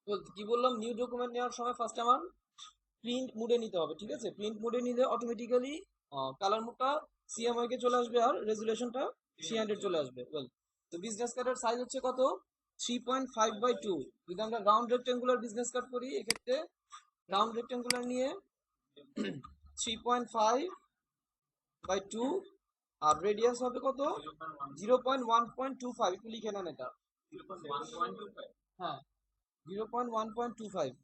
কি বললাম, new document নেওয়ার সময় ফার্স্ট আমার প্রিন্ট মোডে নিতে হবে, ঠিক আছে? প্রিন্ট মোডে নিলে অটোমেটিক্যালি কালার মোডটা সিএমওয়াই কে চলে আসবে আর রেজুলেশনটা 300 চলে আসবে। ওয়েল, তো বিজনেস কার্ডের সাইজ হচ্ছে কত? 3.5/2। যদি আমরা রাউন্ড রেক্টেঙ্গুলার বিজনেস কার্ড করি, এক্ষেত্রে রাউন্ড রেক্টেঙ্গুলার নিয়ে 3.5/2, আর রেডিয়াস হবে কত? 0.1.25। একটু লিখে নেন এটা। হ্যাঁ, 0.1.25,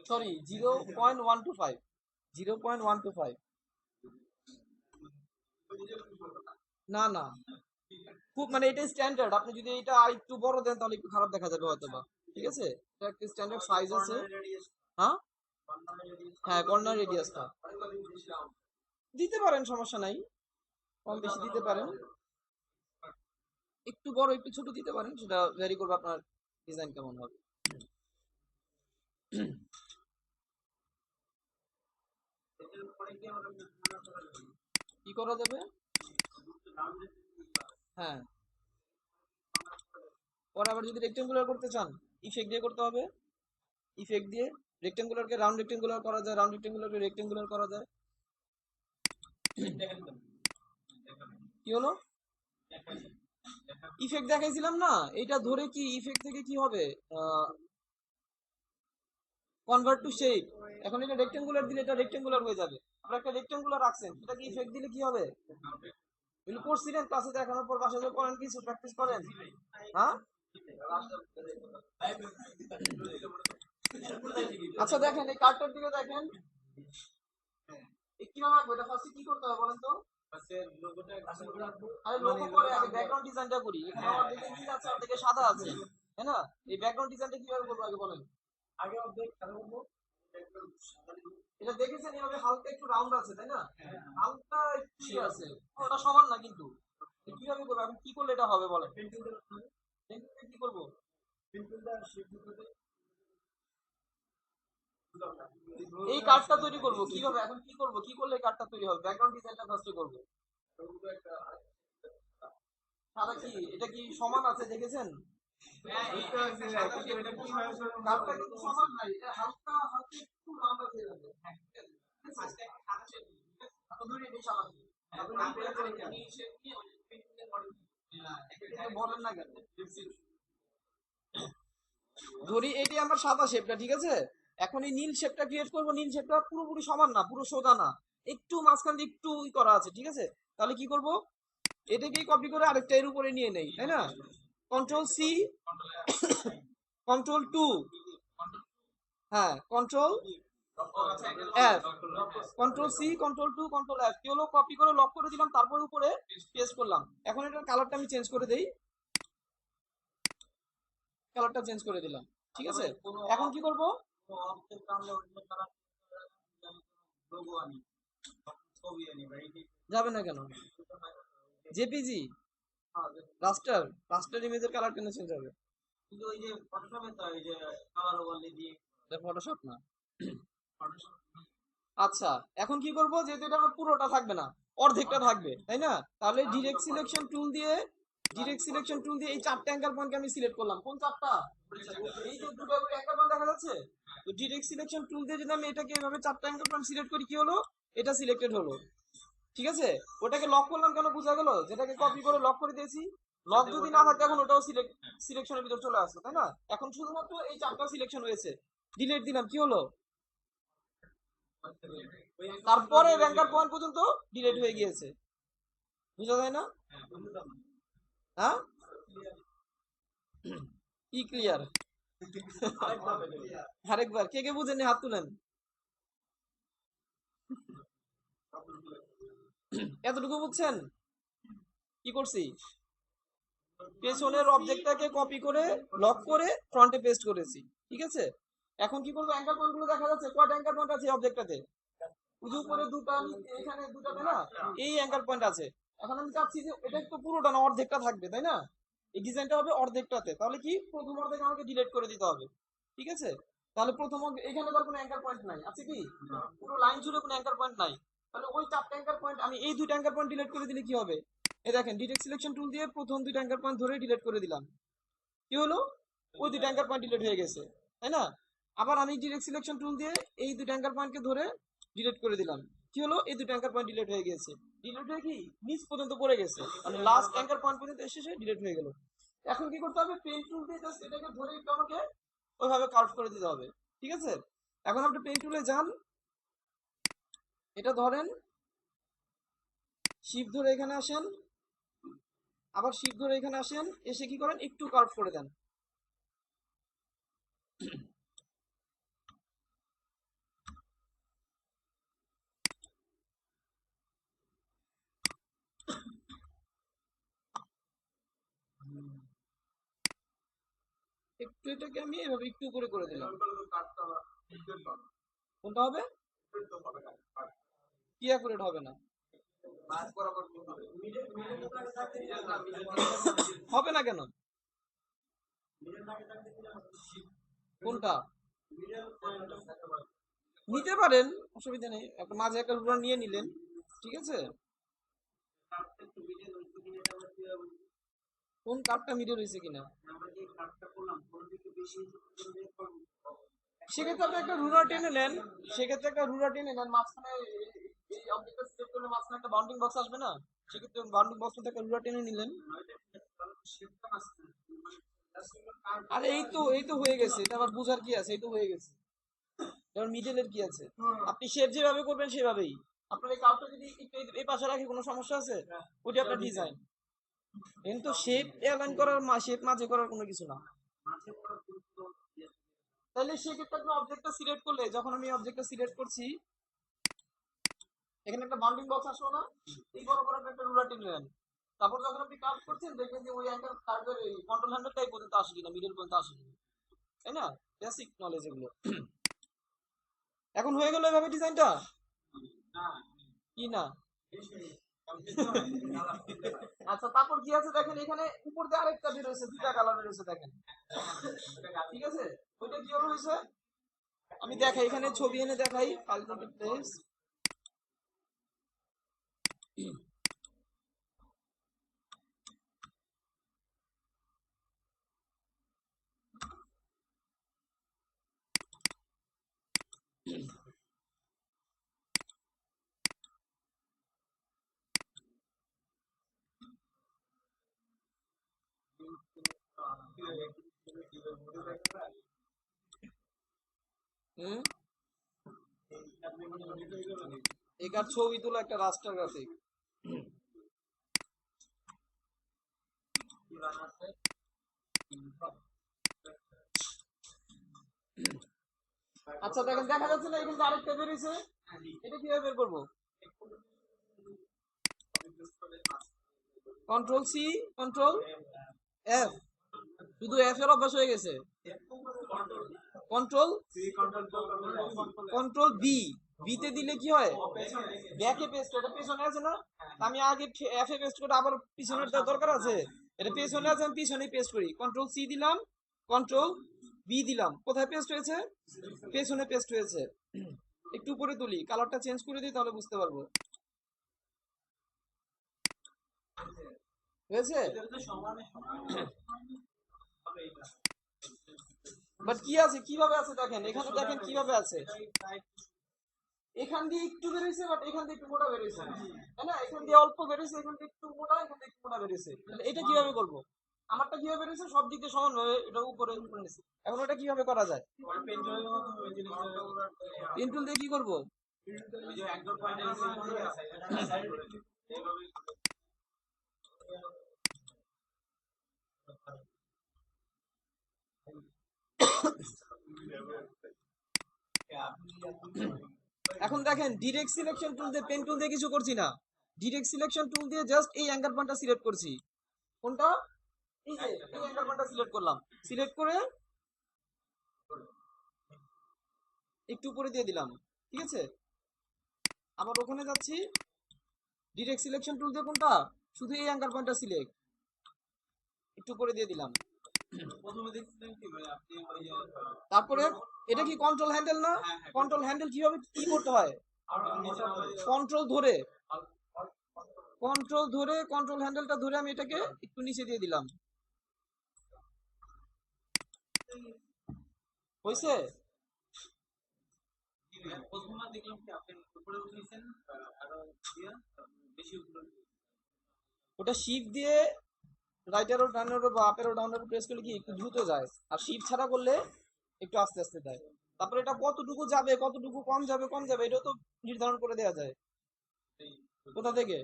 সরি 0.125, 0.125। না না, খুব মানে এটাই স্ট্যান্ডার্ড। আপনি যদি এটা আর একটু বড় দেন তাহলে একটু খারাপ দেখা যাবে হয়তো বা। ঠিক আছে, এটা একটা স্ট্যান্ডার্ড সাইজ আছে। হ্যাঁ হ্যাঁ, কর্নার রেডিয়াসটা দিতে পারেন, সমস্যা নাই, কম বেশি দিতে পারেন। একটু বড় একটু ছোট দিতে পারেন, সেটা ভ্যারি করবে আপনার ডিজাইন কেমন হবে। কি করা যাবে? হ্যাঁ, পরে আবার যদি রেক্টেঙ্গুলার করতে চান, ইফেক্ট দিয়ে করতে হবে। ইফেক্ট দিয়ে রেক্টেঙ্গুলারকে রাউন্ড রেক্টেঙ্গুলার করা যায়, রাউন্ড রেক্টেঙ্গুলারকে রেক্টেঙ্গুলার করা যায়। কি হলো? ইফেক্ট দেখাইছিলাম না, এটা ধরে কি ইফেক্ট থেকে কি হবে? Convert to shape. এখন এটা রেক্টেঙ্গুলার দিলে এটা রেক্টেঙ্গুলার হয়ে যাবে। আপনারা একটা রেক্টেঙ্গুলার রাখছেন, সেটাকে ইফেক্ট দিলে কি হবে? এগুলো করছিলেন ক্লাসে দেখানোর পর বাসায় যখন করেন, কিছু প্র্যাকটিস করেন? হ্যাঁ, আচ্ছা দেখেন এই কার্ডটার দিকে দেখেন। কিভাবে আঁকবো এটা? ফার্স্টে কি করতে হবে বলেন তো? আরে লোগো করে আগে ব্যাকগ্রাউন্ড ডিজাইনটা করি। এখানে আমার দিকে নীল আছে, আমার দিকে সাদা আছে, তাই না? এই ব্যাকগ্রাউন্ড ডিজাইনটা কিভাবে করবো আগে বলেন। এটা দেখেছেন এভাবে হালকা একটু রাউন্ড আছে, তাই না? হালকা একটু আছে, ওটা সমান না কিন্তু। কিভাবে করবো আমি? কি করলে এটা হবে বলেন? পেন্সিল কি করবো? এই কার্ডটা তৈরি করব কিভাবে? এখন কি করব? কি করলে কার্ডটা তৈরি হবে? ব্যাকগ্রাউন্ড ডিজাইনটা ফার্স্টে করব। সাদা কি? এটা কি সমান আছে দেখেছেন? কার্ডটা কিন্তু সমান নাই, এটা হালকা হালকা একটু রাউন্ড আছে এভাবে। এখন ধরি এই সাদা কি? এখন এই পেন্সিল কি বলেন না কেন? ধরি এটি আমার সাদা শেপটা, ঠিক আছে? এখন এই নীল শেপটা ক্রিয়েট করব। নীল শেপটা পুরোপুরি সমান না, পুরো সোজা না, একটু মাঝখান দিয়ে একটু করা আছে, ঠিক আছে? তাহলে কি করব? এটাকেই কপি করে আরেকটা এর উপরে নিয়ে নেই, তাই না? কন্ট্রোল সি, কন্ট্রোল টু, হ্যাঁ control F, control C, control two, control F. কি হলো? কপি করে লক করে দিলাম, তারপর উপরে পেস্ট করলাম। এখন এটার কালারটা আমি চেঞ্জ করে দেই, কালারটা চেঞ্জ করে দিলাম, ঠিক আছে? এখন কি করব? যাবে না কেন? জেপিজি, রাস্টার, রাস্টার ইমেজের কালার কেন চেঞ্জ হবে? এটা ফটোশপ না। আচ্ছা, এখন কি করব? যেহেতু এটা আমার পুরোটা থাকবে না, অর্ধেকটা থাকবে, তাই না? তাহলে ডিরেক্ট সিলেকশন টুল দিয়ে এই চারটা অ্যাঙ্কার পয়েন্টকে আমি সিলেক্ট করলাম। কোন চারটা? এই যে দুটো অ্যাঙ্কার পয়েন্ট দেখা যাচ্ছে। তো ডিরেক্ট সিলেকশন টুল দিয়ে যদি আমি এটাকে এভাবে চারটা অ্যাঙ্কার পয়েন্ট সিলেক্ট করি, কি হলো? এটা সিলেক্টেড হলো, ঠিক আছে? ওটাকে লক করলাম কেন? বোঝা গেল? যেটাকে কপি করে লক করে দিয়েছি, লক যদি না থাকে এখন ওটাও সিলেকশনের ভিতর চলে আসছে, তাই না? এখন শুধুমাত্র এই চারটা সিলেকশন হয়েছে, ডিলিট দিলাম, কি হলো? তারপরে র্যাঙ্কার পয়েন্ট পর্যন্ত ডিলিট হয়ে গিয়েছে। বুঝা যায় না? হ্যাঁ, কি ক্লিয়ার? আরেকবার, কে কে বুঝেননি হাত তুলেন। এতটুকু বুঝছেন? কি করছি? পেছনের অবজেক্টটাকে কপি করে লক করে ফ্রন্টে পেস্ট করেছি, ঠিক আছে? এখন কি করবো? অ্যাঙ্কার পয়েন্ট গুলো দেখা যাচ্ছে, কয়টা অ্যাঙ্কার পয়েন্ট আছে অবজেক্টটাতে? শুধু উপরে দুটো, এখানে দুটো, তাই না? এই অ্যাঙ্কার পয়েন্ট আছে। এখন আমি চাচ্ছি যে এটা একটু পুরোটা না, অর্ধেকটা থাকবে, তাই না? এই ডিজাইনটা হবে অর্ধেকটাতে। তাহলে কি প্রথম অর্ধেক আমাকে ডিলিট করে দিতে হবে, ঠিক আছে? তাহলে প্রথম এখানে তার কোনো অ্যাঙ্কার পয়েন্ট নাই, আছে কি? পুরো লাইন জুড়ে কোনো অ্যাঙ্কার পয়েন্ট নাই। তাহলে ওই চারটা অ্যাঙ্কার পয়েন্ট আমি এই দুইটা অ্যাঙ্কার পয়েন্ট ডিলিট করে দিলে কি হবে? এই দেখেন, ডিরেক্ট সিলেকশন টুল দিয়ে প্রথম দুইটা অ্যাঙ্কার পয়েন্ট ধরে ডিলিট করে দিলাম। কি হলো, ওই দুটো অ্যাঙ্কার পয়েন্ট ডিলিট হয়ে গেছে, তাই না? আবার আমি ডিরেক্ট সিলেকশন টুল দিয়ে এই দুটো অ্যাঙ্কার পয়েন্টকে ধরে ডিলিট করে দিলাম, কি হলো, এই দুটো অ্যাঙ্কার পয়েন্ট ডিলিট হয়ে গেছে। ডিলিট হয়ে কি নিচ পর্যন্ত পড়ে গেছে, মানে লাস্ট অ্যাঙ্কার পয়েন্ট পর্যন্ত এসে ডিলিট হয়ে গেল। এখন কি করতে হবে, পেন টুল দিয়ে জাস্ট এটাকে ধরে একটু আমাকে ওইভাবে কার্ভ করে দিতে হবে, ঠিক আছে? এখন আপনি পেন টুলে যান, এটা ধরেন, শিফট ধরে এখানে আসেন, আবার শিফট ধরে এখানে আসেন, এসে কি করেন, একটু কার্ভ করে দেন। একটু এটাকে আমি এভাবে একটু করে দিলাম। কোনটা হবে, কি অ্যাকুরেট হবে না? হবে না কেন? কোনটা নিতে পারেন, অসুবিধা নেই, একটা মাঝে একটা রুলার নিয়ে নিলেন, ঠিক আছে? কোন কার্ডটা মিডল হয়েছে কিনা সেক্ষেত্রে আপনি একটা রুলার টেনে নেন, মাঝখানে এই অবজেক্টটা সিলেক্ট করলে মাঝখানে একটা বাউন্ডিং বক্স আসবে না, সেক্ষেত্রে বাউন্ডিং বক্স মধ্যে একটা রুলার টেনে নিলেন। আরে এই তো হয়ে গেছে, এটা আবার বুঝার কি আছে, এই তো হয়ে গেছে, এবার মিডলের কি আছে, আপনি শেপ যেভাবে করবেন সেভাবেই। আপনার এই কার্ভটা যদি একটু এই পাশে রাখি কোনো সমস্যা আছে? ওইটা আপনার ডিজাইন, কিন্তু শেপ অ্যালাইন করার শেপ মাঝে করার কোনো কিছু না। তাহলে সেক্ষেত্রে আপনি অবজেক্টটা সিলেক্ট করলে, যখন আমি অবজেক্টটা সিলেক্ট করছি, এখানে একটা বাউন্ডিং বক্স আসলো না, এই বড় বড় একটা রুলার টেনে নেন, তারপর যখন আপনি কার্ভ করছেন দেখবেন যে ওই অ্যাঙ্গেল কার্ভের এই কন্ট্রোল হ্যান্ডেলটাই পর্যন্ত আসে কিনা, মিডল পর্যন্ত আসে কিনা, তাই না? বেসিক নলেজ এগুলো। এখন হয়ে গেল এভাবে ডিজাইনটা, কি না? আচ্ছা, তারপর কি আছে দেখেন, এখানে উপর দিয়ে আরেকটা বের হয়েছে, দুটা কালার বের হয়েছে দেখেন, ঠিক আছে? ওইটা কি হয়েছে আমি দেখাই, এখানে ছবি এনে দেখাই, আলটিমেট প্লেস। হুম, একার ছবি তোলা একটা রাস্টার গ্রাফিক। আচ্ছা দেখেন, দেখা যাচ্ছে না এখানে আরেকটা বেরিয়েছে, এটা কিভাবে বের করবো? কন্ট্রোল সি, কন্ট্রোল এফ, শুধু এফ এর অভ্যাস হয়ে গেছে। কন্ট্রোল কন্ট্রোল বি, বিতে দিলে কি হয়, ব্যাকে পেস্ট, এটা পেছনে আছে না, আমি আগে এফ এ পেস্ট করে আবার পিছনের দরকার আছে, এটা পেছনে আছে, আমি পিছনেই পেস্ট করি। কন্ট্রোল সি দিলাম, কন্ট্রোল বি দিলাম, কোথায় পেস্ট হয়েছে, পেছনে পেস্ট হয়েছে। একটু উপরে তুলি, কালারটা চেঞ্জ করে দিই, তাহলে বুঝতে পারবো। হয়েছে? বাট কি আছে, কিভাবে আছে দেখেন, এখানে দেখেন কিভাবে আছে, এখান দিয়ে একটু বেরিয়েছে, বাট এখান থেকে একটু মোটা বেরিয়েছে, তাই না? এখান দিয়ে অল্প বেরিয়েছে, এখান থেকে একটু মোটা, এখান থেকে একটু মোটা বেরিয়েছে। তাহলে এটা কিভাবে করবো? আমারটা কিভাবে বেরিয়েছে, সব দিক দিয়ে সমান ভাবে এটা উপরে উপরে নিচে। এখন ওটা কিভাবে করা যায়, পেন টুল দিয়ে কি করবো? এখন দেখেন, ডিরেক্ট সিলেকশন টুল দিয়ে, পেন টুল দিয়ে কিছু করছি না, ডিরেক্ট সিলেকশন টুল দিয়ে জাস্ট এই অ্যাঙ্গার পয়েন্টটা সিলেক্ট করছি। কোনটা? এই যে এই অ্যাঙ্গার পয়েন্টটা সিলেক্ট করলাম, সিলেক্ট করে একটু উপরে দিয়ে দিলাম, ঠিক আছে? আবার ওখানে যাচ্ছি, ডিরেক্ট সিলেকশন টুল দিয়ে কোনটা, শুধু এই অ্যাঙ্গার পয়েন্টটা সিলেক্ট, একটু উপরে দিয়ে দিলাম। তারপরে এটা কি কন্ট্রোল হ্যান্ডেল না? কন্ট্রোল হ্যান্ডেল কিভাবে কি করতে হয়, কন্ট্রোল ধরে, কন্ট্রোল হ্যান্ডেলটা ধরে আমি এটাকে একটু নিচে দিয়ে দিলাম, হয়েছে? ওটা শিফট দিয়ে রাইট অ্যারো ডান অ্যারো বা up arrow down arrow press করলে কি একটু দ্রুত যায়, আর শিফট ছাড়া করলে একটু আস্তে আস্তে দেয়। তারপরে এটা কতটুকু যাবে, কতটুকু কম যাবে এটা তো নির্ধারণ করে দেওয়া যায়। কোথা থেকে?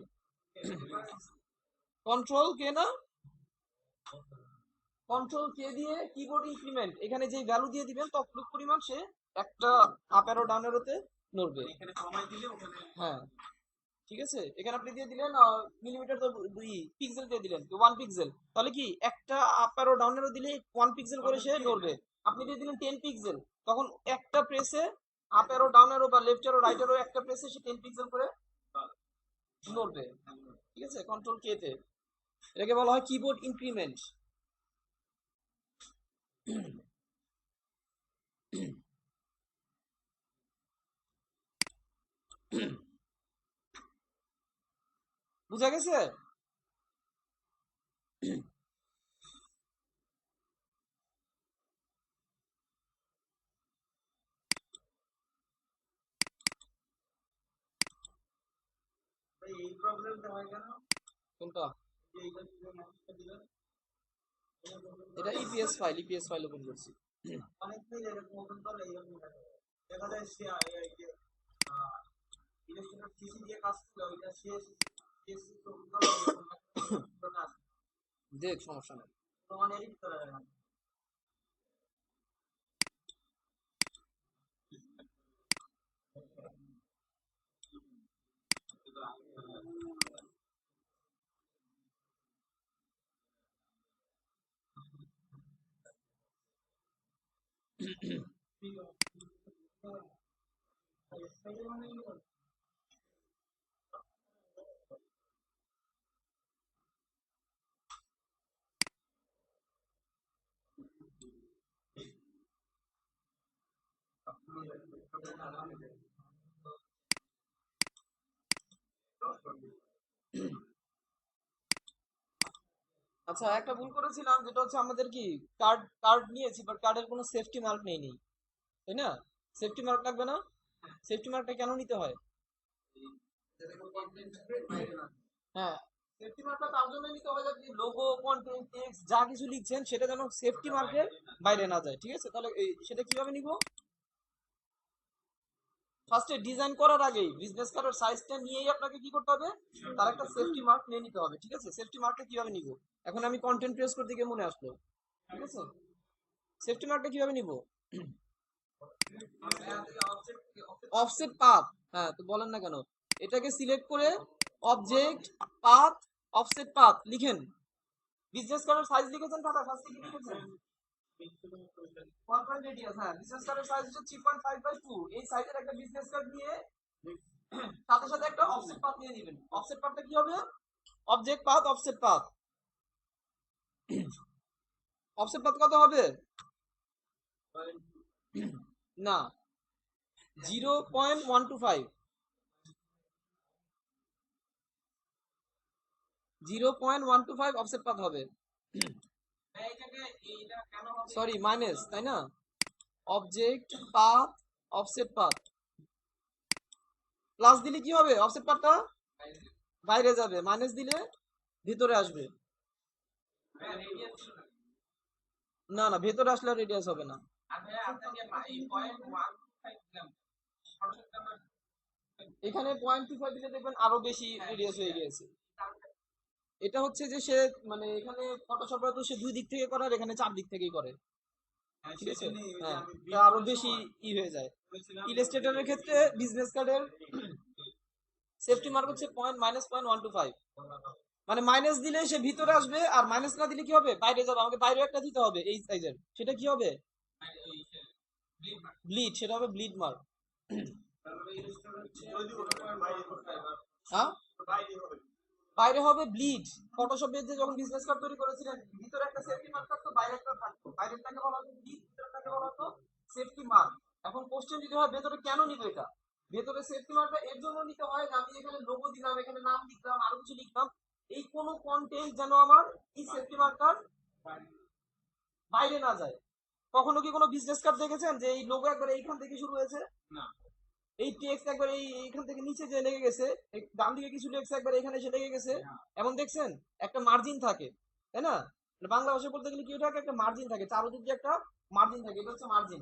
কন্ট্রোল কে না, কন্ট্রোল কে দিয়ে কিবোর্ড ইনক্রিমেন্ট, এখানে যে ভ্যালু দিয়ে দিবেন ততটুকু পরিমাণ সে একটা আপ অ্যারো ডাউন অ্যারোতে নড়বে। হ্যাঁ ঠিক আছে, এখানে আপনি দিয়ে দিলেন মিলিমিটার, তো 2 পিক্সেল দিয়ে দিলেন 1 পিক্সেল, তাহলে কি একটা আপ অ্যারো ডাউন অ্যারো দিলে 1 পিক্সেল করে সে নড়বে। আপনি দিয়ে দিলেন 10 পিক্সেল, তখন একটা প্রেসে আপ অ্যারো ডাউন অ্যারো বা লেফট অ্যারো রাইট অ্যারো একটা প্রেসে সে 10 পিক্সেল করে নড়বে। ঠিক আছে, কন্ট্রোল কে তে, এটাকে বলা হয় কিবোর্ড ইনক্রিমেন্ট। বুঝা গেছে? কোনটা? এটা ইপিএস ফাইল ওপেন করছি। দেখ সমস্যা নেই। আচ্ছা, একটা ভুল করেছিলাম, যেটা হচ্ছে আমাদের কি কার্ড কার্ড নিয়েছি বাট কার্ডের কোনো সেফটি মার্ক নেই, তাই না? সেফটি মার্ক লাগবে না? সেফটি মার্কটা কেন নিতে হয়? হ্যাঁ, সেফটি মার্কটা তার জন্য নিতে হয় যাতে লোগো, কন্টেন্ট, টেক্সট যা কিছু লিখছেন সেটা যেন সেফটি মার্কের বাইরে না যায়। ঠিক আছে, তাহলে সেটা কিভাবে নিব? ফার্স্টে ডিজাইন করার আগেই বিজনেস কার্ডের সাইজটা নিয়েই আপনাকে কি করতে হবে, তার একটা সেফটি মার্ক নিয়ে নিতে হবে। ঠিক আছে, সেফটি মার্কটা কিভাবে নিব? এখন আমি কন্টেন্ট প্রেস করতে গিয়ে মনে আসলো। ঠিক আছে, সেফটি মার্কটা কিভাবে নিব? Offset path. হ্যাঁ, তো বলেন না কেন, এটাকে সিলেক্ট করে অবজেক্ট পাথ অফসেট পাথ লিখেন। বিজনেস কার্ডের সাইজ লিখেছেন খাতা, ফার্স্টে কি লিখেছেন? 1 পয়েন্ট রেডিয়াস। হ্যাঁ, বিজনেস কার্ডের সাইজ হচ্ছে 3.5/2। এই সাইজের একটা বিজনেস কার্ড নিয়ে সাথে সাথে একটা অফসেট পাথ নিয়ে নেবেন। অফসেট পাথটা কি হবে? Object path offset path. Offset path কত হবে? না, 0.125। 0.125 অফসেট পাথ হবে। সরি, মাইনাস, তাই না? Object path offset path plus দিলে কি হবে? অফসেট পাথটা বাইরে যাবে, মাইনাস দিলে ভিতরে আসবে। না না, ভেতরে আসলে রেডিয়াস হবে না। এখানে 0.25 দিলে দেখবেন আরো বেশি রেডিয়াস হয়ে গিয়েছে। এটা হচ্ছে যে সে মানে এখানে ফটোশপে তো সে 2 দিক থেকে করে, আর এখানে 4 দিক থেকেই করে। ঠিক আছে, হ্যাঁ, এটা আরো বেশি হয়ে যায়। ইলাস্ট্রেটরের ক্ষেত্রে বিজনেস কার্ডের সেফটি মার্ক হচ্ছে -0.125। মানে মাইনাস দিলে সে ভিতরে আসবে, আর মাইনাস না দিলে কি হবে? বাইরে যাবে। আমাকে বাইরে একটা দিতে হবে এই সাইজের, সেটা কি হবে? ব্লিড, সেটা হবে ব্লিড মার্ক। হ্যাঁ, বাইরে হবে ব্লিড। ফটোশপে যে যখন বিজনেস কার্ড তৈরি করেছিলেন, ভিতরে একটা সেফটি মার্ক থাকতো, বাইরে একটা থাকতো। বাইরেরটাকে বলা হতো ব্লিড, ভিতরেরটাকে বলা হতো সেফটি মার্ক। এখন কোশ্চেন দিতে হয় ভেতরে কেন নিব এটা? ভেতরে সেফটি মার্কটা এর জন্য নিতে হয় যে আমি এখানে লোগো দিলাম, এখানে নাম লিখলাম, আরো কিছু লিখলাম, এই কোন কন্টেন্ট যেন আমার এই সেফটি মার্কটার বাইরে না যায়। কখনো কি কোনো বিজনেস কার্ড দেখেছেন যে এই লোগো একবার এইখান থেকে শুরু হয়েছে, না এই টেক্সট একবার এইখান থেকে নিচে যে লেগে গেছে, এই ডান দিকে কিছু টেক্সট একবার এখানে এসে লেগে গেছে, না এমন দেখছেন? একটা মার্জিন থাকে, তাই না? মানে বাংলা ভাষায় বলতে গেলে কি থাকে, একটা মার্জিন থাকে, চারোদিক দিয়ে একটা মার্জিন থাকে, এটা হচ্ছে মার্জিন,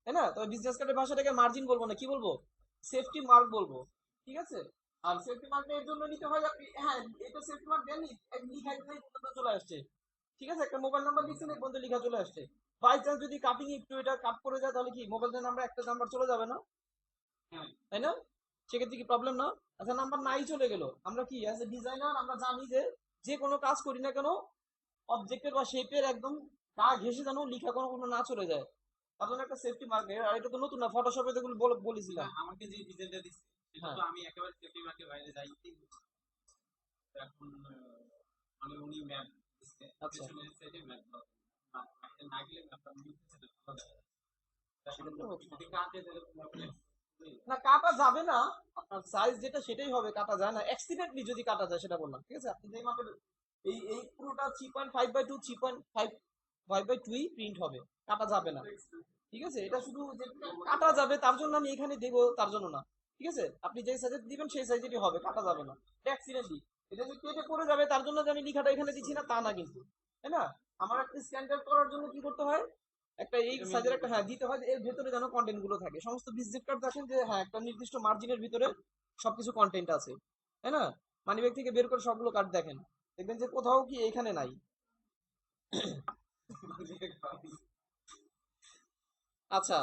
তাই না? তবে বিজনেস কার্ডের ভাষাটাকে মার্জিন বলবো না, কি বলবো? সেফটি মার্ক বলবো, ঠিক আছে? আর সেফটি মার্ক এর জন্য নিতে হয় আপনি, হ্যাঁ, এটা সেফটি মার্ক দেননি, লিখা এখানেই পর্যন্ত চলে আসছে, ঠিক আছে? একটা মোবাইল নাম্বার লিখছেন এই পর্যন্ত লিখা চলে আসছে। বাই চান্স যদি কাটিং একটু এটা কাট করে যায় তাহলে কি মোবাইল নাম্বার একটা নাম্বার চলে যাবে না, হ্যাঁ তাই না? সেক্ষেত্রে কি প্রবলেম না? আচ্ছা, নাম্বার নাই চলে গেল, আমরা কি অ্যাজ এ ডিজাইনার আমরা জানি যে যে কোনো কাজ করি না কেন অবজেক্টের বা শেপের একদম গা ঘেঁষে যেন লিখা কোনো কোনো না চলে যায়, তার জন্য একটা সেফটি মার্ক। আর এটা তো নতুন না, ফটোশপে তো এগুলো না, বলেছিলাম। আমাকে যে ডিজাইনটা দিচ্ছে সেটা হ্যাঁ, তো আমি একেবারে সেফটি মার্কের বাইরে যাই। এখন মানে উনি ম্যাপ দিচ্ছে, আচ্ছা, পেছনের সাইডে ম্যাপ না গেলে ম্যাপটা মিলতেছে না, ভালো দেখা যাচ্ছে। এখন সেটা তো হচ্ছে। যদি কাটে তাহলে ম্যাপটা না, কাটা যাবে না, আপনার সাইজ যেটা সেটাই হবে, কাটা যায় না অ্যাক্সিডেন্টলি যদি কাটা যায় সেটা বললাম, ঠিক আছে? আপনি যে মাপের এই পুরোটা 3.5/2 3.5/2 প্রিন্ট হবে, কাটা যাবে না, ঠিক আছে? এটা শুধু যে কাটা যাবে তার জন্য আমি এখানে দেবো তার জন্য না, ঠিক আছে? আপনি যে সাইজে দিবেন সেই সাইজেরই হবে, কাটা যাবে না, এটা অ্যাক্সিডেন্টলি। এটা যে কেটে পড়ে যাবে তার জন্য যে আমি লিখাটা এখানে দিচ্ছি না তা না কিন্তু, তাই না? আমার একটা স্ট্যান্ডার্ড করার জন্য কি করতে হয়, একটা এই সাইজের একটা, হ্যাঁ, দিতে হয়, এর ভেতরে যেন কন্টেন্ট গুলো থাকে। সমস্ত ভিজিট কার্ড দেখেন যে হ্যাঁ একটা নির্দিষ্ট মার্জিনের ভিতরে সবকিছু কন্টেন্ট আছে, তাই না? মানিব্যাগ থেকে বের করে সবগুলো কার্ড দেখেন, দেখবেন যে কোথাও কি এখানে নাই। আচ্ছা,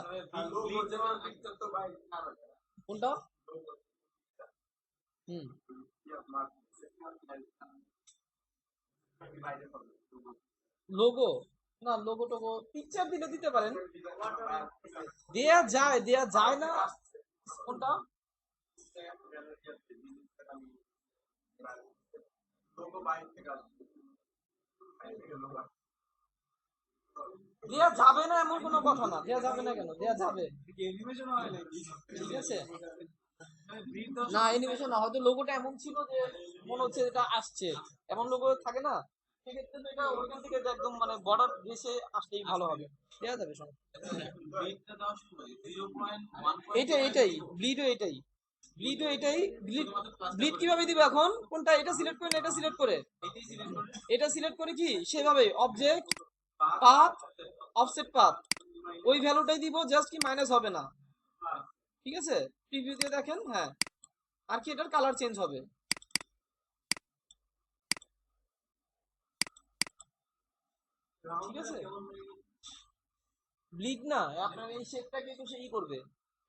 কোনটা? হুম, লোগো, না লোগো টোগো পিকচার দিলে দিতে পারেন, দেয়া যায় না। কোনটা? দেয়া যাবে না এমন কোনো কথা না, দেয়া যাবে না কেন, দেয়া যাবে, অ্যানিমেশন হয় নাকি? ঠিক আছে? ব্রিড না দর্শক অ্যানিমেশন না, হয়তো লোগোটা এমন ছিল যে মনে হচ্ছে এটা আসছে, এমন লোগো থাকে না, সেক্ষেত্রে তো এটা ওইখান থেকে যে একদম মানে বর্ডার ঘেসে আসলেই ভালো হবে, দেয়া যাবে সমস্যা ব্রিডটা দেওয়ার সময় এটাই ব্লিডও এটাই, ব্লিডও এটাই, ব্লিড, শুধুমাত্র প্লাসটা ব্লিড করে কিভাবে দিবে এখন, কোনটা? এটা সিলেক্ট করে না, এটা সিলেক্ট করে, এটাই সিলেক্ট করে এটা সিলেক্ট করে কি সেভাবে অবজেক্ট পাথ অফসেট পাথ ওই ভ্যালুটাই দিব, জাস্ট কি মাইনাস হবে না, ঠিক আছে? প্রিভিউ দিয়ে দেখেন, হ্যাঁ। আর কি এটার কালার চেঞ্জ হবে, ঠিক আছে? ব্লিড না, আপনার এই শেপটাকে একটু সেই করবে,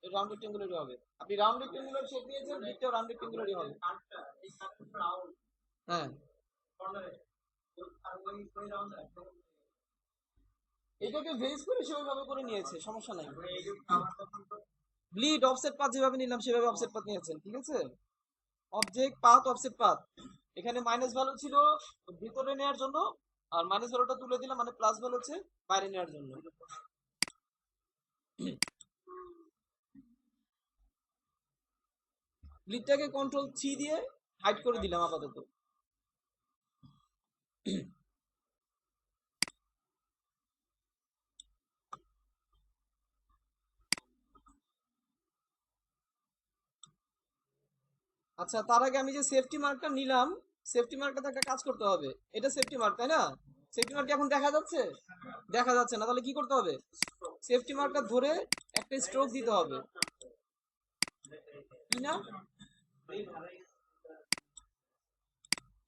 রাউন্ড রেক্টেঙ্গুলারই হবে, আপনি রাউন্ড রেক্টেঙ্গুলার শেপ দিয়েছেন, ব্লিডটাও রাউন্ড রেক্টেঙ্গুলারই হবে, হ্যাঁ। এটাকে ভেজ করে সে ওইভাবে করে নিয়েছে, সমস্যা নাই। ব্লিড অফসেট পাথ যেভাবে নিলাম সেভাবে অফসেট পাথ নিয়েছেন, ঠিক আছে? অবজেক্ট পাথ অফসেট পাথ, এখানে মাইনাস ভ্যালু ছিল ভিতরে নেওয়ার জন্য, আর মাইনাস ভ্যালুটা তুলে দিলাম মানে প্লাস ভ্যালু হচ্ছে বাইরে নেওয়ার জন্য। ব্লিডটাকে কন্ট্রোল 3 দিয়ে হাইড করে দিলাম আপাতত। আচ্ছা, তার আগে আমি যে সেফটি মার্কটা নিলাম, সেফটি মার্কটা একটা কাজ করতে হবে, এটা সেফটি মার্ক তাই না? সেফটি মার্ক এখন দেখা যাচ্ছে, দেখা যাচ্ছে না, তাহলে কি করতে হবে? সেফটি মার্কটা ধরে একটা স্ট্রোক দিতে হবে, কি না?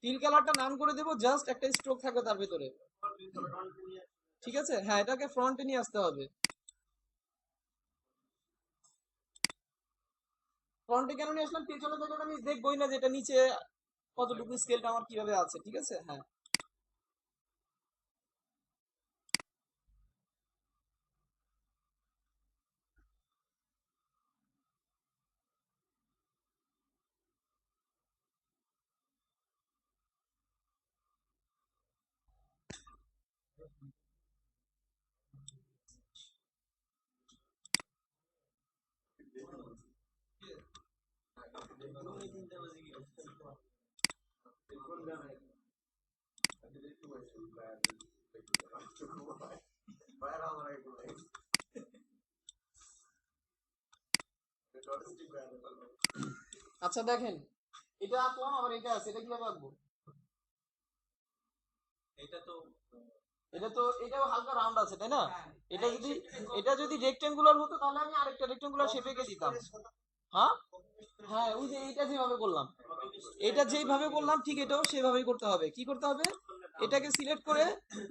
তিল কালারটা নান করে দেবো, জাস্ট একটা স্ট্রোক থাকবে তার ভেতরে, ঠিক আছে? হ্যাঁ, এটাকে ফ্রন্টে নিয়ে আসতে হবে। ফ্রন্টে কেন নিয়ে আসলাম, পেছনে থেকে তো আমি দেখবোই না যে এটা নিচে কতটুকু স্কেলটা আমার কিভাবে আছে, ঠিক আছে? হ্যাঁ, আচ্ছা দেখেন, এটা আঁকলাম, আবার এটা আছে, এটা কিভাবে আঁকবো? এটা তো এটাও হালকা রাউন্ড আছে, তাই না? হ্যাঁ, এটা এই যদি shape টাকে copy এটা যদি রেক্টেঙ্গুলার হতো তাহলে আমি আরেকটা রেক্টেঙ্গুলার শেপে এঁকে দিতাম। হ্যাঁ হ্যাঁ, ওই যে এইটা যেভাবে করলাম, এটা যেইভাবে করলাম ঠিক এটাও সেভাবেই করতে হবে। কি করতে হবে? এটাকে সিলেক্ট করে,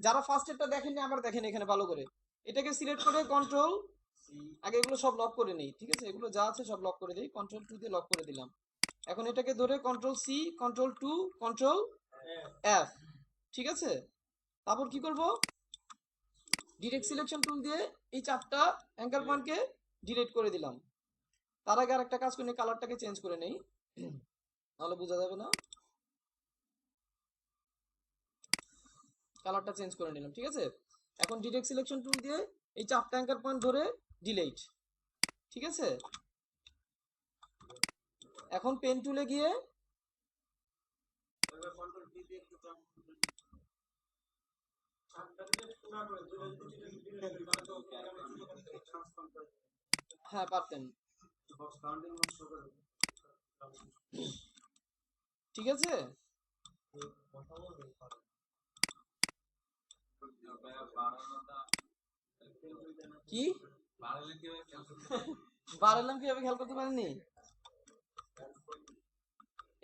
যারা ফার্স্ট এরটা দেখেননি আবার দেখেন এখানে ভালো করে, এটাকে সিলেক্ট করে কন্ট্রোল, আগে এগুলো সব লক করে নেই, ঠিক আছে? এগুলো যা আছে সব লক করে দেই, কন্ট্রোল টু দিয়ে লক করে দিলাম। এখন এটাকে ধরে control C, control two, control F, ঠিক আছে? তারপর কি করব? ডিরেক্ট সিলেকশন টুল দিয়ে এই চারটা অ্যাঙ্কার পয়েন্টকে ডিলিট করে দিলাম। তার আগে আরেকটা কাজ করে কালারটাকে চেঞ্জ করে নেই, নাহলে বোঝা যাবে না। কালারটা চেঞ্জ করে নিলাম, ঠিক আছে? এখন ডিরেক্ট সিলেকশন টুল দিয়ে এই চারটা অ্যাঙ্কার পয়েন্ট ধরে ডিলিট, ঠিক আছে? এখন পেন টুলে গিয়ে কন্ট্রোল ডি দিয়ে একটু চারটা দিলে পুরো করে দুটো দিলে তাহলে তো ট্রান্সফর্ম করে হ্যাঁ পারতেন, বক্স কাউন্টিং বক্স শো করে ঠিক আছে? কথা বলবে কি বাড়ালে কি হবে খেয়াল করতে বাড়ালাম কিভাবে খেয়াল করতে পারেননি?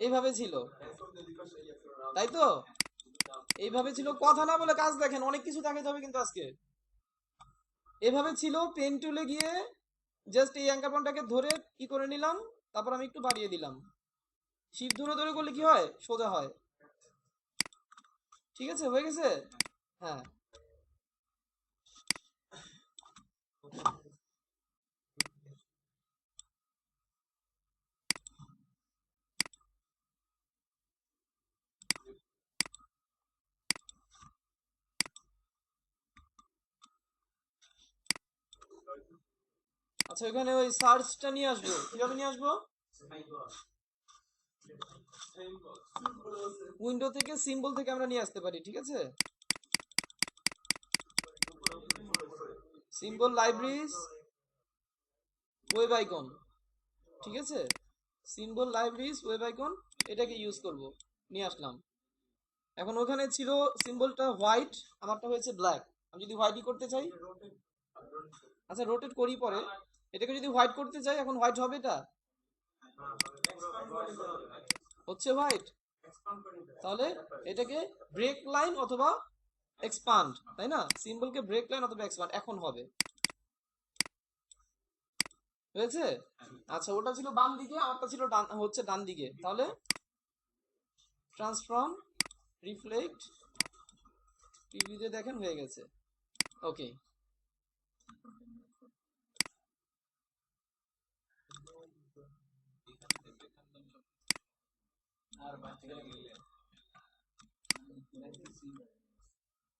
এইভাবে ছিল, তাই তো? এইভাবে ছিল, কথা না বলে কাজ দেখেন, অনেক কিছু দেখাতে হবে কিন্তু আজকে। এভাবে ছিল, পেন টুলে গিয়ে জাস্ট এই অ্যাঙ্কার পয়েন্টটাকে ধরে কি করে নিলাম, তারপর আমি একটু বাড়িয়ে দিলাম। শিফট ধরে ধরে করলে কি হয়? সোজা হয়, ঠিক আছে? হয়ে গেছে? হ্যাঁ। আচ্ছা, এখানে ওই সার্চটা নিয়ে আসবো, কিভাবে নিয়ে আসবো? উইন্ডো থেকে, সিম্বল থেকে আমরা নিয়ে আসতে পারি, ঠিক আছে? সিম্বল, লাইব্রেরিজ, ওয়েব আইকন, ঠিক আছে? সিম্বল, লাইব্রেরিজ, ওয়েব আইকন, এটাকে ইউজ করব, নিয়ে আসলাম। এখন ওখানে ছিল সিম্বলটা হোয়াইট, আমারটা হয়েছে ব্ল্যাক। আমি যদি হোয়াইটই করতে চাই, আচ্ছা রোটেট করি পরে, এটাকে যদি হোয়াইট করতে চাই, এখন হোয়াইট হবে, এটা হচ্ছে হোয়াইট। তাহলে এটাকে ব্রেক লাইন অথবা এক্সপান্ড, তাই না? সিম্বলকে ব্রেক লাইন অথবা এক্সপান্ড এখন হবে, হয়েছে? আচ্ছা, ওটা ছিল বাম দিকে, আমারটা ছিল হচ্ছে ডান দিকে। তাহলে ট্রান্সফর্ম, রিফ্লেক্ট, প্রিভিউতে দেখেন হয়ে গেছে। ওকে, আর বাচ্চারা গেলে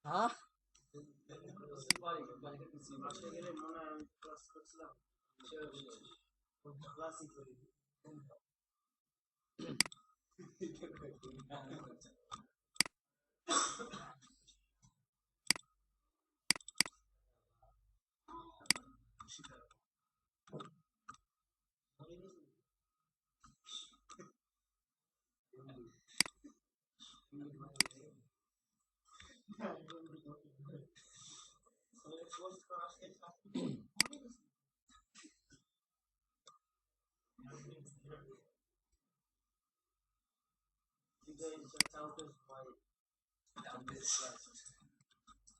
হ্যাঁ বাসায় গেলে মনে হয় আমি ক্লাস করছিলাম ক্লাসই করি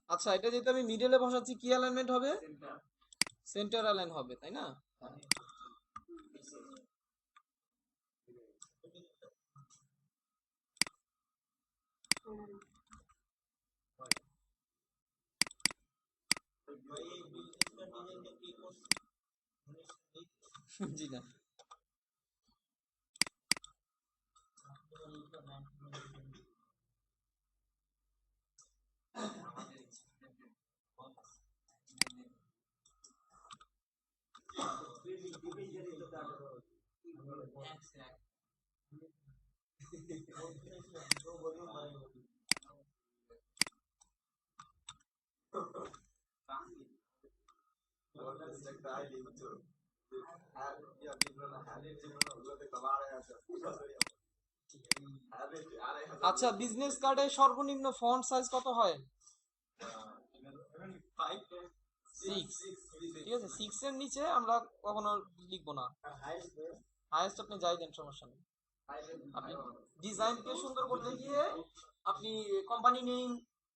আচ্ছা, এটা যেহেতু আমি মিডলে বসাচ্ছি, কি অ্যালাইনমেন্ট হবে? সেন্টার অ্যালাইন হবে, তাই না? জি না, আচ্ছা, বিজনেস কার্ডে সর্বনিম্ন ফন্ট সাইজ কত হয়? 6। ঠিক আছে, 6 এর নিচে আমরা কখনো লিখবো না। হাইয়েস্ট আপনি যাই দেন, সমস্যা নেই। আপনি ডিজাইনকে সুন্দর করতে গিয়ে আপনি কোম্পানি নেম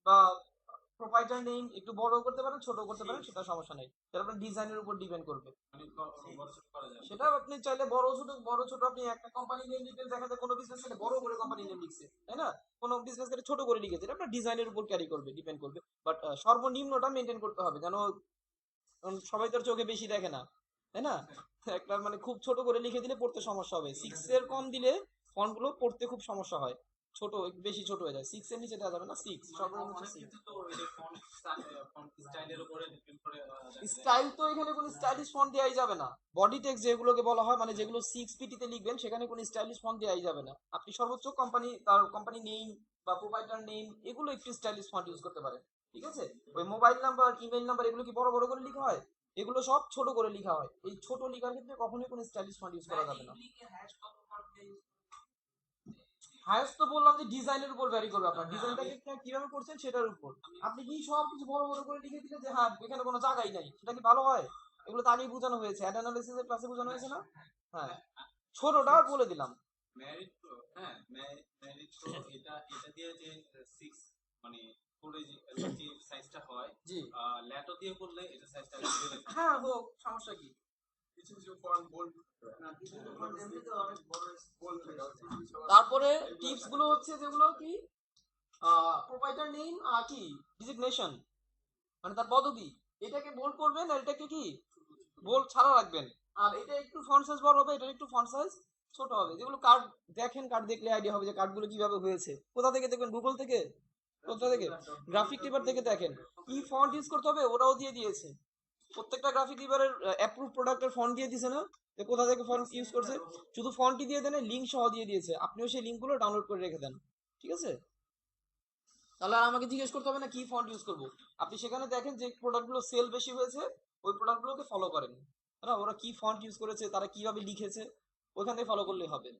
বা প্রোপাইটার নেম একটু বড় করতে পারেন, ছোট করতে পারেন, সেটা সমস্যা নেই। সেটা আপনার ডিজাইনের উপর ডিপেন্ড করবে। সেটা আপনি চাইলে বড় ছোট আপনি একটা কোম্পানি নেম লিখলেন, দেখা যায় কোনো বিজনেস কার্ডে বড় করে কোম্পানি নেম লিখছে, তাই না? কোনো বিজনেস কার্ডে ছোট করে লিখেছে, এটা আপনার ডিজাইনের উপর ক্যারি করবে, ডিপেন্ড করবে। বাট সর্বনিম্নটা মেনটেন করতে হবে, যেন কারণ সবাই তোর চোখে বেশি দেখে না, তাই না? একটা মানে খুব ছোট করে লিখে দিলে পড়তে সমস্যা হবে। 6 এর কম দিলে ফন্ট গুলো পড়তে খুব সমস্যা হয়, ছোট একটু বেশি ছোট হয়ে যায়। 6 এর নিচে দেওয়া যাবে না, 6 সর্বনিম্ন 6। স্টাইল তো এখানে কোনো স্টাইলিশ ফন্ট দেওয়াই যাবে না। বডি টেক্সট যেগুলোকে বলা হয়, মানে যেগুলো 6 পিটি তে লিখবেন, সেখানে কোনো স্টাইলিশ ফন্ট দেওয়াই যাবে না। আপনি সর্বোচ্চ তার কোম্পানি নেম বা প্রোভাইডার নেম এগুলো একটু স্টাইলিশ ফন্ট ইউজ করতে পারেন, ঠিক আছে? ওই মোবাইল নাম্বার, ইমেল নাম্বার এগুলো কি বড় বড় করে লেখা হয়? এগুলো সব ছোট করে লেখা হয়। এই ছোট লেখার ক্ষেত্রে কখনোই কোনো স্টাইলিশ ফন্ট ইউজ করা যাবে না। হায়েস্ট তো বললাম যে ডিজাইনের উপর ভ্যারি করবে, আপনার ডিজাইনটাকে কিভাবে করছেন সেটার উপর। আপনি কি সব কিছু বড় বড় করে লিখে দিলে যে হ্যাঁ এখানে কোনো জায়গাই নাই, সেটা কি ভালো হয়? এগুলো তো আগেই বোঝানো হয়েছে, অ্যাড অ্যানালিসিস এর ক্লাসে বোঝানো হয়েছে না? হ্যাঁ, ছোটটা বলে দিলাম। ম্যারিড তো, হ্যাঁ ম্যারিড তো এটা এটা দিয়ে যে 6 মানে করে যে সাইজটা হয়, জি ল্যাটো দিয়ে করলে এটা সাইজটা বেড়ে যায়। হ্যাঁ, হোক, সমস্যা কি? কিছু কিছু ফন্ট বোল্ড না, কিছু কিছু ফন্ট এমনিতে অনেক বড় বোল্ড থাকে। তারপরে টিপস গুলো হচ্ছে যেগুলো কি প্রোভাইডার নেম আর কি ডিজিগনেশন, মানে তার পদবি, এটাকে বোল্ড করবেন আর এটাকে কি বোল্ড ছাড়া রাখবেন। আর এটা একটু ফন্ট সাইজ বড় হবে, এটা একটু ফন্ট সাইজ ছোট হবে। যেগুলো কার্ড দেখেন, কার্ড দেখলে আইডিয়া হবে যে কার্ডগুলো কিভাবে হয়েছে। কোথা থেকে দেখবেন? গুগল থেকে? কোথা থেকে? গ্রাফিক টিপার থেকে দেখেন। কি ফন্ট ইউজ করতে হবে ওরাও দিয়ে দিয়েছে। প্রত্যেকটা গ্রাফিক টিপারের অ্যাপ্রুভ প্রোডাক্টের ফন্ট দিয়ে দিয়েছে না, যে কোথা থেকে ফন্ট ইউজ করছে। শুধু ফন্টই দিয়ে দেন, লিঙ্ক সহ দিয়ে দিয়েছে, আপনিও সেই লিঙ্কগুলো ডাউনলোড করে রেখে দেন, ঠিক আছে? তাহলে আর আমাকে জিজ্ঞেস করতে হবে না কি ফন্ট ইউজ করব। আপনি সেখানে দেখেন যে প্রোডাক্টগুলো সেল বেশি হয়েছে, ওই প্রোডাক্টগুলোকে ফলো করেন, না ওরা কি ফন্ট ইউজ করেছে, তারা কিভাবে লিখেছে, ওইখান থেকে ফলো করলেই হবে।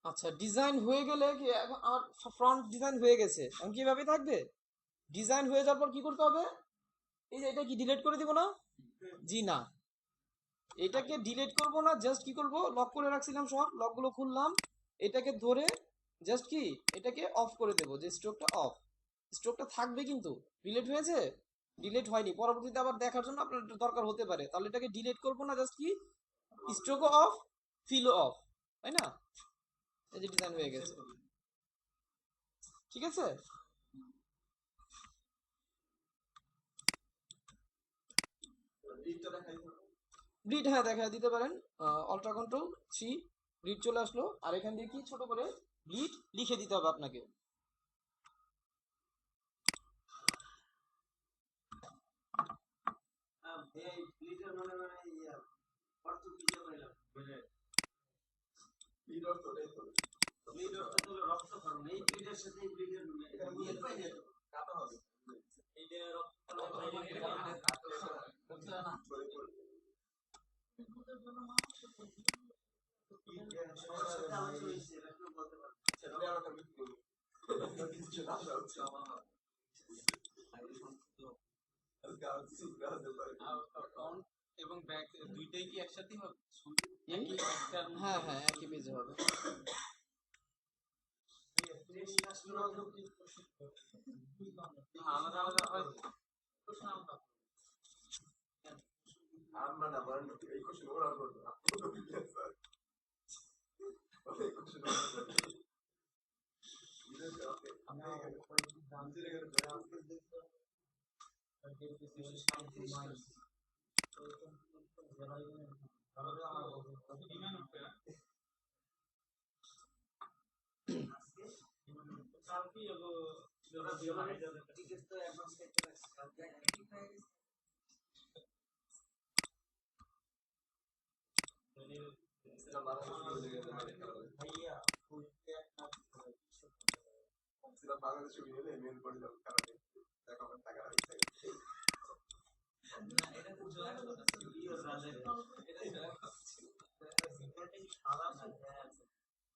আচ্ছা, ডিজাইন হয়ে গেলে কি, এখন আমার ফ্রন্ট ডিজাইন হয়ে গেছে, এখন কিভাবে থাকবে? ডিজাইন হয়ে যাওয়ার পর কি করতে হবে? এই যে এটা কি ডিলিট করে দিব না? জি না, এটাকে ডিলিট করব না, জাস্ট কি করব, লক করে রাখছিলাম সব, লকগুলো খুললাম, এটাকে ধরে জাস্ট কি এটাকে অফ করে দেব, যে স্ট্রোকটা অফ। স্ট্রোকটা থাকবে কিন্তু। ডিলিট হয়েছে? ডিলিট হয়নি, পরবর্তীতে আবার দেখার জন্য আপনার এটা দরকার হতে পারে, তাহলে এটাকে ডিলিট করব না, জাস্ট কি স্ট্রোকও অফ, ফিলও অফ, তাই না? এই যে ডিজাইন হয়ে গেছে, ঠিক আছে? গ্রিড হ্যাঁ দেখা দিতে পারেন, অল্ট্রা কন্ট্রোল 3, গ্রিড চলে আসলো। আর এখান দিয়ে কি ছোট করে গ্রিড লিখে দিতে হবে আপনাকে। ফ্রন্ট এবং ব্যাক দুইটাই কি একসাথে হবে? কি? একই একটার হ্যাঁ মধ্যে? হ্যাঁ একই পেজে হবে। আলাদা আলাদা হয়। আমরা না বলেন এই কোশ্চেন ওরা করবে সেটা মানুষ সেটা বাংলাদেশে গেলে মেন করে যাবে কারণ দেখা টাকা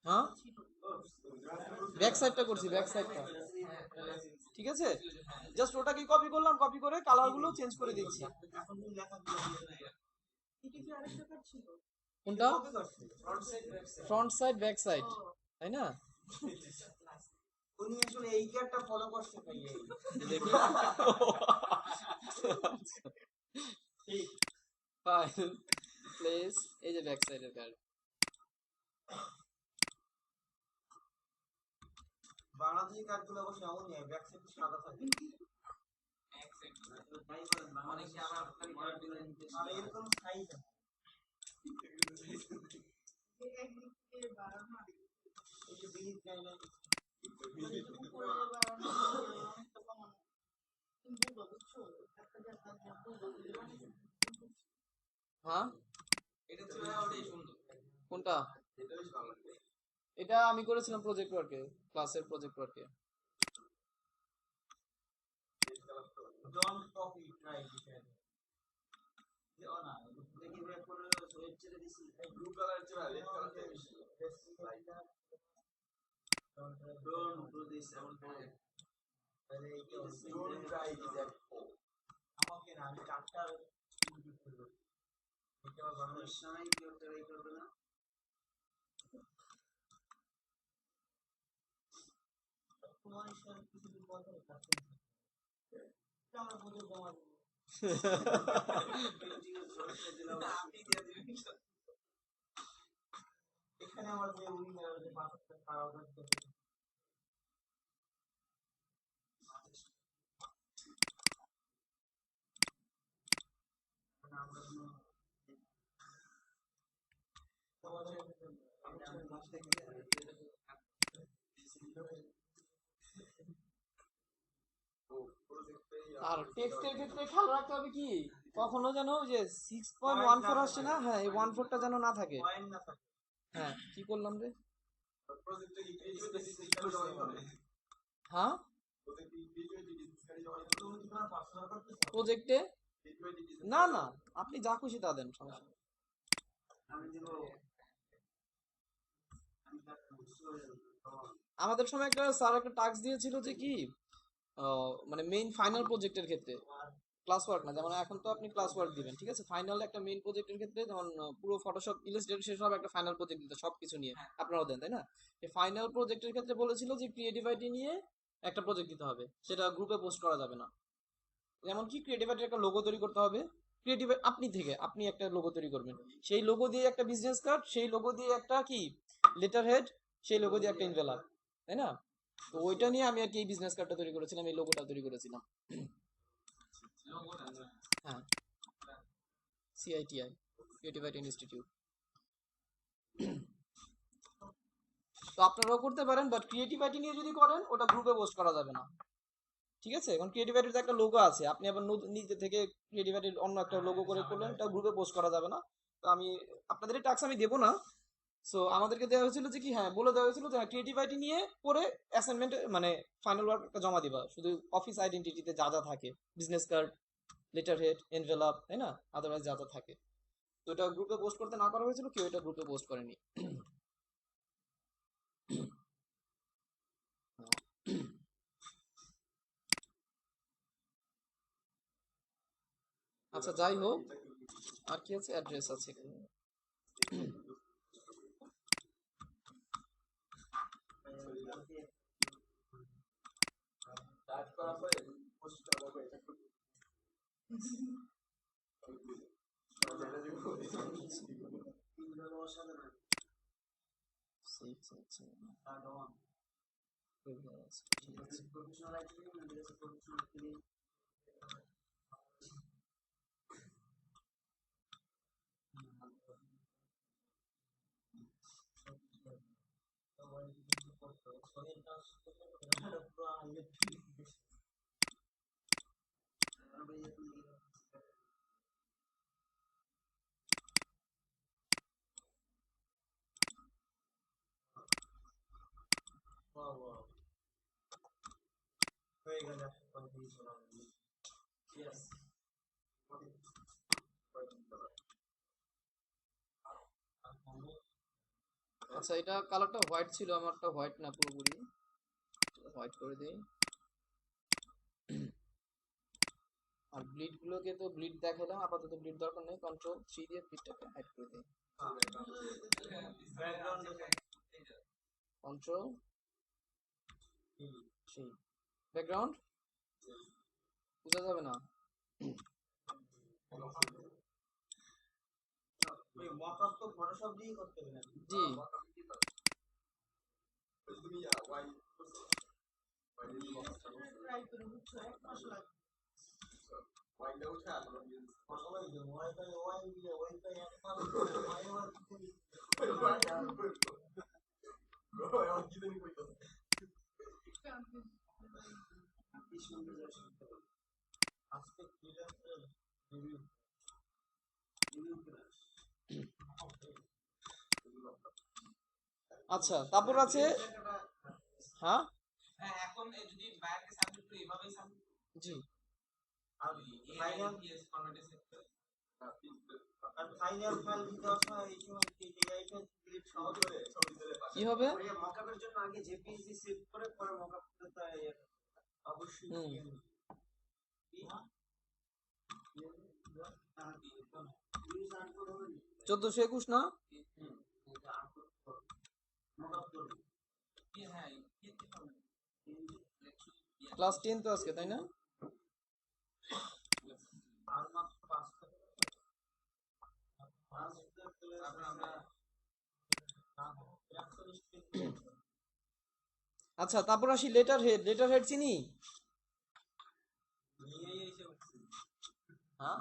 হ্যাঁ ব্যাক সাইডটা করছি, ব্যাক সাইডটা। ঠিক আছে, জাস্ট ওটাকে কপি করলাম, কপি করে কালার গুলো চেঞ্জ করে দিচ্ছি। কোনটা? ফ্রন্ট সাইড ব্যাক সাইড, তাই না? উনি আসলে এই কার্ডটা ফলো করতে পারি দেখি ফাইল প্লেস, এই যে ব্যাক সাইডের কার্ড। বাংলাদেশি কার্ডগুলো অবশ্য এমনই হয়, ব্যাক সাইড সাদা থাকে। অনেকে আবার আর এরকম সাইজ এই যে বিলিভ গাইডলাইন হ্যাঁ এটা ছিল ওটাই সুন্দর। কোনটা? এটাই বাংলাদেশ এটা আমি করেছিলাম প্রজেক্ট ওয়ার্কে, ক্লাসের প্রজেক্ট ওয়ার্কে। ডোন্ট কপি ট্রাই ডিফারেন্ট ও না দেখি ব্যাক করে রেড ছেড়ে দিছি ব্লু কালার চেয়ে রেড কালারটা বেশি ডোন্ট ডু দিস এমন করে তাহলে এই কি don't try this at home আমাকে না আমি চারটা ইনপুট করব এটা বাংলাদেশ সময় কেউ ট্রাই করবে না তোমার সাথে কিছু কথা আছে আমরা বুঝে জমা দেব এখানে আমার যে উইনার যে পাঁচটা খারাপ হচ্ছে আমরা তোমাদের আর টেক্সটের ক্ষেত্রে খেয়াল রাখতে হবে কি, কখনো যেন ওই যে 6.14 আসছে না, হ্যাঁ এই 14টা যেন না থাকে। পয়েন্ট না থাকে হ্যাঁ কি করলাম রে? প্রজেক্টে কি স্পেসিফিক জয়েন করে হ্যাঁ প্রজেক্টে ভিজুয়াল ডিসকারি জয়েন তুমি কি তোমার পার্সোনাল করতেছ প্রজেক্টে ভিজুয়াল না না, আপনি যা খুশি তা দেন, সমস্যা নেই। আমি দিব আমি তার আমাদের সময় একটা স্যার একটা টাস্ক দিয়েছিল যে কি মানে মেইন ফাইনাল প্রজেক্টের ক্ষেত্রে, ক্লাস ওয়ার্ক না, যেমন এখন তো আপনি ক্লাস ওয়ার্ক দিবেন, ঠিক আছে, ফাইনাল একটা মেইন প্রজেক্টের ক্ষেত্রে যেমন পুরো ফটোশপ ইলাস্ট্রেটর সেসব একটা ফাইনাল প্রজেক্ট দিতে সবকিছু নিয়ে আপনারাও দেন, তাই না? এই ফাইনাল প্রজেক্টের ক্ষেত্রে বলেছিল যে ক্রিয়েটিভিটি নিয়ে একটা প্রজেক্ট দিতে হবে, সেটা গ্রুপে পোস্ট করা যাবে না। যেমন কি ক্রিয়েটিভিটির একটা লোগো তৈরি করতে হবে, ক্রিয়েটিভ আপনি একটা লোগো তৈরি করবেন, সেই লোগো দিয়ে একটা বিজনেস কার্ড, সেই লোগো দিয়ে একটা কি লেটার হেড, সেই লোগো দিয়ে একটা এনভেলপ, তাই না? তো ওইটা নিয়ে আমি আর কি এই বিজনেস কার্ডটা তৈরি করেছিলাম, এই লোগোটা তৈরি করেছিলাম। হ্যাঁ সিআইটিআই, ক্রিয়েটিভিটি ইনস্টিটিউট। তো আপনারাও করতে পারেন, বাট ক্রিয়েটিভিটি নিয়ে যদি করেন ওটা গ্রুপে পোস্ট করা যাবে না, ঠিক আছে? এখন ক্রিয়েটিভিটির একটা লোগো আছে, আপনি আবার নিজে থেকে ক্রিয়েটিভিটির অন্য একটা লোগো করে করলেন, এটা গ্রুপে পোস্ট করা যাবে না। তো আমি আপনাদের এই টাস্ক আমি দেবো না। সো আমাদেরকে দেওয়া হয়েছিল যে কি, হ্যাঁ বলে দেওয়া হয়েছিল যে ক্রিয়েটিভিটি নিয়ে করে অ্যাসাইনমেন্ট মানে ফাইনাল ওয়ার্ক একটা জমা দিবা, শুধু অফিস আইডেন্টিটিতে যা যা থাকে, business card, letter head, envelope, তাই না, আদারওয়াইজ যা যা থাকে তো এটা গ্রুপে পোস্ট করতে না করা হয়েছিল, কেউ এটা গ্রুপে পোস্ট করেনি। আচ্ছা যাই হোক, আর কি আছে, অ্যাড্রেস আছে এখানে। কাজ করার পরে পোস্ট করার পরে এটা করতে অসাধারণ ঠিক আছে। প্রফেশনাল আইটেম প্রফেশনাল হয়ে গেল ইয়েস আচ্ছা এটা কালারটা হোয়াইট ছিল, আমারটা হোয়াইট না পুরোপুরি, হোয়াইট করে দেই। আর ব্লিড গুলোকে তো ব্লিড দেখালাম, আপাতত ব্লিড দরকার নেই, কন্ট্রোল 3 দিয়ে ব্লিডটাকে হাইড করে দেই। ব্যাকগ্রাউন্ড কন্ট্রোল 3 ব্যাকগ্রাউন্ড বোঝা যাবে না। ওই মকআপ তো ফটোশপ দিয়ে করতে হবে নাকি? জি তুমি ওয়াই ট্রাই করে বুঝছো 1 মাস লাগে ওয়াইটা উঠে আর সবাই যে ওয়াইফাই ওয়াই দিয়ে ওয়াইফাই 1 মাস ওয়াইফাই কি জানি কইতো কি সুন্দর শিখতে হবে আজকে ফ্রিল্যান্সার রিভিউ ক্লাস আচ্ছা তারপর আছে, হ্যাঁ হ্যাঁ এখন যদি বাইরে সাবমিট করি এভাবেই সাবমিট জি আর ফাইনাল পিএস ফরম্যাটে সেভ করে আর ফাইনাল ফাইল দিতে আসা এই সময় কি আইফেল ক্লিপ সহজ করে সব ভিতরে কি হবে। ওই মকআপের জন্য আগে জেপিইজি সেভ করে পরে মকআপ করতে হয় অবশ্যই হুম। ইউজ আন করে হবে 1421 না, মকআপ করবে হ্যাঁ ইয়েতে ফরম্যাট ক্লাস 10 তো আজকে তাই না। আর মাত্র 5 টাকা তারপর আমরা আচ্ছা তারপর আসি লেটার হেড। লেটার হেড চিনি, হ্যাঁ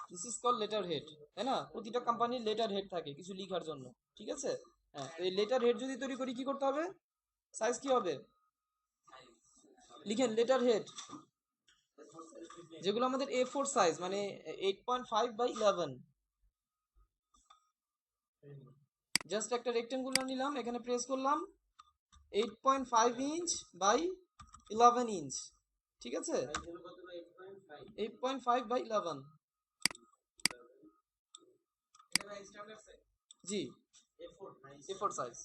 this is call letter head, তাই না। প্রতিটা কোম্পানির লেটার হেড থাকে কিছু লেখার জন্য, ঠিক আছে। হ্যাঁ তো এই লেটার হেড যদি তৈরি করি কি করতে হবে, সাইজ কি হবে লিখেন। লেটার হেড যেগুলো আমাদের A4 সাইজ, মানে 8.5 বাই 11, জাস্ট একটা রেক্টেঙ্গুলার নিলাম, এখানে প্রেস করলাম 8.5 ইঞ্চ বাই 11 ইঞ্চ, ঠিক আছে। 8.5 বাই 11 এটা ভাই স্ট্যান্ডার্ড সাইজ জি এফোর্ট নাইস A4 সাইজ।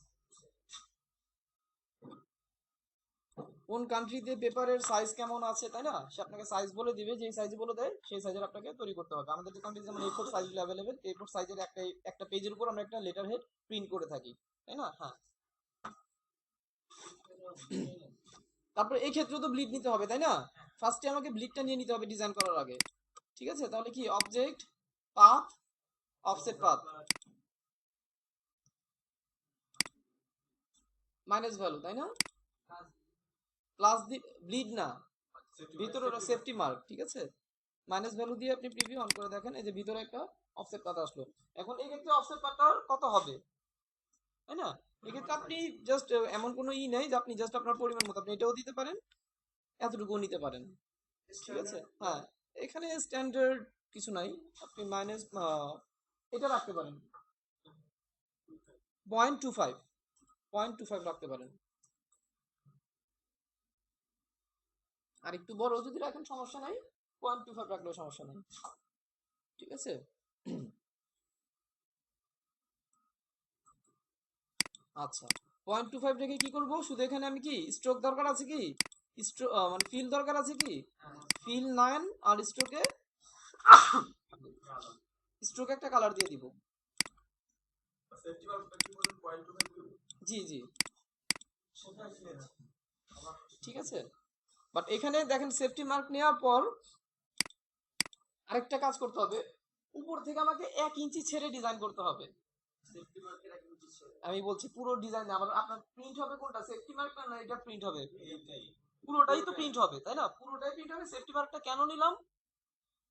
কোন কান্ট্রিতে পেপারের সাইজ কেমন আছে, তাই না, সে আপনাকে সাইজ বলে দিবে, যেই সাইজ বলে দেয় সেই সাইজের আপনাকে তৈরি করতে হবে। আমাদের কান্ট্রি যেমন A4 সাইজ অ্যাভেলেবেল, A4 সাইজের একটা পেজের উপর আমরা একটা লেটার হেড প্রিন্ট করে থাকি, তাই না। হ্যাঁ তারপর এই ক্ষেত্রে তো ব্লিড নিতে হবে, তাই না। ফার্স্টে আমাকে ব্লিডটা নিয়ে নিতে হবে ডিজাইন করার আগে, ঠিক আছে। তাহলে কি object path offset path minus value, তাই না, প্লাস দি ব্লিড না, ভিতরে ওটা সেফটি মার্ক, ঠিক আছে। মাইনাস ভ্যালু দিয়ে আপনি প্রিভিউ অন করে দেখেন, এই যে ভিতরে একটা অফসেট পাথ আসলো। এখন এই ক্ষেত্রে অফসেট পাথটা কত হবে, তাই না। এক্ষেত্রে আপনি জাস্ট এমন কোনো নেই যে আপনি জাস্ট আপনার পরিমাণ মতো আপনি এটাও দিতে পারেন, এতটুকুও নিতে পারেন, ঠিক আছে। হ্যাঁ এখানে স্ট্যান্ডার্ড কিছু নাই, আপনি মাইনাস এটা রাখতে পারেন 0.25 রাখতে পারেন। আর একটু বড় যদি রাখেন সমস্যা নাই, 0.25 রাখলেও সমস্যা নাই। ঠিক আছে। আচ্ছা, 0.25 রেখে কি করব, শুধু এখানে আমি কি স্ট্রোক দরকার আছে কি, মানে ফিল দরকার আছে কি, ফিল 9 আর স্ট্রোকে একটা কালার দিয়ে দিব। সেফটি মার্কটা কি বলেন 0.25 দিব? জি জি সেটা ছিল না। ঠিক আছে। বাট এখানে দেখেন সেফটি মার্ক নেওয়ার পর আরেকটা কাজ করতে হবে, উপর থেকে আমাকে 1 ইঞ্চি ছেড়ে ডিজাইন করতে হবে। সেফটি মার্কের একটা কিছু ছিল। আমি বলছি পুরো ডিজাইন, আবার আপনার প্রিন্ট হবে কোনটা, সেফটি মার্ক না এটা প্রিন্ট হবে? এইটাই পুরোটাই তো প্রিন্ট হবে তাই না, পুরোটাই প্রিন্ট হবে। সেফটি মার্কটা কেন নিলাম,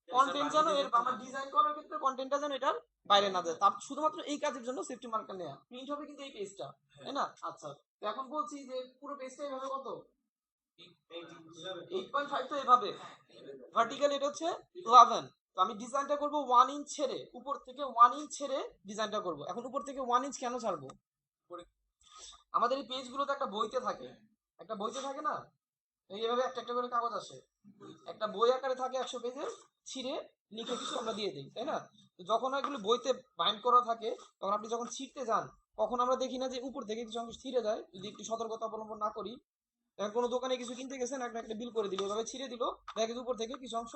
কন্টেন্ট যেন এর আমার ডিজাইন করার ক্ষেত্রে কন্টেন্টটা যেন এটার বাইরে না যায়, তার শুধুমাত্র এই কাজের জন্য সেফটি মার্কটা নেওয়া। প্রিন্ট হবে কিন্তু এই পেজটা, তাই না? আচ্ছা, তো এখন বলছি যে পুরো পেজটা এভাবে কত, 8.5, তো এভাবে ভার্টিক্যাল এটা হচ্ছে 11। তো আমি ডিজাইনটা করব 1 ইঞ্চ ছেড়ে, উপর থেকে 1 ইঞ্চ ছেড়ে ডিজাইনটা করব। এখন উপর থেকে 1 ইঞ্চ কেন ছাড়বো, আমাদের এই পেজগুলো তো একটা বইতে থাকে, একটা বইতে থাকে না, এইভাবে একটা একটা করে কাগজ আসে, একটা বই আকারে থাকে 100 পেজের, ছিঁড়ে লিখে কিছু আমরা দিয়ে দিই, তাই না? তো যখন এগুলো বইতে বাইন্ড করা থাকে, তখন আপনি যখন ছিঁড়তে যান, কখন আমরা দেখি না যে উপর থেকে কিছু অংশ ছিঁড়ে যায়, যদি একটু সতর্কতা অবলম্বন না করি। এখন কোনো দোকানে কিছু কিনতে গেছেন, একটা একটা বিল করে দিল, এভাবে ছিঁড়ে দিল, দেখে উপর থেকে কিছু অংশ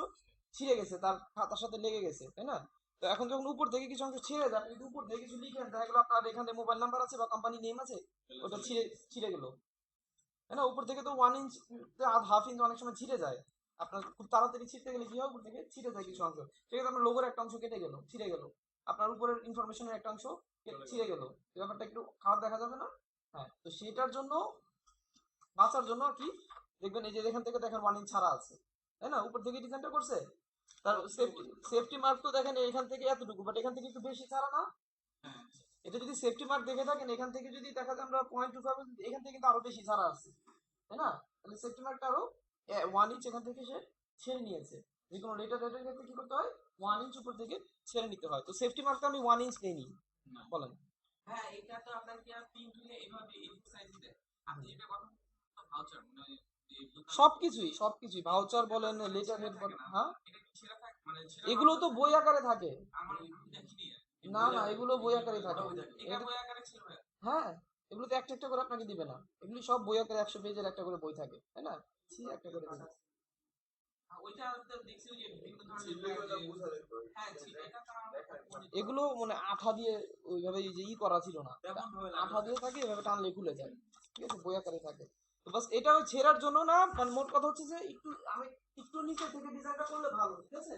ছিঁড়ে গেছে, তার খাতার সাথে লেগে গেছে, তাই না? তো এখন যখন উপর থেকে কিছু অংশ ছিঁড়ে যায়, যদি উপর থেকে কিছু লিখেন, দেখা গেলো আপনার এখানে মোবাইল নাম্বার আছে বা কোম্পানি নেম আছে, ওটা ছিঁড়ে ছিঁড়ে গেল, তাই না? উপর থেকে তো 1 ইঞ্চ, হাফ ইঞ্চ অনেক সময় ছিঁড়ে যায়, আপনার খুব তাড়াতাড়ি ছিঁড়তে গেলে কি হয়, উপর থেকে ছিঁড়ে যায় কিছু অংশ, সেক্ষেত্রে আপনার লোগোর একটা অংশ কেটে গেল, ছিঁড়ে গেল, আপনার উপরের ইনফরমেশনের একটা অংশ ছিঁড়ে গেল, এই ব্যাপারটা একটু খারাপ দেখা যাবে না? হ্যাঁ, তো সেটার জন্য, বাঁচার জন্য আর কি, দেখবেন এই যে এখান থেকে দেখেন 1 ইঞ্চ ছাড়া আছে, তাই না? উপর থেকে ডিজাইনটা করছে, তার সেফটি মার্ক তো দেখেন এখান থেকে এতটুকু, বাট এখান থেকে একটু বেশি ছাড়া না? এটা যদি সেফটি মার্ক দেখে থাকেন, এখান থেকে যদি দেখা যায় আমরা 0.25, এখান থেকে কিন্তু আরো বেশি ছাড়া আছে, তাই না? তাহলে সেফটি মার্কটা আরো 1 ইঞ্চ এখান থেকে সে ছেড়ে নিয়েছে। যে কোনো লেটার ক্ষেত্রে কি করতে হয়, 1 ইঞ্চ উপর থেকে ছেড়ে নিতে হয়। তো সেফটি মার্কটা আমি 1 ইঞ্চ নেই, বলেন। হ্যাঁ, এটা তো আপনার কি আর প্রিন্ট হলে এভাবে এই সাইজ দিতে আপনি এটা কত ভাউচার মানে সবকিছুই ভাউচার বলেন, লেটার হেড বলেন, হ্যাঁ এটা কি ছেঁড়া থাকে মানে এগুলো তো বই আকারে থাকে। আমার দেখিনি না না, এগুলো বই আকারে থাকে। এটা বই আকারে ছিল হ্যাঁ, এগুলো তো একটা একটা করে আপনাকে দিবে না, এগুলি সব বই আকারে 100 পেজের একটা করে বই থাকে, তাই না? একটা করে দিবে। ওইটা তো দেখছি যে বিভিন্ন ছিললে ধরনের ওটা বোঝা যেত। হ্যাঁ ছিল এটা তো এগুলো মানে আঠা দিয়ে ওইভাবে এই যে করা ছিল না, আঠা দিয়ে থাকে, এভাবে টানলে খুলে যায়, ঠিক আছে, বই আকারে থাকে। তো বাস এটা ওই ছেঁড়ার জন্য না, মানে মোট কথা হচ্ছে যে একটু আমি একটু নিচে থেকে ডিজাইনটা করলে ভালো, ঠিক আছে,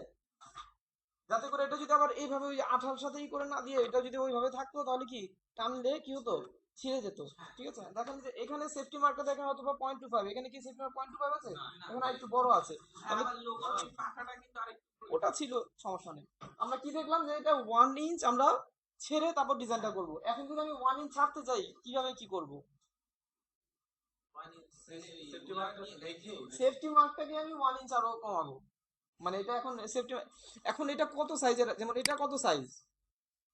যাতে করে এটা যদি আবার এইভাবে ওই আঠার সাথে করে না দিয়ে এটা যদি ওইভাবে থাকতো, তাহলে কি টানলে কি হতো, ছিঁড়ে যেত, ঠিক আছে। দেখেন যে এখানে সেফটি মার্কটা দেখেন অথবা 0.25, এখানে কি সেফটি মার্ক 0.25 আছে, এখানে একটু বড় আছে, তাহলে পাখাটা কিন্তু আরেকটু ওটা ছিল, সমস্যা নেই। আমরা কি দেখলাম যে এটা 1 ইঞ্চ আমরা ছেড়ে তারপর ডিজাইনটা করব। এখন যদি আমি 1 ইঞ্চ ছাড়তে চাই, কিভাবে কি করব, সেফটি মার্কটা দেখে সেফটি মার্কটাকে আমি 1 ইঞ্চ আরো কমাবো, মানে এটা এখন সেফটি, এখন এটা কত সাইজের, যেমন এটা কত সাইজ,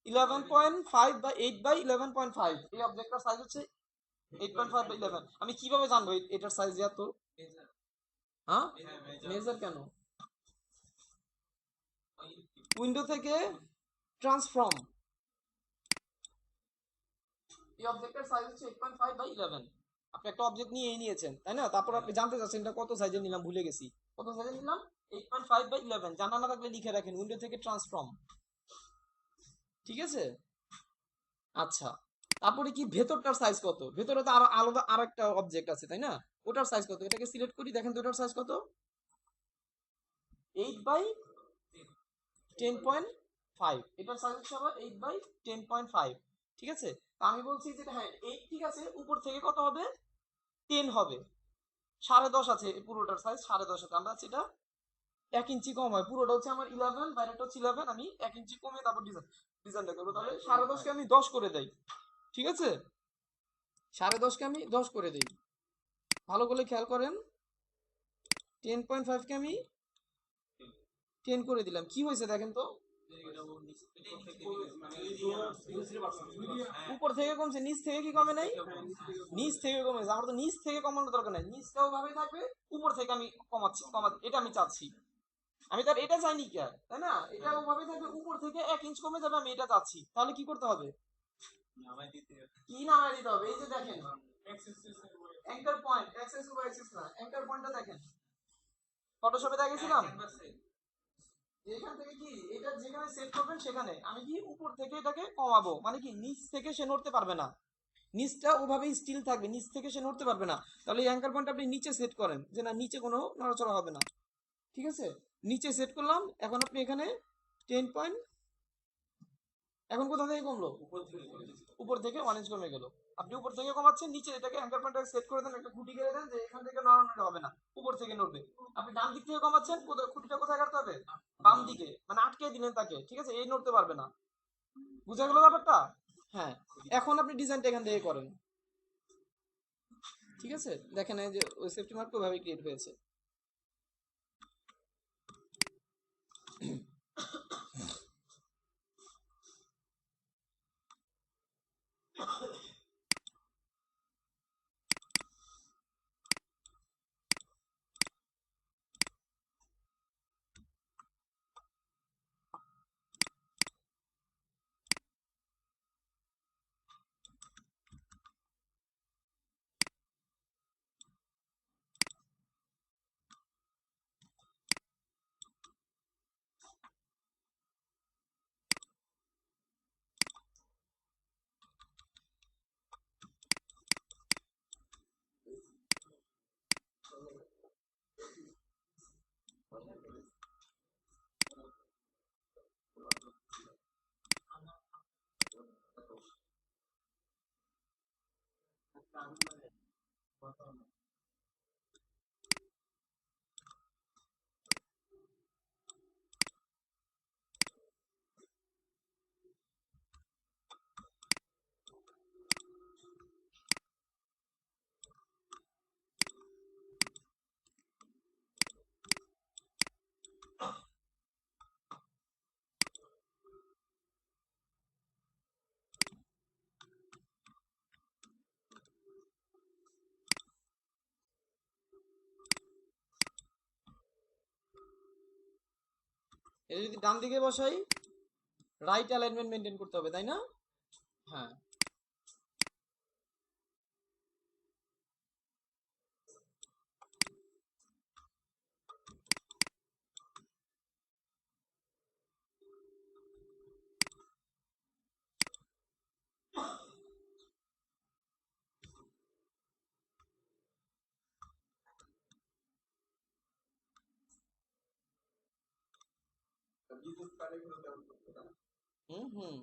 11.5 বা 8 বাই 11.5, এই অবজেক্টটার সাইজ হচ্ছে 8.5 বাই 11। আমি কিভাবে জানবো এটার সাইজ এত, হ্যাঁ মেজার কেন, উইন্ডো থেকে ট্রান্সফর্ম, এই অবজেক্টের সাইজ হচ্ছে 8.5 বাই 11। আপনি একটা অবজেক্ট নিয়েছেন, তাই না? তারপর আপনি জানতে চাচ্ছেন এটা কত সাইজের নিলাম, ভুলে গেছি কত সাইজের নিলাম, 8.5 বাই 11। জানা না থাকলে লিখে রাখেন, উইন্ডো থেকে ট্রান্সফর্ম, ঠিক আছে। আচ্ছা, তারপরে কি ভেতরটার সাইজ কত, ভেতরে তো আরো আলাদা আরেকটা অবজেক্ট আছে, তাই না? ওটার সাইজ কত, এটাকে সিলেক্ট করি, দেখেন তো ওটার সাইজ কত, 8 বাই 10.5, এটার সাইজ হচ্ছে আবার 8 বাই 10.5, ঠিক আছে। তা আমি বলছি যে হ্যাঁ 8 ঠিক আছে, উপর থেকে কত হবে, 10 হবে, 10.5 আছে পুরোটার সাইজ, 10.5 আছে, আমরা সেটা 1 ইঞ্চি কম হয়, পুরোটা হচ্ছে আমার 11, বাইরেটা হচ্ছে 11, আমি 1 ইঞ্চি কমে তারপর ডিজাইনটা করবো, তাহলে 10.5 কে আমি 10 করে দেই, ঠিক আছে, 10.5 কে আমি 10 করে দেই, ভালো করে খেয়াল করেন, 10.5 কে আমি 10 করে দিলাম, কি হয়েছে দেখেন তো, উপর থেকে কমছে, নিচ থেকে কি কমে নাই, নিচ থেকে কমেছে, আমার তো নিচ থেকে কমানোর দরকার নাই, নিচটাও ভাবে থাকবে, উপর থেকে আমি কমাচ্ছি, এটা আমি চাচ্ছি, আমি তার এটা চাইনি কে, তাই না? এটা ওভাবে থাকবে, উপর থেকে 1 ইঞ্চ কমে যাবে, আমি এটা চাচ্ছি, তাহলে কি করতে হবে? নামাই দিতে হবে। কি নামায় দিতে হবে? এই যে দেখেন anchor point, access over access না, অ্যাঙ্কার পয়েন্টটা দেখেন, ফটোশপে দেখেছিলাম। এখান থেকে কি এটা যেখানে সেট করবেন সেখানে আমি কি উপর থেকে এটাকে কমাবো, মানে কি নিচ থেকে সে নড়তে পারবে না, নিচটা ওভাবেই স্টিল থাকবে, নিচ থেকে সে নড়তে পারবে না। তাহলে এই অ্যাঙ্কার পয়েন্ট আপনি নিচে সেট করেন, যে না নিচে কোনো নড়াচড়া হবে না, ঠিক আছে? নিচে সেট করলাম, এখন আপনি এখানে 10 পয়েন্ট, এখন কোথা থেকে কমলো? উপর থেকে 1 ইঞ্চ কমে গেল। আপনি উপর থেকে কমাচ্ছেন, নিচে এটাকে অ্যাঙ্কার পয়েন্টটাকে সেট করে দেন, একটা খুঁটি গেড়ে দেন, যে এখান থেকে নড়ানো হবে না, উপর থেকে নড়বে। আপনি ডান দিক থেকে কমাচ্ছেন, খুঁটিটা কোথায় কাটতে হবে? বাম দিকে, মানে আটকে দিলেন তাকে, ঠিক আছে? এই নড়তে পারবে না। বুঝা গেল ব্যাপারটা? হ্যাঁ, এখন আপনি ডিজাইনটা এখান থেকে করেন, ঠিক আছে? দেখেন এই যে ওই সেফটি মার্ক ওইভাবে ক্রিয়েট হয়েছে। এটা যদি ডান দিকে বসাই, রাইট অ্যালাইনমেন্ট মেনটেন করতে হবে, তাই না? হ্যাঁ, বিজনেস প্ল্যানে গুলো তেমন করতে পারে হুম হুম।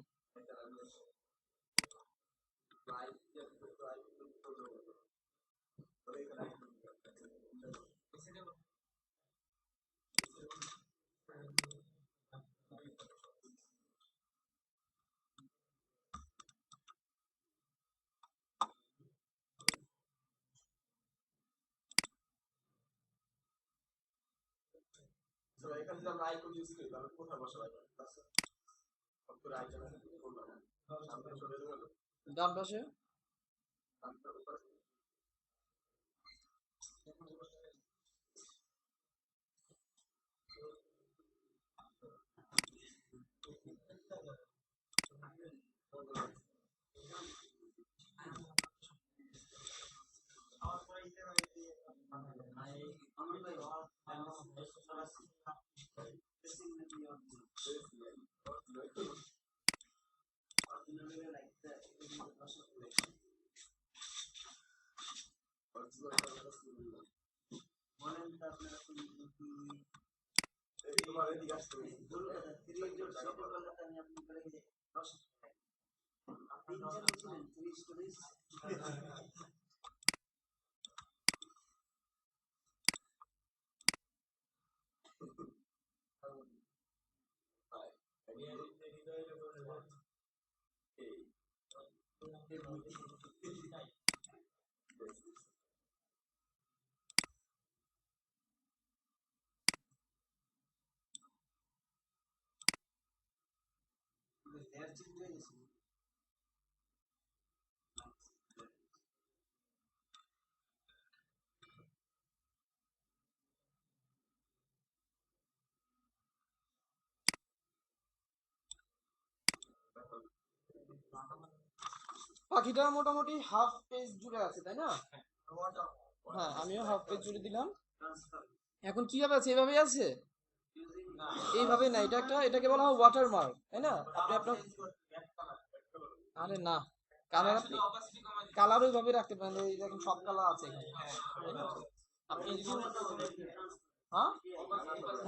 লাইফ যেটা লাইফ করতে হবে তাহলে এখানে তো এখানে যদি আমরা আইকন ইউজ করি তাহলে কোথায় বসাবো আইকন? আচ্ছা, করে আইকন করলাম, সামনে চলে গেল, ডান পাশে। তারপর উপরে তোমার এদিকে আসতে হবে। পাখিটা মোটামুটি হাফ পেজ জুড়ে আছে তাই না? হ্যাঁ, আমিও হাফ পেজ জুড়ে দিলাম। এখন কিভাবে আছে? এভাবেই আছে? এইভাবে না, এটাকে বলা হয় ওয়াটারমার্ক তাই না? আপনি আপনার আরে না, কালার আপনি কালার ওইভাবে রাখতে পারেন। এই দেখেন সব কালার আছে এখানে, তাই না? আপনি যদি হ্যাঁ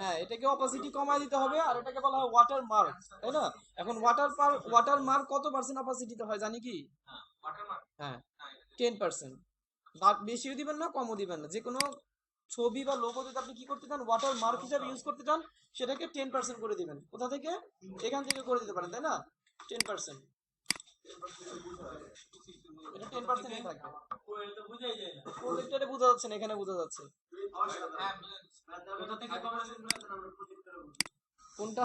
হ্যাঁ, এটাকে অপাসিটি কমায় দিতে হবে, আর এটাকে বলা হয় ওয়াটার মার্ক তাই না? এখন ওয়াটার মার্ক কত পার্সেন্ট অপাসিটিতে হয় জানি কি? হ্যাঁ, 10%। বেশিও দিবেন না, কমও দিবেন না। যে কোনো ছবি বা লোগো যদি আপনি কি করতে চান, ওয়াটার মার্ক হিসাবে ইউজ করতে চান, সেটাকে 10% করে দিবেন। কোথা থেকে? এখান থেকে করে দিতে পারেন তাই না? 10%, এটা 10%ই থাকবে। প্রজেক্টরে বোঝা যাচ্ছে না, এখানে বোঝা যাচ্ছে। কোনটা?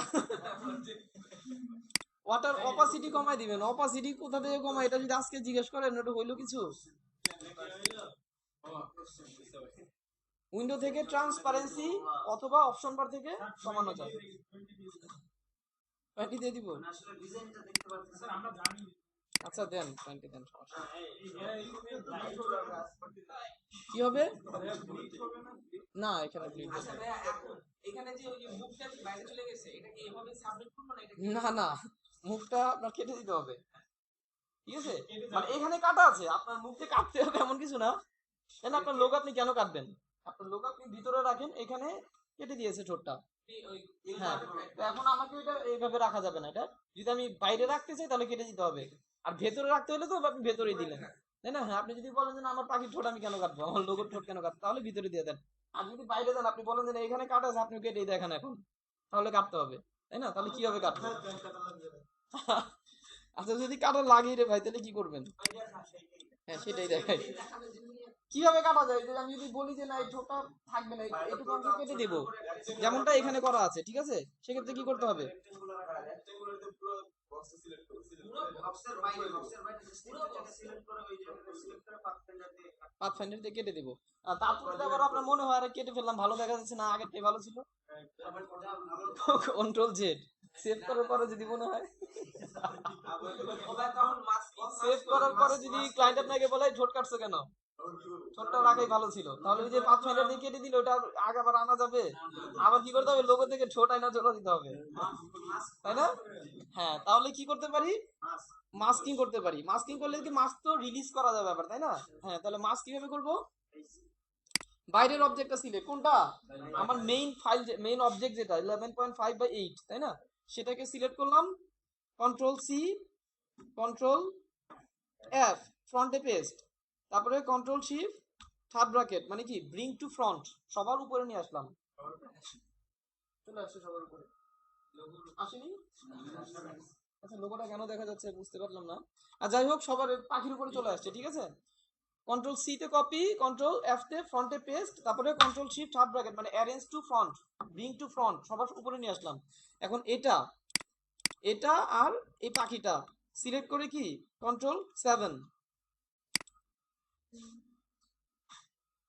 ওয়াটার অপাসিটি কমাই দিবেন। অপাসিটি কোথা থেকে কমাই, এটা যদি আজকে জিজ্ঞেস করেন ওটা হইলো কিছু? উইন্ডো থেকে ট্রান্সপারেন্সি অথবা অপশন বার থেকে কমানো যায়। 20 দিয়ে দিব। আসলে ডিজাইনটা দেখতে পাচ্ছেন স্যার, আমরা জানি। আচ্ছা দেন, 20 দেন, সমস্যা কি হবে না, এখানে bleed আচ্ছা হবে। ভাইয়া, এখন এখানে যে ওই যে মুখটা বাইরে চলে গেছে, এটা কি এভাবে সাবমিট করবো না? এটা কি না না, মুখটা আপনার কেটে দিতে হবে, ঠিক আছে? মানে এখানে কাটা আছে, আপনার মুখে কাটতে হবে এমন কিছু না। তাই না? আপনার লোক আপনি কেন কাটবেন? আপনার লোক আপনি ভিতরে রাখেন, এখানে কেটে দিয়েছে ঠোঁটটা। ওই হ্যাঁ, তো এখন আমাকে এটা এইভাবে রাখা যাবে না। এটা যদি আমি বাইরে রাখতে চাই তাহলে কেটে দিতে হবে, আর ভেতরে রাখতে হলে তো আপনি ভেতরেই দিলেন তাই না? হ্যাঁ, আপনি যদি বলেন যে না, আমার পাখির ঠোঁট আমি কেন কাটবো, আমার লোকের ঠোঁট কেন কাটবো, তাহলে ভিতরে দিয়ে দেন। আর যদি বাইরে দেন, আপনি বলেন যে না, এখানে কাটা আছে, আপনি কেটেই দেখেন এখন, তাহলে কাটতে হবে তাই না? তাহলে কিভাবে কাটবে? আচ্ছা, যদি কাটা লাগিয়ে রে ভাই, তাহলে কি করবেন? হ্যাঁ, সেটাই দেখাই কিভাবে কাটা যায়। যে আমি যদি বলি যে না, এই ঠোঁটটা থাকবে না, এইটুকু অংশ কেটে দেবো, যেমনটা এখানে করা আছে, ঠিক আছে? সেক্ষেত্রে কি করতে হবে? পাথফাইন্ডার দিয়ে কেটে দেবো। আর তারপর যদি আবার আপনার মনে হয় আরে কেটে ফেললাম, ভালো দেখা যাচ্ছে না, আগেরটাই ভালো ছিল, কন্ট্রোল জেড সেভ করার পরে যদি মনে হয়, সেভ করার পরে যদি ক্লায়েন্ট আপনাকে বলে ঠোঁট কাটছো কেন, ঠোঁটটা রাখাই ভালো ছিল, তাহলে ওই যে পাথফাইন্ডার দিয়ে কেটে দিল, ওটা আগে আবার আনা যাবে, আবার কি করতে হবে, লোগো থেকে ঠোঁট আইনা জোড়া দিতে হবে তাই না? হ্যাঁ, তাহলে কি করতে পারি? মাস্কিং করতে পারি। মাস্কিং করলে কি মাস্ক তো রিলিজ করা যাবে আবার তাই না? হ্যাঁ, তাহলে মাস্ক কিভাবে করব? বাইরের অবজেক্টটা সিলেক্ট, কোনটা? আমার মেইন ফাইল, মেইন অবজেক্ট যেটা 11.5/8 তাই না, সেটাকে সিলেক্ট করলাম, কন্ট্রোল সি, কন্ট্রোল এফ, ফ্রন্টে পেস্ট, তারপরে কন্ট্রোল শিফট থার্ড ব্র্যাকেট, মানে কি ব্রিং টু ফ্রন্ট, সবার উপরে নিয়ে আসলাম। চলে আসছে সবার উপরে, আসেনি? আচ্ছা, লোগোটা কেন দেখা যাচ্ছে বুঝতে পারলাম না। আর যাই হোক, সবার পাখির উপরে চলে আসছে, ঠিক আছে? কন্ট্রোল সি তে কপি, কন্ট্রোল এফ তে ফ্রন্টে পেস্ট, তারপরে কন্ট্রোল শিফট হাফ ব্র্যাকেট, মানে arrange two front, bring to front, সবার উপরে নিয়ে আসলাম। এখন এটা আর এই পাখিটা সিলেক্ট করে কি কন্ট্রোল 7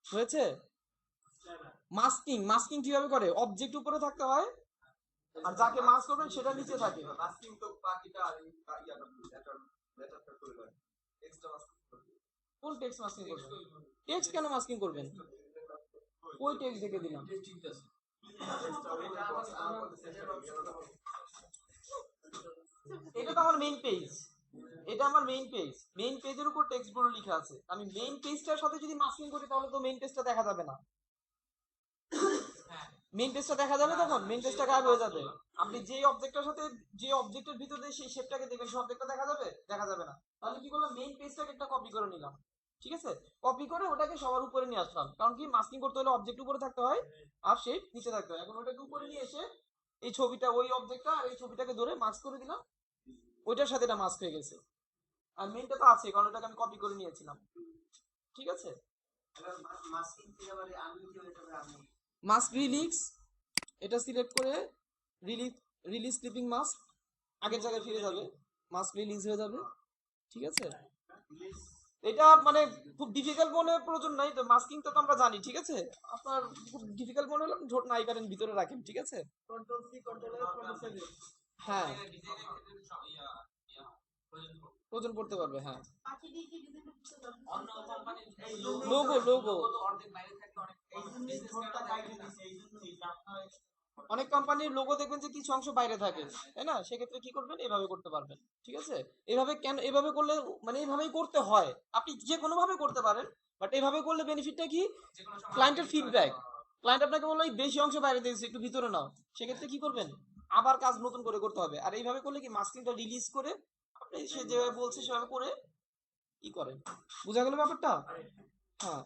হয়েছে। মাস্কিং কিভাবে করে? অবজেক্ট উপরে থাকতে হয়, আর যাকে মাস্ক করবেন সেটা নিচে থাকে। মাস্কিং তো পাখিটা আর ইয়াটা লেটারটা করে দেয়, এক্সট্রা মাস্কিং করে দেয়। কোন টেক্সট মাস্কিং করবেন? টেক্সট কেন মাস্কিং করবেন? ওই টেক্সট দেখে দিলাম। এটা তো আমার মেইন পেজ, এটা আমার মেইন পেজ, মেইন পেজের উপর টেক্সট গুলো লেখা আছে। আমি মেইন পেজটার সাথে যদি মাস্কিং করি তাহলে তো মেইন পেজটা দেখা যাবে না। মেইন পেজটা দেখা যাবে, তখন মেইন পেজটা গায়েব হয়ে যাবে। আপনি যে অবজেক্টের সাথে, যে অবজেক্টের ভিতরে সেই শেপটাকে দেখবেন, সেই অবজেক্টটা দেখা যাবে? দেখা যাবে না। তাহলে কি করলাম, মেইন পেজটাকে একটা কপি করে নিলাম, ঠিক আছে? কপি করে ওটাকে সবার উপরে নিয়ে আসলাম, কারণ কি মাস্কিং করতে হলে অবজেক্ট উপরে থাকতে হয় আর শেপ নিচে থাকতে হয়। এখন ওটাকে উপরে নিয়ে এসে এই ছবিটা, ওই অবজেক্টটা আর এই ছবিটাকে ধরে মাস্ক করে দিলাম, ওইটার সাথে এটা মাস্ক হয়ে গেছে। আর মেইনটা তো আছে, কারণ এটাকে আমি কপি করে নিয়েছিলাম, ঠিক আছে? মাস্কিং থেকে আবার আমি কি হয়ে যাবে, আমি মাস্ক রিলিজ, এটা সিলেক্ট করে রিলিজ ক্লিপিং মাস্ক, আগের জায়গায় ফিরে যাবে, মাস্ক রিলিজ হয়ে যাবে, ঠিক আছে? এটা মানে খুব ডিফিকাল্ট মনে প্রয়োজন নাই তো, মাস্কিংটা তো আমরা জানি, ঠিক আছে? আপনার খুব ডিফিকাল্ট মনে হলে ঠোঁট নাই কাটেন, ভিতরে রাখেন, ঠিক আছে? Control C, control F, control 7। হ্যাঁ, প্রয়োজন পড়তে পারবে। হ্যাঁ, পাখি দিয়ে কি ডিজাইন করতে পারবে? অন্য কোম্পানির এই লোগো লোগো তো অর্ধেক বাইরে থাকতে অনেক এই জন্যই ঠোঁটটা কাইটে দিছে, এই জন্যই যে আপনারা অনেক কোম্পানির লোগো দেখবেন যে কিছু অংশ বাইরে থাকে, তাই না? সেক্ষেত্রে কি করবেন, এভাবে করতে পারবেন। ঠিক আছে, এভাবে কেন এভাবে করলে, মানে এইভাবেই করতে হয়, আপনি যে কোনো ভাবে করতে পারেন, বাট এইভাবে করলে বেনিফিটটা কি, যে কোনো সময় ক্লায়েন্টের ফিডব্যাক, ক্লায়েন্ট আপনাকে বললো এই বেশি অংশ বাইরে দিয়েছে, একটু ভিতরে নাও, সেক্ষেত্রে কি করবেন, আবার কাজ নতুন করে করতে হবে। আর এইভাবে করলে কি মাস্কিংটা রিলিজ করে আপনি সে যেভাবে বলছে সেভাবে করে ই করেন। বুঝা গেল ব্যাপারটা? হ্যাঁ,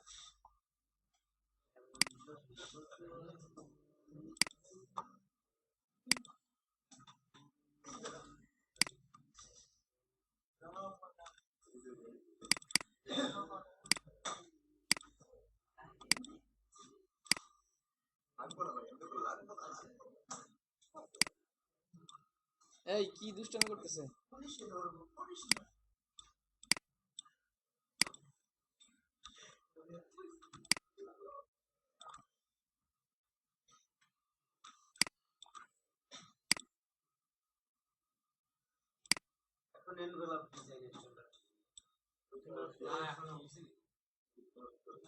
আনবো না ভাই, আমি বললাম আনবো না। এই কি দুষ্টামি করতেছে? পুলিশে ধরবো, পুলিশ না। এখন এনভেলপ ডিজাইন চলে না এখন বুঝছি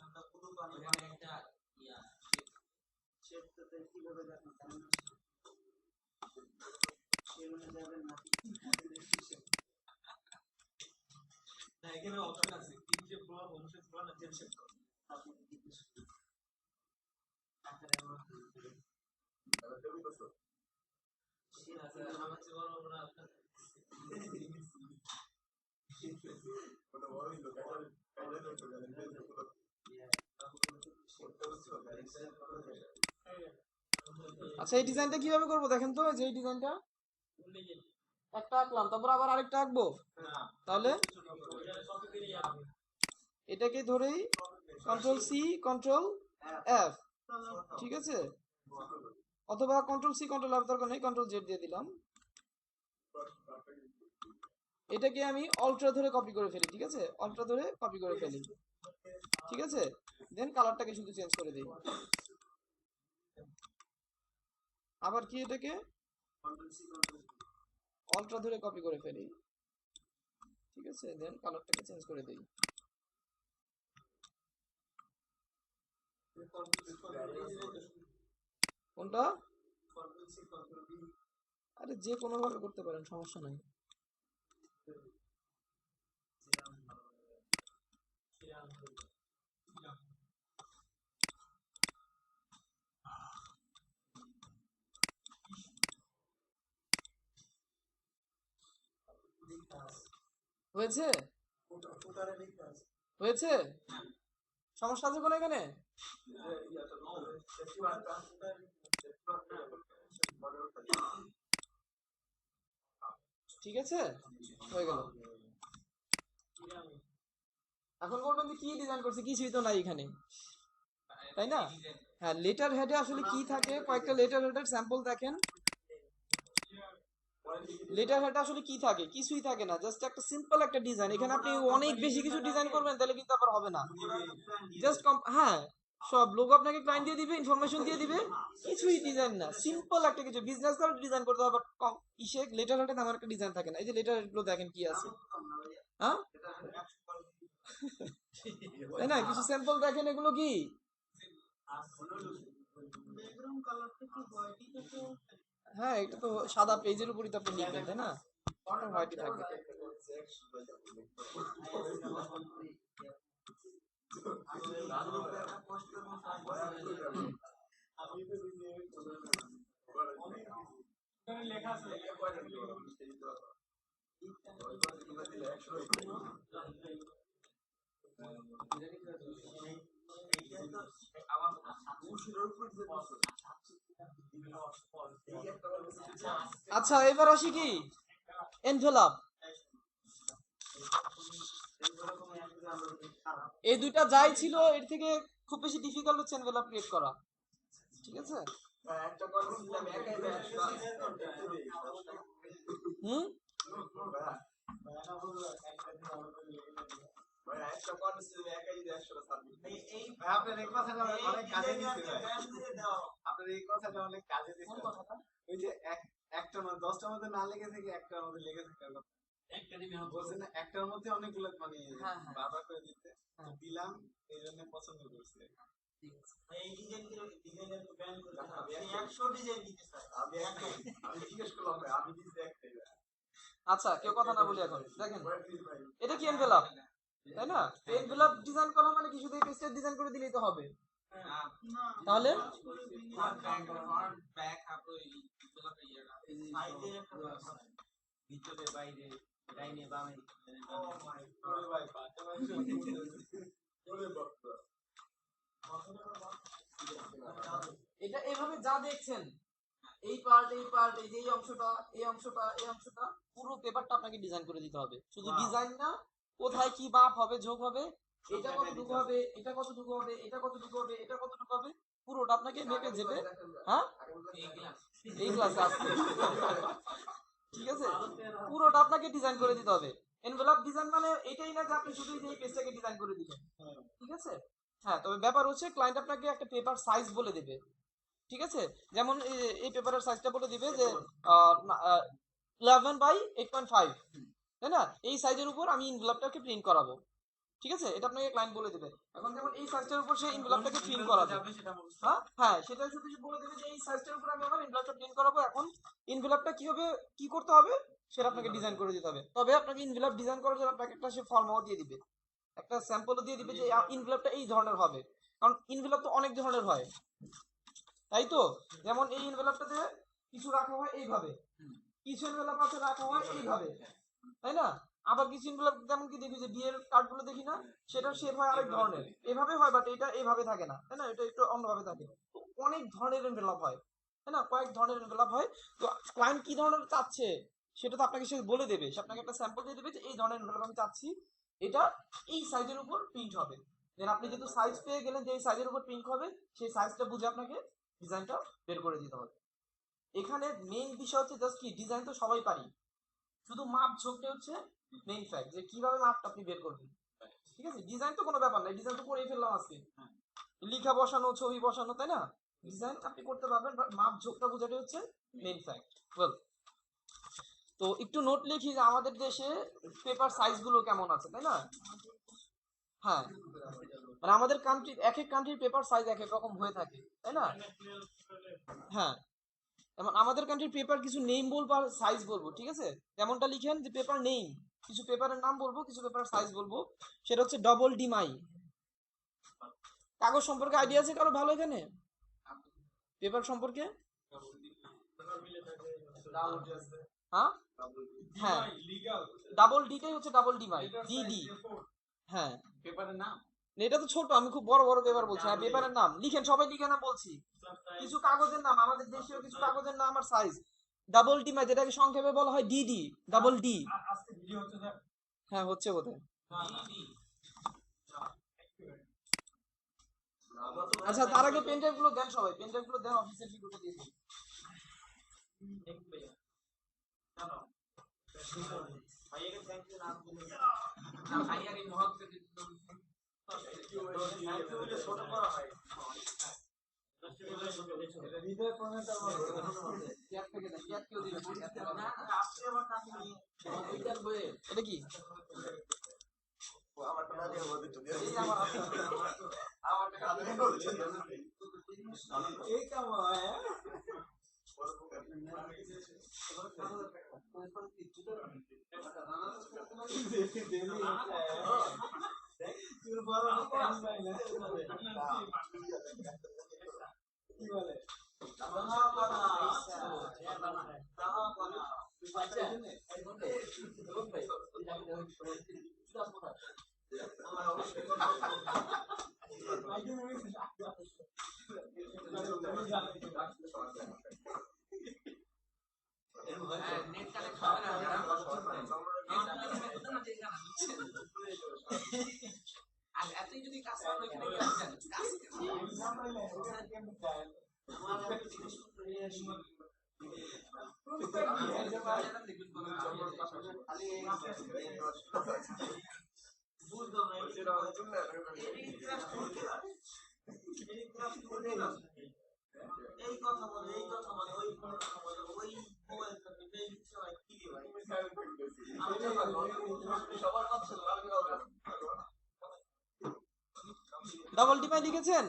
আমরা পুরো পানি এখানে একটা ইয়া শেপটাতে কিভাবে দেখেন কেমন সেগুলো যাবেন না না এখানে অপশন আছে তিন শেপ ব্লক হোমশেপ ব্লক না চেন শেপ আপনি কি কিছু আকারে তাহলে তুমি বসো। আছে আমার চেয়ে বড় বড় আপনার ওটা বড় হইলো, কাইটা ধরতে গেলেন, বেলগুলো। আচ্ছা, এই ডিজাইনটা কিভাবে করবো দেখেন তো, যে এই ডিজাইনটা একটা আঁকলাম, তারপর আবার আরেকটা আঁকবো, তাহলে এটাকে ধরেই কন্ট্রোল সি কন্ট্রোল এফ, ঠিক আছে, অথবা কন্ট্রোল সি কন্ট্রোল এফ দরকার নেই, কন্ট্রোল জেড দিয়ে দিলাম। এটাকে আমি অল্ট্রা ধরে কপি করে ফেলি, ঠিক আছে, অল্ট্রা ধরে কপি করে ফেলি, ঠিক আছে, দেন কালারটাকে শুধু চেঞ্জ করে দিই। আবার কি এটাকে অল্ট্রা ধরে কপি করে ফেলি, ঠিক আছে, দেন কালারটাকে চেঞ্জ করে দিই। কোনটা? আরে যে কোনো ভাবে করতে পারেন, সমস্যা নাই। হয়েছে? ফুটারে লিখতে আছে। হয়েছে? সমস্যা আছে কোনো এখানে? ঠিক আছে, হয়ে গেল। এখন বলবেন যে কি ডিজাইন করছে, কিছুই তো নাই এখানে, তাই না? হ্যাঁ, লেটার হেডে আসলে কি থাকে, কয়েকটা লেটার হেডের স্যাম্পল দেখেন। লেটার হেডে আসলে কি থাকে, কিছুই থাকে না, জাস্ট একটা সিম্পল একটা ডিজাইন। এখানে আপনি অনেক বেশি কিছু ডিজাইন করবেন তাহলে কিন্তু আবার হবে না। জাস্ট হ্যাঁ, সব লোগো আপনাকে ক্লায়েন্ট দিয়ে দিবে, ইনফরমেশন দিয়ে দিবে, কিছুই ডিজাইন না, সিম্পল একটা কিছু। বিজনেস কার্ড ডিজাইন করতে হবে, ইসে লেটার হেডে তেমন একটা ডিজাইন থাকে না। এই যে লেটার হেড গুলো দেখেন কি আছে, হ্যাঁ, তাই না? কিছু স্যাম্পল দেখেন, এগুলো কি ব্যাকগ্রাউন্ড কালারটা কি হোয়াইটই থাকে? হ্যাঁ, এটা তো সাদা পেজের উপরই তো আপনি লিখবেন, তাই না? হোয়াইটই থাকবে। লেখা আছে আচ্ছা, এবার আসি কি এনভেলপ। এই দুইটা যাই ছিল, এর থেকে খুব বেশি ডিফিকাল্ট হচ্ছে এনভেলপ ক্রিয়েট করা, ঠিক আছে? একটা কথা বলছিলাম, একাই 100 হুম, ভাই একটা কথা ছিল, একাই 100 সাবমিট। আপনার এই কথাটা অনেক কাজে দিচ্ছে আপনার এই কথাটা অনেক কাজে দিচ্ছে। ওই যে একটার মধ্যে 10টার মধ্যে না লেগে থেকে একটার মধ্যে লেগে থাকার কথা। একটা দিবি আমার বলছেন না একটার মধ্যে অনেকগুলো মানে হ্যাঁ, হ্যাঁ। বাধা করে দিতে হ্যাঁ। দিলাম এই জন্য পছন্দ করছে। ঠিক আছে। এই ডিজাইনের তো ব্যান করে না, আমি আপনি একটা- 100 ডিজাইন দিতে চাই আমি জিজ্ঞেস করলাম ভাই, আমি দিচ্ছি একটাই ভাই। আচ্ছা কেউ কথা না বলি এখন দেখেন ভাই, please ভাই। এটা কি এনভেলপ তাই না? এনভেলপ ডিজাইন করা মানে কি শুধু এই পেজটা ডিজাইন করে দিলেই তো হবে? না তাহলে? ফ্রন্ট ব্যাক আপনি এগুলো ইয়েটা সাইজের একটা ব্যাপার আছে। ভিতরে বাইরে ডাইনে বামে ও মাই ওরে ভাই পাশাপাশি ওরে বাবা। এটা এভাবে যা দেখছেন এই পার্ট এই পার্ট এই যে এই অংশটা এই অংশটা এই অংশটা পুরো পেপারটা আপনাকে ডিজাইন করে দিতে হবে। শুধু ডিজাইন না, কোথায় কি মাপ হবে ঝোঁক হবে, এটা কতটুকু হবে, এটা কতটুকু হবে, এটা কতটুকু হবে, এটা কতটুকু হবে, পুরোটা আপনাকে মেপে যেতে হ্যাঁ এই ক্লাস এই ক্লাসে আসছে ঠিক আছে, পুরোটা আপনাকে ডিজাইন করে দিতে হবে। এনভেলপ ডিজাইন মানে এটাই না যে আপনি শুধু এই পেজটাকে ডিজাইন করে দিবেন, ঠিক আছে? হ্যাঁ, তবে ব্যাপার হচ্ছে ক্লায়েন্ট আপনাকে একটা পেপার সাইজ বলে দেবে, ঠিক আছে? যেমন এই পেপারের সাইজটা বলে দিবে যে 11/8.5, তাই না? এই সাইজের উপর আমি এনভেলপটাকে প্রিন্ট করাবো, ঠিক আছে? এটা আপনাকে ক্লায়েন্ট বলে দেবে। এখন যেমন এই সাইজটার উপর সেই এনভেলপটাকে প্রিন্ট করাবে, হ্যাঁ সেটা শুধু বলে দেবে যে এই সাইজটার উপর আমি আমার এনভেলপটা প্রিন্ট করাবো। এখন এনভেলপটা কিভাবে কি করতে হবে সেটা আপনাকে ডিজাইন করে দিতে হবে। তবে আপনাকে এনভেলপ ডিজাইন করার জন্য আপনাকে একটা সে ফর্মাও দিয়ে দিবে, একটা স্যাম্পলও দিয়ে দিবে যে এনভেলপটা এই ধরনের হবে, কারণ এনভেলপ তো অনেক ধরনের হয়, তাই তো? যেমন এই এনভেলপটাতে কিছু রাখা হয় এইভাবে, কিছু এনভেলপ আছে রাখা হয় এইভাবে, তাই না? আবার কিছু এনভেলপ যেমন কি দেখি যে বিয়ের কার্ডগুলো দেখি না, সেটার শেপ হয় আরেক ধরনের, এভাবে হয় বাট এটা এইভাবে থাকে না, তাই না? এটা একটু অন্যভাবে থাকে। তো অনেক ধরনের এনভেলপ হয়, তাই না? কয়েক ধরনের এনভেলপ হয়। তো ক্লায়েন্ট কি ধরনের চাচ্ছে সেটা তো আপনাকে সে বলে দেবে, সে আপনাকে একটা স্যাম্পল দিয়ে দেবে যে এই ধরনের এনভেলপ আমি চাচ্ছি, এটা এই সাইজের উপর প্রিন্ট হবে। দেন আপনি যেহেতু সাইজ পেয়ে গেলেন যে এই সাইজের উপর প্রিন্ট হবে, সেই সাইজটা বুঝে আপনাকে ডিজাইনটা বের করে দিতে হবে। এখানে মেইন বিষয় হচ্ছে জাস্ট কি, ডিজাইন তো সবাই পারি, শুধু মাপ ঝোঁকটা হচ্ছে মেইন ফ্যাক্ট যে কিভাবে মাপটা আপনি বের করবেন, ঠিক আছে? ডিজাইন তো কোনো ব্যাপার না, ডিজাইন তো করেই ফেললাম আজকে, লিখা বসানো ছবি বসানো, তাই না? ডিজাইন আপনি করতে পারবেন, বাট মাপ ঝোঁকটা বোঝাটাই হচ্ছে মেইন ফ্যাক্ট। ওয়েল, তো একটু নোট লিখি যে আমাদের দেশে পেপার সাইজ গুলো কেমন আছে, তাই না? হ্যাঁ, মানে আমাদের কান্ট্রি, এক এক কান্ট্রির পেপার সাইজ এক এক রকম হয়ে থাকে, তাই না? হ্যাঁ, যেমন আমাদের কান্ট্রির পেপার কিছু নেম বলবো আর সাইজ বলবো, ঠিক আছে? যেমনটা লিখেন যে পেপার নেম, কিছু পেপারের নাম বলবো, কিছু পেপারের সাইজ বলবো। সেটা হচ্ছে ডবল ডিমাই। কাগজ সম্পর্কে আইডিয়া আছে কারো ভালো এখানে? পেপার সম্পর্কে? হ্যাঁ হ্যাঁ, ডাবল ডিটাই হচ্ছে ডাবল ডিমাই, ডিডি। হ্যাঁ, পেপারের নাম এটা তো ছোট, আমি খুব বড় বড় পেপার বলছি। হ্যাঁ, পেপারের নাম লিখেন, সবাই লিখে না বলছি। কিছু কাগজের নাম, আমাদের দেশীয় কিছু কাগজের নাম আর সাইজ। ডাবল ডিমাই, যেটাকে সংক্ষেপে বলা হয় ডিডি, ডাবল ডি। হ্যাঁ হচ্ছে বোধহয়। আচ্ছা, তার আগে পেন ড্রাইভ গুলো দেন, সবাই পেন ড্রাইভ গুলো দেন, অফিসের গ্রুপে দিয়ে দিন। ভাইয়াকে থ্যাংক ইউ নাম দিলে ভাইয়ার এই মহত্ব ছোট করা হয় হৃদয় প্রণেতা ক্যাপ থেকে দেন, ক্যাপ কেউ দিবেন না। আপনি আমার কাছে নিয়ে ওইটার বইয়ে এটা কি? আমারটা না দিয়ে ওদের তো দিয়ে এই যে আমার হাতে। আমারটা কাঁদে এই কেমন হয়? কি বলে নেট কানেক্ট হবে না যারা আর এতই যদি কাজ করেন এখানে কি আসবেন কাজ এই কথা বলে এই কথা বলে ওই কথা বলে ওই মোবাইল থেকে এই সবাই কি ভাই আমি সবার কথা ডাবল ডিমাই লিখেছেন?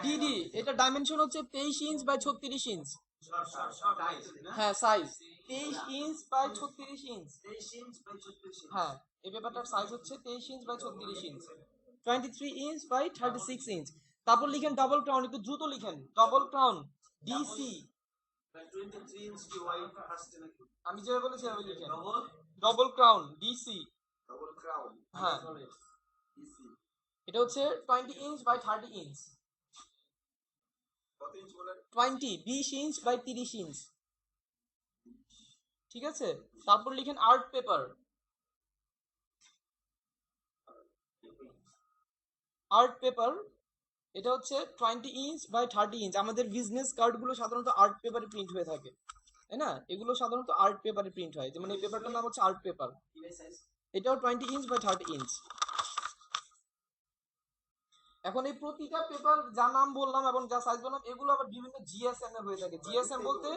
ডিডি, এটা ডাইমেনশন হচ্ছে 23 ইঞ্চ বাই 36 ইঞ্চ। হ্যাঁ size 23 inch by 36 inch. 23 inch by 36 inch. হ্যাঁ এই পেপারটার সাইজ হচ্ছে 23 inch by 36 inch, 23 inch by 36 inch. তারপর লিখেন ডাবল ক্রাউন, একটু দ্রুত লিখেন, ডাবল ক্রাউন ডিসি। 23 ইঞ্চ কি ওয়াইড আসছে নাকি? আমি যেভাবে বলেছি সেভাবে লিখেন, double double crown DC. Double crown হ্যাঁ ডিসি এটা হচ্ছে 20 ইঞ্চ বাই 30 ইঞ্চ। কত ইঞ্চ বলেন? 20 ইঞ্চ বাই 30 ইঞ্চ। ঠিক আছে, তারপর লিখেন আর্ট পেপার। আর্ট পেপার এটা হচ্ছে 20 ইঞ্চ বাই 30 ইঞ্চ। আমাদের বিজনেস কার্ড গুলো সাধারণত আর্ট পেপারে প্রিন্ট হয়ে থাকে, তাই না? এগুলো সাধারণত আর্ট পেপারে প্রিন্ট হয়, যেমন এই পেপারটার নাম হচ্ছে আর্ট পেপার। এটাও 20 ইঞ্চ বাই 30 ইঞ্চ। এখন এই প্রতিটা পেপার যা নাম বললাম এবং যা সাইজ বললাম এগুলো আবার বিভিন্ন জিএসএম এ হয়ে থাকে। জিএসএম বলতে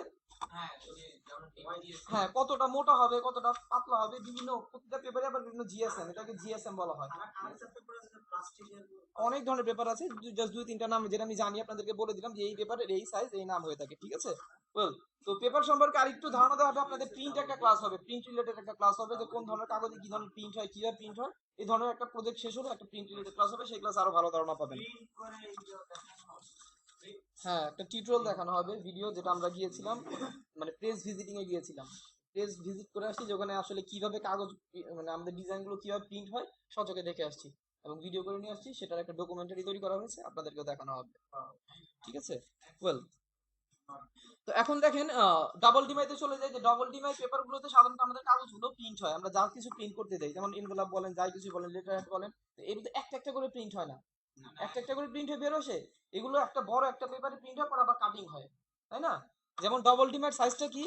হ্যাঁ কতটা মোটা হবে, কতটা পাতলা হবে, বিভিন্ন প্রতিটা পেপারে আবার বিভিন্ন জিএসএম, এটাকে জিএসএম বলা হয়। আরেকটা পেপার আছে প্লাস্টিকের। অনেক ধরনের পেপার আছে, জাস্ট 2-3টা নাম যেটা আমি জানি আপনাদেরকে বলে দিলাম যে এই পেপারের এই সাইজ এই নাম হয়ে থাকে। ঠিক আছে, ওয়েল তো পেপার সম্পর্কে আরেকটু ধারণা দেওয়া হবে আপনাদের। প্রিন্ট একটা ক্লাস হবে, প্রিন্ট রিলেটেড একটা ক্লাস হবে, যে কোন ধরনের কাগজে কি ধরনের প্রিন্ট হয়, কিভাবে প্রিন্ট হয়, এই ধরনের একটা প্রজেক্ট শেষ হলে একটা প্রিন্ট রিলেটেড ক্লাস হবে, সেই ক্লাস আরো ভালো ধারণা পাবেন। প্রিন্ট করে এই যে দেখানো হবে। হ্যাঁ একটা টিউটোরিয়াল দেখানো হবে, ভিডিও, যেটা আমরা গিয়েছিলাম মানে প্রেস ভিজিটিং এ গিয়েছিলাম, প্রেস ভিজিট করে আসছি, যেখানে আসলে কিভাবে কাগজ মানে আমাদের ডিজাইন গুলো কিভাবে প্রিন্ট হয় সচকে দেখে আসছি এবং ভিডিও করে নিয়ে আসছি, সেটার একটা ডকুমেন্টারি তৈরি করা হয়েছে, আপনাদেরকেও দেখানো হবে। ঠিক আছে, ওয়েল তো এখন দেখেন ডাবল ডিমাইতে চলে যায়। যে ডাবল ডিমাই পেপার গুলোতে সাধারণত আমাদের কাগজগুলো প্রিন্ট হয়, আমরা যা কিছু প্রিন্ট করতে যাই, যেমন এনভেলপ বলেন, যাই কিছু বলেন, লেটার হেড বলেন, এর মধ্যে একটা একটা করে প্রিন্ট হয় না, একটা একটা করে প্রিন্ট হয়ে বের আসে। এগুলো একটা বড় একটা পেপারে প্রিন্ট হয়, পর আবার কাটিং হয়, তাই না? যেমন ডাবল ডিমাইয়ের সাইজটা কি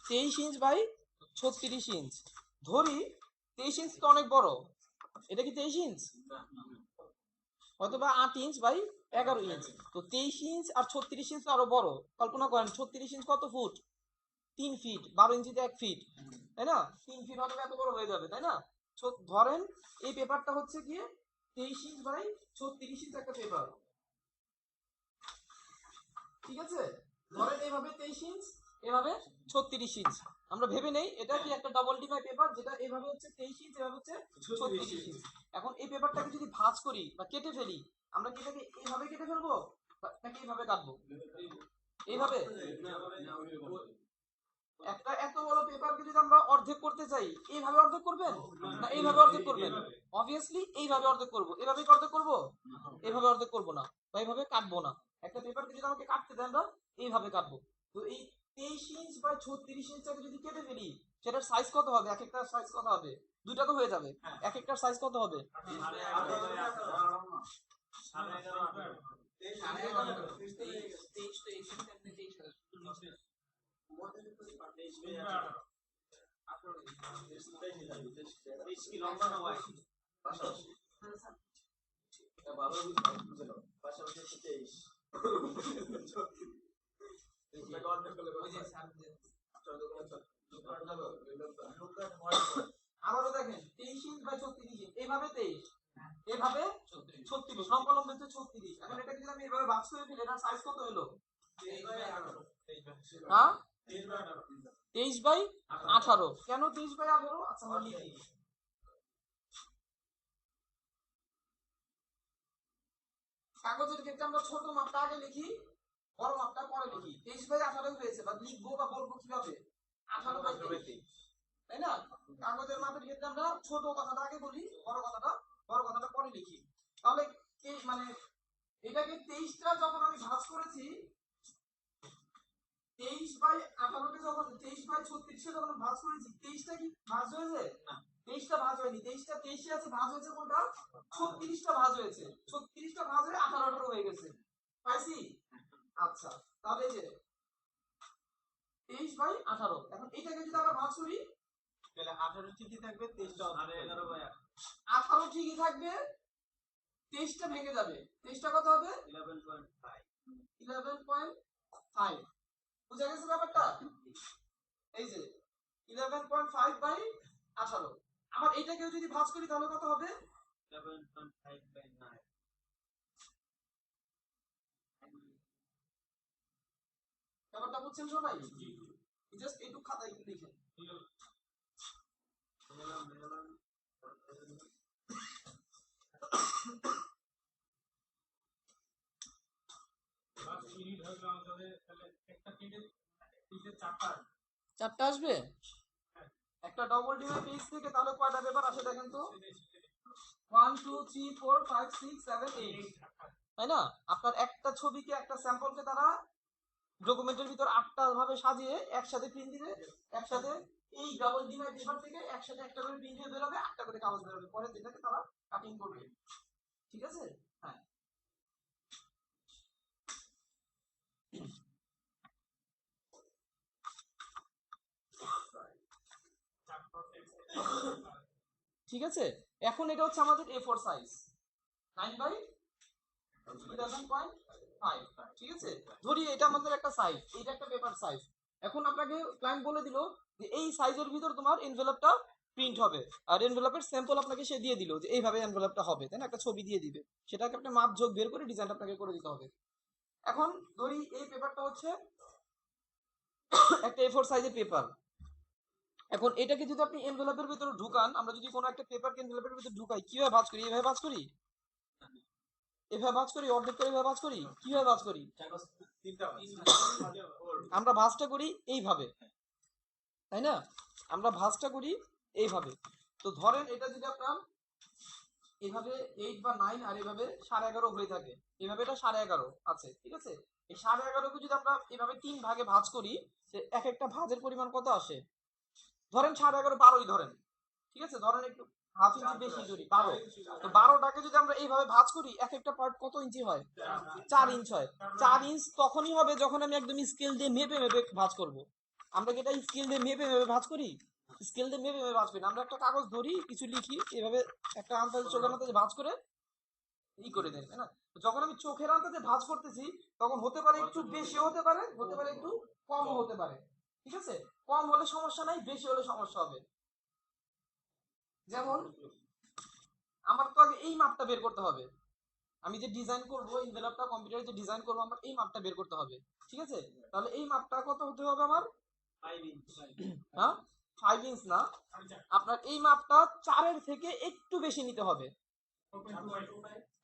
23 ইঞ্চ বাই 36 ইঞ্চ। ধরি 23 ইঞ্চ তো অনেক বড়, এটা কি 23 ইঞ্চ? অথবা 8 ইঞ্চ বাই 11 ইঞ্চ। তো 23 ইঞ্চ আর 36 ইঞ্চ আরো বড়। কল্পনা করেন 36 ইঞ্চ কত ফুট? 3 ফিট। 12 ইঞ্চিতে 1 ফিট, তাই না? 3 ফিট হলে এত বড় হয়ে যাবে, তাই না? ধরেন এই পেপারটা হচ্ছে গিয়ে 23 ইঞ্চ বাই 36 ইঞ্চ একটা পেপার। ঠিক আছে, ধরেন এইভাবে 23 ইঞ্চ, এভাবে 36 ইঞ্চ। আমরা ভেবে নেই এটা কি একটা ডাবল ডিমাই পেপার, যেটা এইভাবে হচ্ছে 23 ইঞ্চ, এভাবে হচ্ছে 36 ইঞ্চ। এখন এই পেপারটাকে যদি ভাঁজ করি বা কেটে ফেলি, আমরা কি এটাকে এইভাবে কেটে ফেলবো নাকি এইভাবে কাটবো? এইভাবে। একটা এত বড় পেপারকে যদি আমরা অর্ধেক করতে চাই, এইভাবে অর্ধেক করবেন না এইভাবে অর্ধেক করবেন? অবভিয়াসলি এইভাবে অর্ধেক করব। এভাবে কি অর্ধেক করব? এইভাবে অর্ধেক করব না, বা এইভাবে কাটবো না। একটা পেপারকে যদি আমাকে কাটতে দেন, আমরা এইভাবে কাটবো। তো এই 23 ইঞ্চ বাই 36 ইঞ্চটাকে যদি কেটে ফেলি, সেটার সাইজ কত হবে? এক একটার সাইজ কত হবে? দুইটা তো হয়ে যাবে, এক একটার সাইজ কত হবে? লম্বা না ওয়াইড? পাশাপাশি এটা ভালো বুঝে নাও, পাশাপাশি 23 এটা অর্ধেক করলে কত হয়? 14 আবারও দেখেন 23 ইঞ্চ বাই 36 ইঞ্চ, এইভাবে 23, এইভাবে 36, লম্বা হচ্ছে 36। এখন এটা যদি আমি এইভাবে ভাঁজ করে ফেলি, এটার সাইজ কত হলো? হ্যাঁ 23 বাই 18। কেন 23 বাই 18? আচ্ছা আমরা লিখি। কাগজের ক্ষেত্রে আমরা ছোট মাপটা আগে লিখি, বড় মাপটা পরে লিখি। 23 বাই 18 হয়েছে, বা লিখবো বা বলবো কিভাবে? 18 বাই 23, তাই না? কাগজের মাপের ক্ষেত্রে আমরা ছোট কথাটা আগে বলি, বড় কথাটা পরে লিখি। তাহলে এই মানে এটাকে 23টা যখন আমি ভাঁজ করেছি, 23 বাই 18কে যখন 23 বাই 36 যখন ভাঁজ করেছি, 23টা কি ভাঁজ হয়েছে? না, 23টা ভাঁজ হয়নি। 23টা 23 আছে, ভাঁজ হয়েছে কোনটা? 36টা ভাঁজ হয়েছে। 36টা ভাঁজ হয়ে 18টা হয়ে গেছে, পাইছি? আচ্ছা, তাহলে এই যে 23 বাই 18। এখন এটাকে যদি আমরা ভাঁজ করি, তাহলে 18 ঠিকই থাকবে, 23টা 11 বাই 18 ঠিকই থাকবে, 23টা ভেঙে যাবে। 23টা কত হবে? 11.5। 11.5। বুঝা গেছে ব্যাপারটা? এই যে 11.5 বাই 18। আমার এইটাকেও যদি ভাঁজ করি তাহলে কত হবে? 7.5 by 9 ব্যাপারটা বুঝছেন সবাই? জাস্ট একটু খাতায় একটু লিখেন। চারটা আসবে একটা ডবল ডিমের পেজ থেকে, তাহলে কয়টা পেপার আসে দেখেন তো? 1 2 3 4 5 6 7 8, তাই না? আপনার একটা ছবিকে, একটা স্যাম্পলকে তারা ডকুমেন্টের ভিতর 8টা ভাবে সাজিয়ে একসাথে প্রিন্ট দিবে, একসাথে এই ডাবল ডিমের পেপার থেকে একসাথে একটা করে প্রিন্ট হয়ে বেরোবে, 8টা করে কাগজ বেরোবে, পরে যেটাকে তারা কাটিং করবে। ঠিক আছে? হ্যাঁ, ঠিক আছে। এখন এটা হচ্ছে আমাদের A4 সাইজ, 9 বাই 11.5। ঠিক আছে, ধরি এটা আমাদের একটা সাইজ, এটা একটা পেপার সাইজ। এখন আপনাকে ক্লায়েন্ট বলে দিল যে এই সাইজের ভিতর তোমার এনভেলপটা প্রিন্ট হবে, আর এনভেলপের স্যাম্পল আপনাকে সে দিয়ে দিল যে এইভাবে এনভেলপটা হবে, তাই না? একটা ছবি দিয়ে দিবে, সেটাকে আপনি মাপ যোগ বের করে ডিজাইনটা আপনাকে করে দিতে হবে। এখন ধরি এই পেপারটা হচ্ছে একটা A4 সাইজের পেপার। এখন এটাকে যদি আপনি এনভেলপের ভিতরে ঢুকান, আমরা যদি কোনো একটা পেপারকে এনভেলপের ভিতরে ঢুকাই, কিভাবে ভাঁজ করি? এইভাবে ভাঁজ করি, এভাবে ভাঁজ করি, অর্ধেক করে এভাবে ভাঁজ করি, কিভাবে ভাঁজ করি? আমরা ভাঁজটা করি এইভাবে, তাই না? আমরা ভাঁজটা করি এইভাবে। তো ধরেন এটা যদি আপনার এইভাবে 8 বা 9 আর এইভাবে 11.5 হয়ে থাকে, এইভাবে এটা 11.5 আছে, ঠিক আছে? এই 11.5কে যদি আমরা এইভাবে 3 ভাগে ভাঁজ করি, এক একটা ভাঁজের পরিমাণ কত আসে? ধরেন 11.5 12ই ধরেন, ঠিক আছে? ধরেন একটু হাফ ইঞ্চি বেশি ধরি, 12। তো 12টাকে যদি আমরা এইভাবে ভাঁজ করি, এক একটা পার্ট কত ইঞ্চি হয়? 4 ইঞ্চ হয়। 4 ইঞ্চ তখনই হবে যখন আমি একদম স্কেল দিয়ে মেপে মেপে ভাঁজ করব। আমরা কি এটা স্কেল দিয়ে মেপে মেপে ভাঁজ করি? স্কেল দিয়ে মেপে মেপে ভাঁজ করি না। আমরা একটা কাগজ ধরি, কিছু লিখি, এভাবে একটা আন্দাজে চোখের আন্দাজে ভাঁজ করে করে দেন, তাই না? যখন আমি চোখের আন্দাজে ভাঁজ করতেছি, তখন হতে পারে একটু বেশি, হতে পারে একটু কম হতে পারে, ঠিক আছে? কম হলে সমস্যা নাই, বেশি হলে সমস্যা হবে। যেমন আমার তো আগে এই মাপটা বের করতে হবে, আমি যে ডিজাইন করব এনভেলপটা কম্পিউটারে যে ডিজাইন করব, আমার এই মাপটা বের করতে হবে, ঠিক আছে? তাহলে এই মাপটা কত হতে হবে আমার? 5 ইঞ্চ। হ্যাঁ, 5 ইঞ্চ না, আপনার এই মাপটা 4 এর থেকে একটু বেশি নিতে হবে।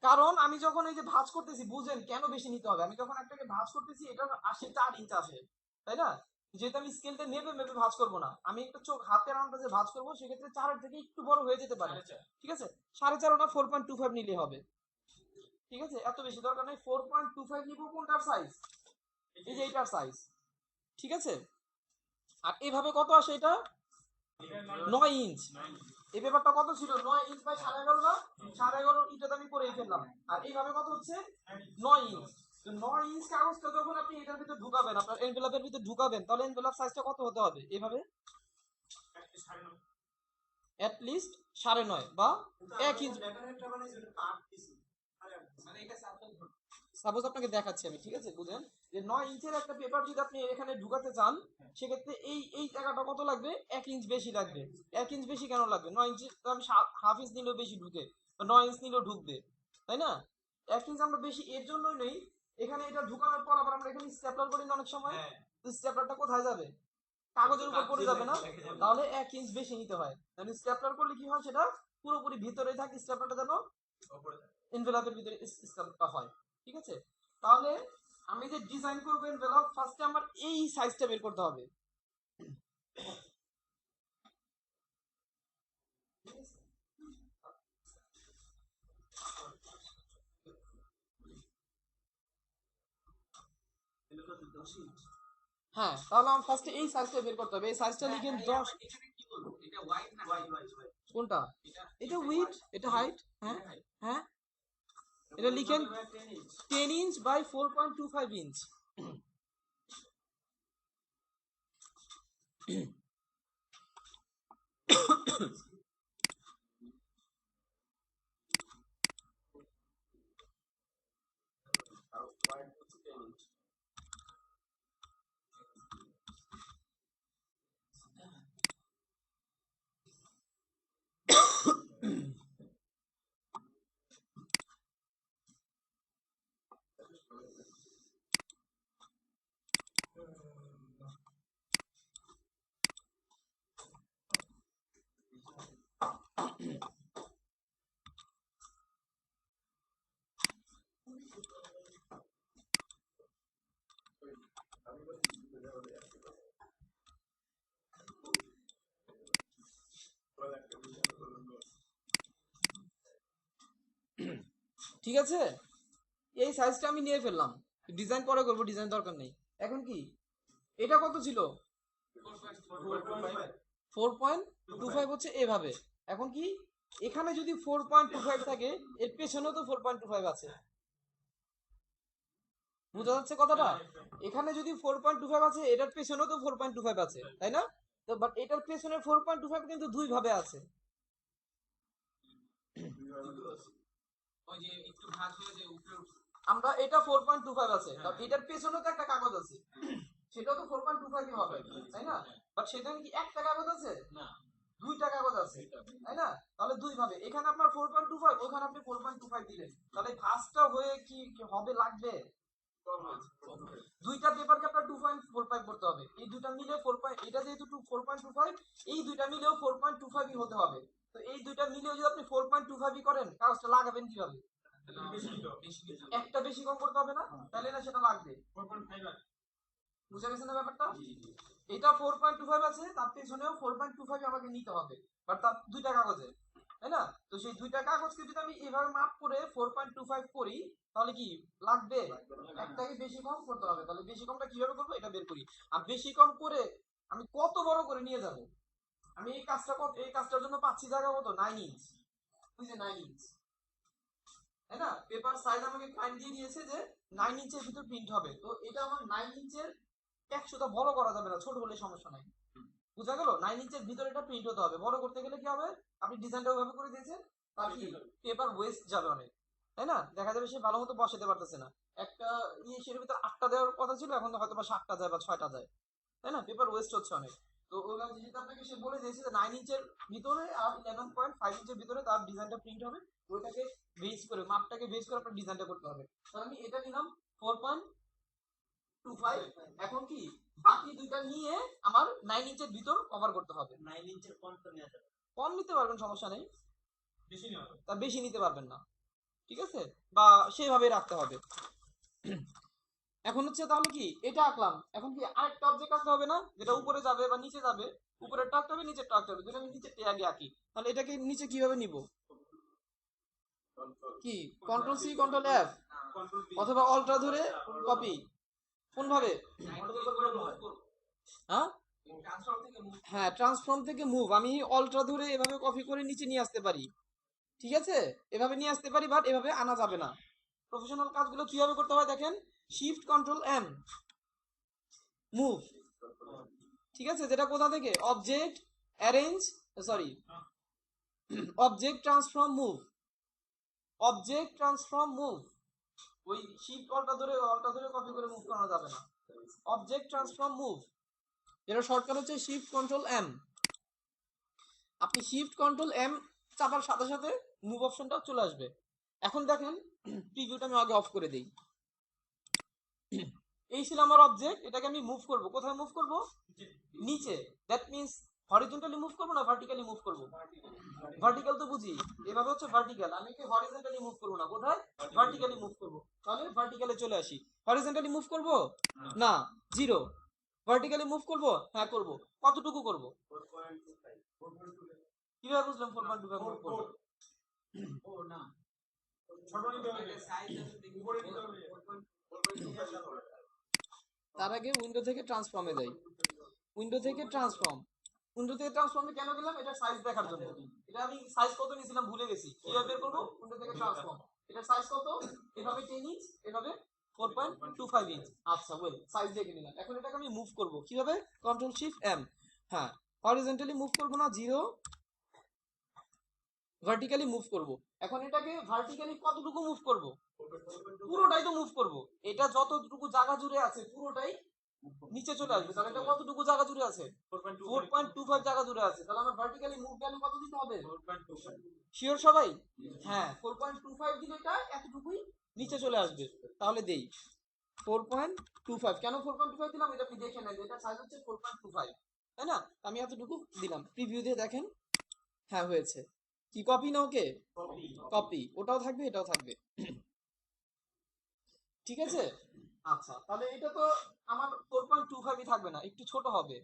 কারণ আমি যখন এই যে ভাঁজ করতেছি, বুঝেন কেন বেশি নিতে হবে? আমি যখন একটাকে ভাঁজ করতেছি, এটা আসে 4 ইঞ্চ আসে, তাই না? যেহেতু আমি স্কেলটা মেপে মেপে ভাঁজ করব না, আমি একটা চোখ হাতের আন্দাজে ভাঁজ করব, সেক্ষেত্রে 4 এর থেকে একটু বড় হয়ে যেতে পারে, ঠিক আছে? 4.5 না 4.25 নিলে হবে, ঠিক আছে? এত বেশি দরকার নেই, 4.25 নিব। কোনটার সাইজ? এই যে এইটার সাইজ, ঠিক আছে? আর এইভাবে কত আসে? এটা 9 ইঞ্চ। এই পেপারটা কত ছিল? 9 ইঞ্চ বাই 11.5 না? 11.5 ইটাতে আমি করেই ফেললাম। আর এইভাবে কত হচ্ছে? 9 ইঞ্চ। তো 9 ইঞ্চ কাগজটা যখন আপনি এটার ভিতর ঢুকাবেন, আপনার এনভেলপের ভিতর ঢুকাবেন, তাহলে এনভেলপ সাইজটা কত হতে হবে? এইভাবে at least 9.5 বা 1 ইঞ্চ। মানে এটা স্যাম্পল ধরুন। সাপোজ আপনাকে দেখাচ্ছি আমি, ঠিক আছে? বুঝেন যে 9 ইঞ্চের একটা পেপার যদি আপনি এখানে ঢুকাতে চান, সেক্ষেত্রে এই জায়গাটা কত লাগবে? 1 ইঞ্চ বেশি লাগবে। 1 ইঞ্চ বেশি কেন লাগবে? 9 ইঞ্চি তো আমি হাফ ইঞ্চ নিলেও বেশি ঢুকে, 9 ইঞ্চ নিলেও ঢুকবে, তাই না? 1 ইঞ্চ আমরা বেশি এর জন্যই নেই, এখানে এটা ঢুকানোর পর আবার আমরা এখানে স্ট্যাপলার করি না অনেক সময়, তো স্ট্যাপলারটা কোথায় যাবে? কাগজের উপর পড়ে যাবে না? তাহলে 1 ইঞ্চ বেশি নিতে হয়। মানে স্ট্যাপলার করলে কি হয়? সেটা পুরোপুরি ভিতরে থাকে, স্ট্যাপলারটা যেন এনভেলপের ভিতরে স্ট্যাপলারটা হয়, ঠিক আছে? তাহলে আমি যে ডিজাইন করব এনভেলপ, ফার্স্টে আমার এই সাইজটা বের করতে হবে। হ্যাঁ, তাহলে আমার ফার্স্টে এই সাইজটা বের করতে হবে। এই সাইজটা লিখেন 10। এখানে কি বলবো? এটা ওয়াইড না হাইট? কোনটা? এটা এটা উইডথ, এটা হাইট। হ্যাঁ হ্যাঁ, এটা লিখেন 10 ইঞ্চ বাই 4.25 ইঞ্চ। ঠিক আছে, এই সাইজটা আমি নিয়ে ফেললাম, ডিজাইন পরে করবো, ডিজাইন দরকার নেই। এখন কি এটা কত ছিল? 4.25 হচ্ছে এভাবে। এখন কি এখানে যদি 4.25 থাকে, এর পেছনেও তো 4.25 আছে, বুঝা যাচ্ছে কথাটা? এখানে যদি 4.25 আছে, এটার পেছনেও তো 4.25 আছে, তাই না? তো বাট এটার পেছনে 4.25 কিন্তু দুই ভাবে আছে। ওই যে একটু ভাঁজ হয়ে যে উপরে উঠছে। আমরা এটা 4.25 আছে, কারণ এটার পেছনেও তো একটা কাগজ আছে, সেটাও তো 4.25 হবে, তাই না? বাট সেটা কি একটা কাগজ আছে? না, দুইটা কাগজ আছে, তাই না? তাহলে দুই ভাবে, এখানে আপনার 4.25, ওখানে আপনি 4.25 দিলেন, তাহলে ভাঁজটা হয়ে কি কি হবে লাগবে? দুইটা পেপারকে আপনার 2.45 করতে হবে, এই দুইটা মিলে 4. এটা যেহেতু 4.25, এই দুইটা মিলেও 4.25 হতে হবে। তো এই দুইটা মিলেও যদি আপনি 4.25 করেন, কাগজটা লাগাবেন কিভাবে? একটা বেশি কম করতে হবে না? তাহলে না সেটা লাগবে। বুঝা গেছে না ব্যাপারটা? এটা 4.25 আছে, তার পেছনেও 4.25 আমাকে নিতে হবে, বাট তার দুইটা কাগজে, তাই না? তো সেই দুইটা কাগজকে যদি আমি এভাবে মাপ করে 4.25 করি, তাহলে কি লাগবে? একটাকে বেশি কম করতে হবে। তাহলে বেশি কমটা কিভাবে করবো এটা বের করি। আর বেশি কম করে আমি কত বড় করে নিয়ে যাব? আমি এই কাজটার জন্য পাচ্ছি জায়গা কত? 9 ইঞ্চ। ওই যে 9 ইঞ্চ, তাই না? পেপার সাইজ আমাকে ক্লায়েন্ট দিয়ে দিয়েছে যে 9 ইঞ্চের ভিতর প্রিন্ট হবে। তো এটা আমার 9 ইঞ্চের 100টা বড় করা যাবে না, ছোট হলে সমস্যা নাই। বুঝা গেল? 9 ইঞ্চের ভিতরে এটা প্রিন্ট হতে হবে। বড় করতে গেলে কি হবে? আপনি ডিজাইনটা ওইভাবে করে দিয়েছেন, তার কি পেপার ওয়েস্ট যাবে অনেক, তাই না? দেখা যাবে সে ভালো মতো বসাতে পারতেছে না। একটা সেটার ভিতরে 8টা দেওয়ার কথা ছিল, এখন হয়তো বা 7টা যায় বা 6টা যায়, তাই না? পেপার ওয়েস্ট হচ্ছে অনেক। তো ওইভাবে যেহেতু আপনাকে সে বলে দিয়েছে যে 9 ইঞ্চের ভিতরে আর 11.5 ইঞ্চের ভিতরে তার ডিজাইনটা প্রিন্ট হবে, ওইটাকে বেস করে, মাপটাকে বেস করে আপনার ডিজাইনটা করতে হবে। তাহলে আমি এটা নিলাম 4.25। এখন কি বাকি দুইটা নিয়ে আমার 9 ইঞ্চের ভিতর কভার করতে হবে। 9 ইঞ্চের কমটা নেওয়া যাবে। কম নিতে পারবেন, সমস্যা নেই, বেশি নেওয়া যাবে। তা বেশি নিতে পারবেন না, ঠিক আছে? বা সেইভাবেই রাখতে হবে। এখন হচ্ছে তাহলে কি এটা আঁকলাম, এখন কি আরেকটা অবজেক্ট আঁকতে হবে না, যেটা উপরে যাবে বা নিচে যাবে? উপরেরটা আঁকতে হবে, নিচেরটা আঁকতে হবে। যেটা আমি নিচেরটা আগে আঁকি, তাহলে এটাকে নিচে কিভাবে নিব? কি কন্ট্রোল সি কন্ট্রোল এফ অথবা অল্ট্রা ধরে কপি? কোন ভাবে? হ্যাঁ ট্রান্সফার থেকে মুভ। হ্যাঁ, ট্রান্সফর্ম থেকে মুভ আমি অল্ট্রা ধরে এভাবে কপি করে নিচে নিয়ে আসতে পারি, ঠিক আছে? এভাবে নিয়ে আসতে পারি, বাট এভাবে আনা যাবে না। প্রফেশনাল কাজগুলো কিভাবে করতে হয় দেখেন, শিফট কন্ট্রোল এম, মুভ, ঠিক আছে? যেটা কোথা থেকে? Object arrange, sorry, object transform move, object transform move. ওই শিফট অল্টা ধরে কপি করে মুভ করানো যাবে না। অবজেক্ট ট্রান্সফর্ম মুভ, এর শর্টকাট হচ্ছে শিফট কন্ট্রোল এম। আপনি শিফট কন্ট্রোল এম চাপার সাথে সাথে মুভ অপশনটা চলে আসবে। এখন দেখেন, প্রিভিউটা আমি আগে অফ করে দেই। এই ছিল আমার অবজেক্ট, এটাকে আমি মুভ করব। কোথায় মুভ করব? নিচে। দ্যাট মিন্স হরিজন্টালি মুভ করব না ভার্টিক্যালি মুভ করব? ভার্টিক্যাল তো বুঝি, এভাবে হচ্ছে ভার্টিক্যাল। আমি কি হরিজন্টালি মুভ করব না, কোথায়? ভার্টিক্যালি মুভ করব। তাহলে ভার্টিক্যালে চলে আসি। হরিজন্টালি মুভ করব না, 0। ভার্টিক্যালি মুভ করব, হ্যাঁ করব। কতটুকু করব? 4.25 কিভাবে বুঝলাম 4.25 মুভ করব? ও না, ছোট নিতে হবে, সাইজ উপরে নিতে হবে। 4.25 হবে। তার আগে উইন্ডো থেকে ট্রান্সফর্মে যাই। উইন্ডো থেকে ট্রান্সফর্মে কেন গেলাম? এটা সাইজ দেখার জন্য। এটা আমি সাইজ কত নিয়েছিলাম ভুলে গেছি। কিভাবে বের করব? উইন্ডো থেকে ট্রান্সফর্ম। এটা সাইজ কত? এভাবে 10 ইঞ্চ, এভাবে 4.25 ইঞ্চ। আচ্ছা, ওয়েল, সাইজ দেখে নিলাম। এখন এটাকে আমি মুভ করব কিভাবে? Control shift M. হ্যাঁ, হরিজন্টালি মুভ করব না, 0। ভার্টিক্যালি মুভ করব। এখন এটাকে ভার্টিক্যালি কতটুকু মুভ করব? পুরোটাই তো মুভ করব। এটা যতটুকু জায়গা জুড়ে আছে পুরোটাই নিচে চলে আসবে। তাহলে এটা কতটুকু জায়গা জুড়ে আছে? 4.25 জায়গা জুড়ে আছে। তাহলে আমার ভার্টিক্যালি মুভ ভ্যালু কত দিতে হবে? 4.25 শিওর সবাই? হ্যাঁ, 4.25 দিলে এটা এতটুকুই নিচে চলে আসবে। তাহলে দেই 4.25। কেন 4.25 দিলাম এটা আপনি দেখে নেন, এটা সাইজ হচ্ছে 4.25, তাই না? আমি এতটুকু দিলাম। প্রিভিউ দিয়ে দেখেন, হ্যাঁ হয়েছে। কি কপি না ওকে? কপি। ওটাও থাকবে, এটাও থাকবে, ঠিক আছে? আচ্ছা, তাহলে এটা তো আমার 4.25ই থাকবে না, একটু ছোট হবে।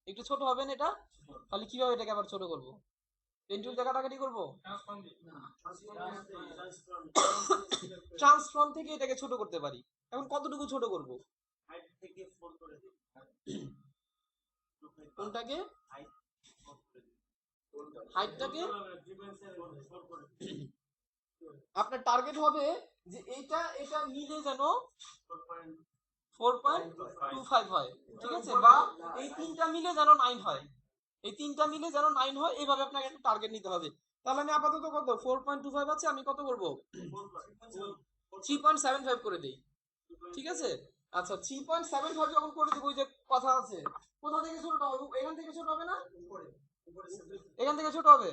একটু ছোট হবে না এটা? তাহলে কিভাবে এটাকে আবার ছোট করব? পেন টুল দিয়ে কাটাকাটি করবো, না ট্রান্সফর্ম ট্রান্সফর্ম থেকে এটাকে ছোট করতে পারি। এখন কতটুকু ছোট করব? হাইট থেকে 4 করে দিই কোনটাকে? হাইট 4 করে দিই হাইটটাকে? ডিফারেন্সের 4 করে দিই আপনার টার্গেট হবে যে এটা এটা মিলে যেন 4.25 হয়, ঠিক আছে, বা এই তিনটা মিলে যেন 9 হয়, এই তিনটা মিলে যেন 9 হয়, এইভাবে আপনাকে একটা টার্গেট নিতে হবে। তাহলে আমি আপাতত কত 4.25 আছে, আমি কত করব? 3.75 করে দেই, ঠিক আছে। আচ্ছা 3.75 যখন করে দেব, ওই যে কথা আছে, কোথা থেকে ছোট হবে? এখান থেকে ছোট হবে না, এখান থেকে ছোট হবে,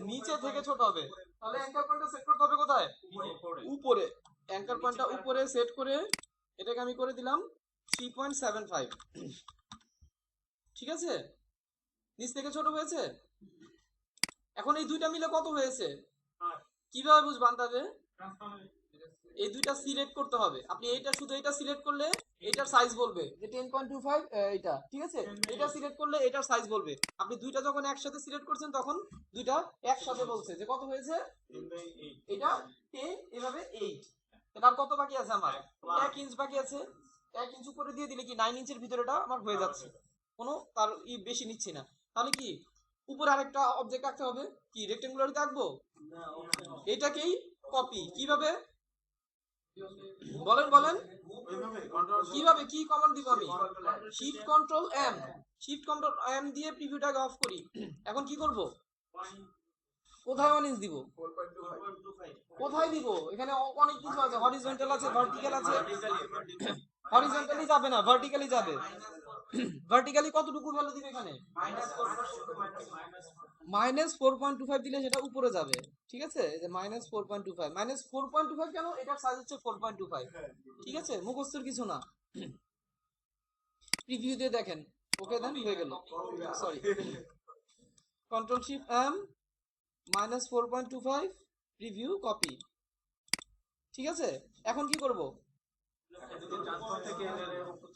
নিচে থেকে ছোট হবে। তাহলে অ্যাঙ্কার পয়েন্টটা সেট করতে হবে কোথায়? উপরে। অ্যাঙ্কার পয়েন্টটা উপরে সেট করে এটাকে আমি করে দিলাম 3.75, ঠিক আছে। নিচ থেকে ছোট হয়েছে। এখন এই দুইটা মিলে কত হয়েছে কিভাবে বুঝবেন? তাহলে এই দুইটা সিলেক্ট করতে হবে। আপনি এইটা শুধু এটা সিলেক্ট করলে এটার সাইজ বলবে যে 10.25 এটা, ঠিক আছে। এটা সিলেক্ট করলে এটার সাইজ বলবে। আপনি দুইটা যখন একসাথে সিলেক্ট করছেন তখন দুইটা একসাথে বলছে যে কত হয়েছে, এটা 10, এভাবে 8। এটার কত বাকি আছে? আমার 1 ইঞ্চ বাকি আছে। 1 ইঞ্চ উপরে দিয়ে দিলে কি 9 ইঞ্চের ভিতরেটা আমার হয়ে যাচ্ছে, কোনো তার বেশি নিচ্ছি না। তাহলে কি উপরে আরেকটা অবজেক্ট আঁকতে হবে, কি রেক্টেঙ্গুলারতে আঁকবো? এটাকেই কপি। কিভাবে বলেন বলেন, কিভাবে কি কমান্ড দিব? আমি shift control M, shift control M দিয়ে প্রিভিউটাকে অফ করি। এখন কি করব? কোথায় 1 ইঞ্চ দিব? 4.25 কোথায় দিব? এখানে অনেক কিছু আছে, হরিজন্টাল আছে, ভার্টিক্যাল আছে। হরিজন্টালি যাবে না, ভার্টিক্যালি যাবে। ভার্টিক্যালি কতটুকু ভ্যালু দিবে এখানে? -4.25 দিলে সেটা উপরে যাবে, ঠিক আছে। এই যে -4.25, -4.25 কেন? এটার সাইজ হচ্ছে 4.25, ঠিক আছে, মুখস্থের কিছু না। প্রিভিউ দিয়ে দেখেন, ওকে দেন, হয়ে গেল। Sorry, control shift M, -4.25, preview, copy, ঠিক আছে। এখন কি করব?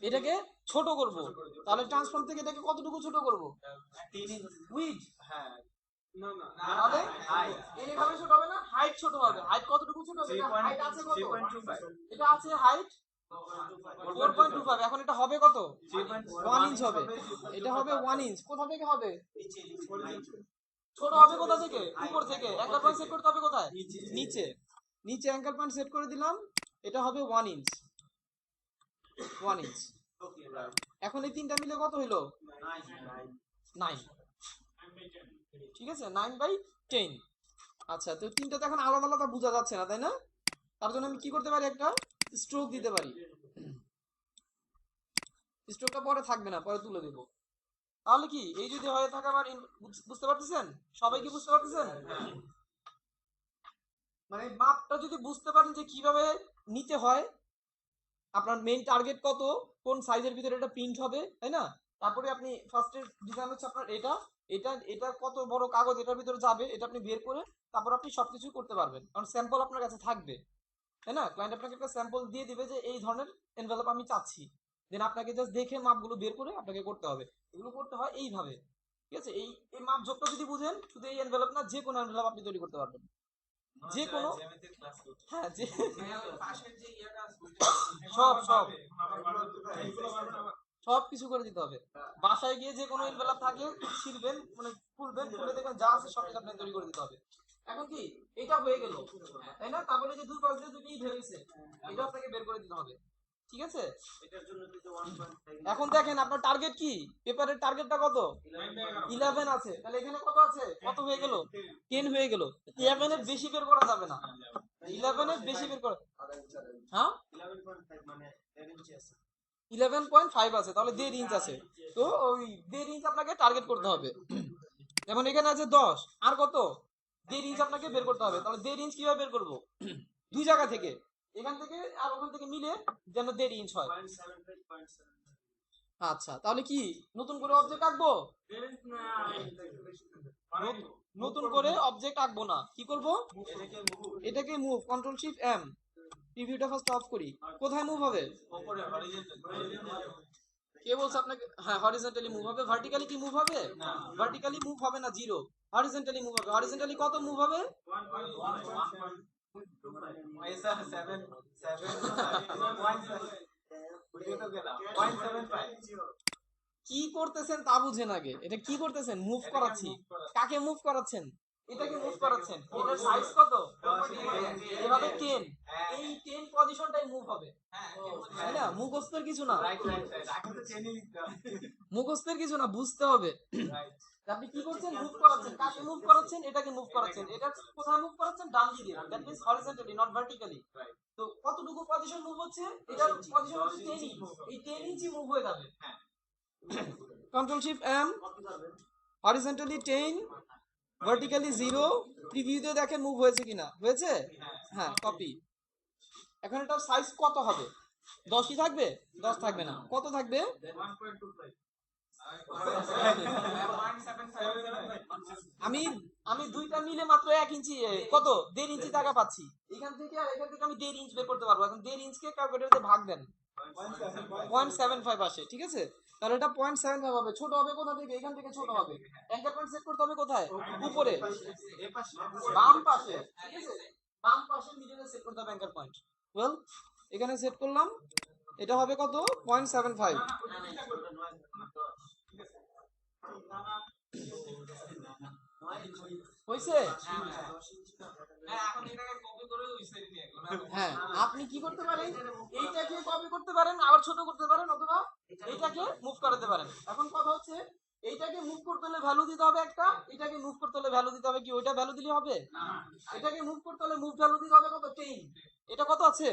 এটাকে ছোট করব। তাহলে ট্রান্সফর্ম থেকে এটাকে কতটুকু ছোট করব? উইড, তাহলে এইভাবে ছোট হবে না, হাইট ছোট হবে। হাইট কতটুকু ছোট হবে? হাইট আছে কত? এটা আছে হাইট 4.25। এখন এটা হবে কত? 1 ইঞ্চ হবে। এটা হবে 1 ইঞ্চ। কোথা থেকে হবে? ছোট হবে কোথা থেকে? উপর থেকে। অ্যাঙ্কার পয়েন্ট সেট করতে হবে কোথায়? নিচে। নিচে অ্যাঙ্কার পয়েন্ট সেট করে দিলাম, এটা হবে 1 ইঞ্চ, 1 ইঞ্চ। এখন এই তিনটা মিলে কত হইলো? 9, ঠিক আছে, 9/10। আচ্ছা, তো তিনটাতে এখন আলাদা আলাদা বোঝা যাচ্ছে না, তাই না? তার জন্য আমি কি করতে পারি? একটা স্ট্রোক দিতে পারি। স্ট্রোকটা পরে থাকবে না, পরে তুলে দেব। তাহলে কি এই যদি হয়ে থাকে আবার, বুঝতে পারতেছেন? সবাই কি বুঝতে পারতেছেন? মানে মাপটা যদি বুঝতে পারেন যে কিভাবে নিতে হয়, আপনার মেইন টার্গেট কত, কোন সাইজের ভিতরে এটা প্রিন্ট হবে, তাই না? তারপরে আপনি ফার্স্টের ডিজাইন হচ্ছে আপনার এটা, এটা কত বড় কাগজ এটার ভিতরে যাবে, এটা আপনি বের করে তারপর আপনি সবকিছু করতে পারবেন, কারণ স্যাম্পল আপনার কাছে থাকবে, তাই না? ক্লায়েন্ট আপনাকে একটা স্যাম্পল দিয়ে দিবে যে এই ধরনের এনভেলপ আমি চাচ্ছি, দেন আপনাকে জাস্ট দেখে মাপগুলো বের করে আপনাকে করতে হবে। এগুলো করতে হয় এইভাবে, ঠিক আছে। এই এই মাপ যোগটা যদি বুঝেন, শুধু এই এনভেলপ না, যে কোনো এনভেলপ আপনি তৈরি করতে পারবেন, যে কোনো। হ্যাঁ, যে পাশের যে ইয়াটা আছে সব সব সব কিছু করে দিতে হবে। বাসায় গিয়ে যে কোনো এনভেলপ থাকে ছিলবেন, মানে খুলবেন, খুলে দেখবেন যা আছে সব কিছু আপনাকে তৈরি করে দিতে হবে। এখন কি এটা হয়ে গেল, তাই না? তারপরে যে দুই পাশে দুটি ধরেছে, এটা আপনাকে বের করে দিতে হবে, ঠিক আছে। এটার জন্য কিন্তু 1.5 এখন দেখেন আপনার টার্গেট কি, পেপারের টার্গেটটা কত? 11 আছে। তাহলে এখানে কত আছে? কত হয়ে গেল? 10 হয়ে গেল। 11 এর বেশি বের করা যাবে না, 11 এর বেশি বের করা, হ্যাঁ 11.5 মানে 1.5 ইঞ্চি আছে। 11.5 আছে, তাহলে 1.5 ইঞ্চ আছে। তো ওই 1.5 ইঞ্চ আপনাকে টার্গেট করতে হবে। যেমন এখানে আছে 10, আর কত? 1.5 ইঞ্চ আপনাকে বের করতে হবে। তাহলে 1.5 ইঞ্চ কিভাবে বের করবো? দুই জায়গা থেকে, এখান থেকে আর ওখান থেকে মিলে যেন 1.5 ইঞ্চ হয়। 0.75 আচ্ছা, তাহলে কি নতুন করে অবজেক্ট আঁকবো? নতুন করে অবজেক্ট আঁকবো না, কি করব? এটাকে মুভ, কন্ট্রোল শিফট এম, প্রিভিউটা ফার্স্ট অফ করি। কোথায় মুভ হবে? কে বলছে আপনাকে? হ্যাঁ, হরিজন্টালি মুভ হবে। ভার্টিক্যালি কি মুভ হবে? ভার্টিক্যালি মুভ হবে না, 0। হরিজন্টালি মুভ হবে। হরিজন্টালি কত মুভ হবে? ऐसा 7.75 কি করতেছেন তা বুঝেন আগে। এটা কি করতেছেন? মুভ করাচ্ছি। কাকে মুভ করাচ্ছেন? এটাকে মুভ করাচ্ছেন। এটার সাইজ কত? এভাবে 10। এই 10 পজিশনটাই মুভ হবে, তাই না? মুখস্থের কিছু না, राइट राइट राइट आगे तो चेन ही लिखता মুখস্থের কিছু না, বুঝতে হবে। राइट আপনি কি করছেন? মুভ করাচ্ছেন। কাকে মুভ করাচ্ছেন? এটাকে মুভ করাচ্ছেন। এটা কোথায় মুভ করাচ্ছেন? ডান দিকে। That means horizontally, not vertically. Right তো কতটুকু পজিশন মুভ হচ্ছে? এটার পজিশন হচ্ছে 10 ইঞ্চি। এই 10 ইঞ্চি মুভ হয়ে যাবে। হ্যাঁ control shift M, horizontally 10, vertically 0। প্রিভিউতে দেখেন মুভ হয়েছে কিনা। হয়েছে? হ্যাঁ, কপি। এখন এটার সাইজ কত হবে? 10ই থাকবে? 10 থাকবে না, কত থাকবে? 1.25 আমি দুইটা মিলে মাত্র 1 ইঞ্চি, কত 1.5 ইঞ্চি টাকা পাচ্ছি। এখান থেকে আর এখান থেকে আমি 1.5 ইঞ্চ বের করতে পারবো। এখন 1.5 ইঞ্চকে ক্যালকুলেটরে ভাগ দেন, 0.75 আসে। ঠিক আছে, তাহলে এটা 0.75 হবে। ছোট হবে কোথা থেকে? এখান থেকে ছোট হবে। অ্যাঙ্কার পয়েন্ট সেট করতে হবে কোথায়? উপরে, বাম পাশে। ঠিক আছে, বাম পাশে মিডলে সেট করতে হবে অ্যাঙ্কার পয়েন্ট। ওয়েল, এখানে সেট করলাম। এটা হবে কত? 0.75। হইছে? এখন এটাকে কপি করে ওই সাইডে নিয়ে গেল। হ্যাঁ, আপনি কি করতে পারেন? এইটাকে কপি করতে পারেন, আবার ছোট করতে পারেন, অথবা এইটাকে মুভ করাতে পারেন। এখন কথা হচ্ছে, এইটাকে মুভ করতে হলে ভ্যালু দিতে হবে একটা, এটাকে মুভ করতে হলে ভ্যালু দিতে হবে কি? ওইটা ভ্যালু দিলে হবে? এটাকে মুভ করতে হলে মুভ ভ্যালু দিতে হবে কত? 10। এটা কত আছে?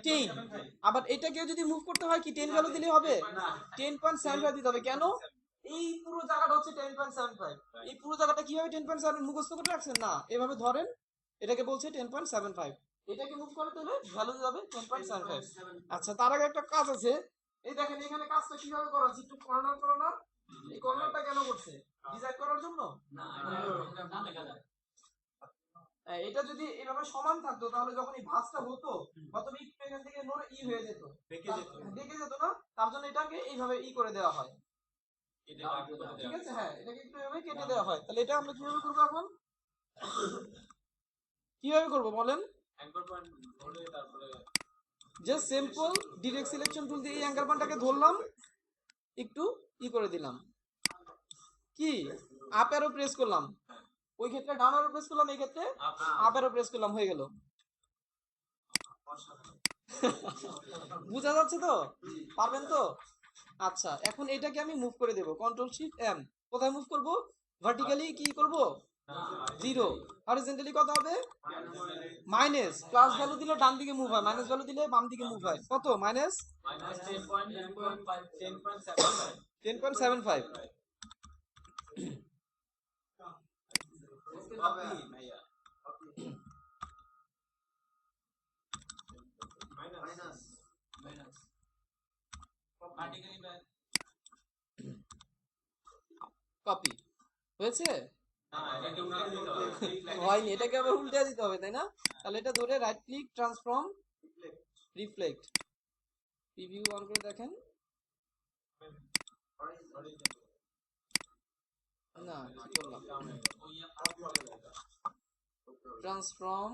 10। আবার এটাকে যদি মুভ করতে হয় কি 10 ভ্যালু দিলে হবে? 10.75 দিতে হবে। কেন? এই পুরো জায়গাটা হচ্ছে 10.75। এই পুরো জায়গাটা কিভাবে 10.7 মুখস্থ করে রাখছেন? না, এভাবে ধরেন, এটাকে বলছে 10.75। এটাকে মুভ করতে হলে ভ্যালু দিতে হবে 10.75। আচ্ছা, তার আগে একটা কাজ আছে। এই দেখেন এখানে কাজটা কিভাবে করা হচ্ছে, একটু কর্নার কর্নার। এই কর্নারটা কেন করছে? ডিজাইন করার জন্য? এটা যদি এভাবে সমান থাকতো তাহলে যখন এই ভাঁজটা হতো তখন একটু এখান থেকে নড়ে হয়ে যেত, দেখে যেত না। তার জন্য এটাকে এইভাবে করে দেওয়া হয়। ঠিক আছে, হ্যাঁ, এটাকে একটু এভাবে কেটে দেওয়া হয়। তাহলে এটা আমরা কিভাবে করবো এখন? কিভাবে করবো বলেন? অ্যাঙ্কার পয়েন্ট ধরে তারপরে just simple direct selection tool দিয়ে এই অ্যাঙ্কার পয়েন্টটাকে ধরলাম, একটু করে দিলাম। কি আপ অ্যারো প্রেস করলাম, ওই ক্ষেত্রে ডাউন অ্যারো প্রেস করলাম, এই ক্ষেত্রে আপ অ্যারো প্রেস করলাম, হয়ে গেল। বুঝা যাচ্ছে তো? পারবেন তো? আচ্ছা, এখন এটাকে আমি মুভ করে দেব। Control shift M. কোথায় মুভ করব? ভার্টিক্যালি কি করব? 0। হরিজন্টালি কত হবে? মাইনাস। প্লাস ভ্যালু দিলে ডান দিকে মুভ হয়, মাইনাস ভ্যালু দিলে বাম দিকে মুভ হয়। কত? মাইনাস -10.75 10.75। ভাইয়া কপি হয়েছে? এটাকে উল্টে দিতে হবে হয়নি, এটাকে আবার উল্টে দিতে হবে, তাই না? তাহলে এটা ধরে right click, transform, reflect. Preview on করে দেখেন। না, কি করলাম? ট্রান্সফর্ম,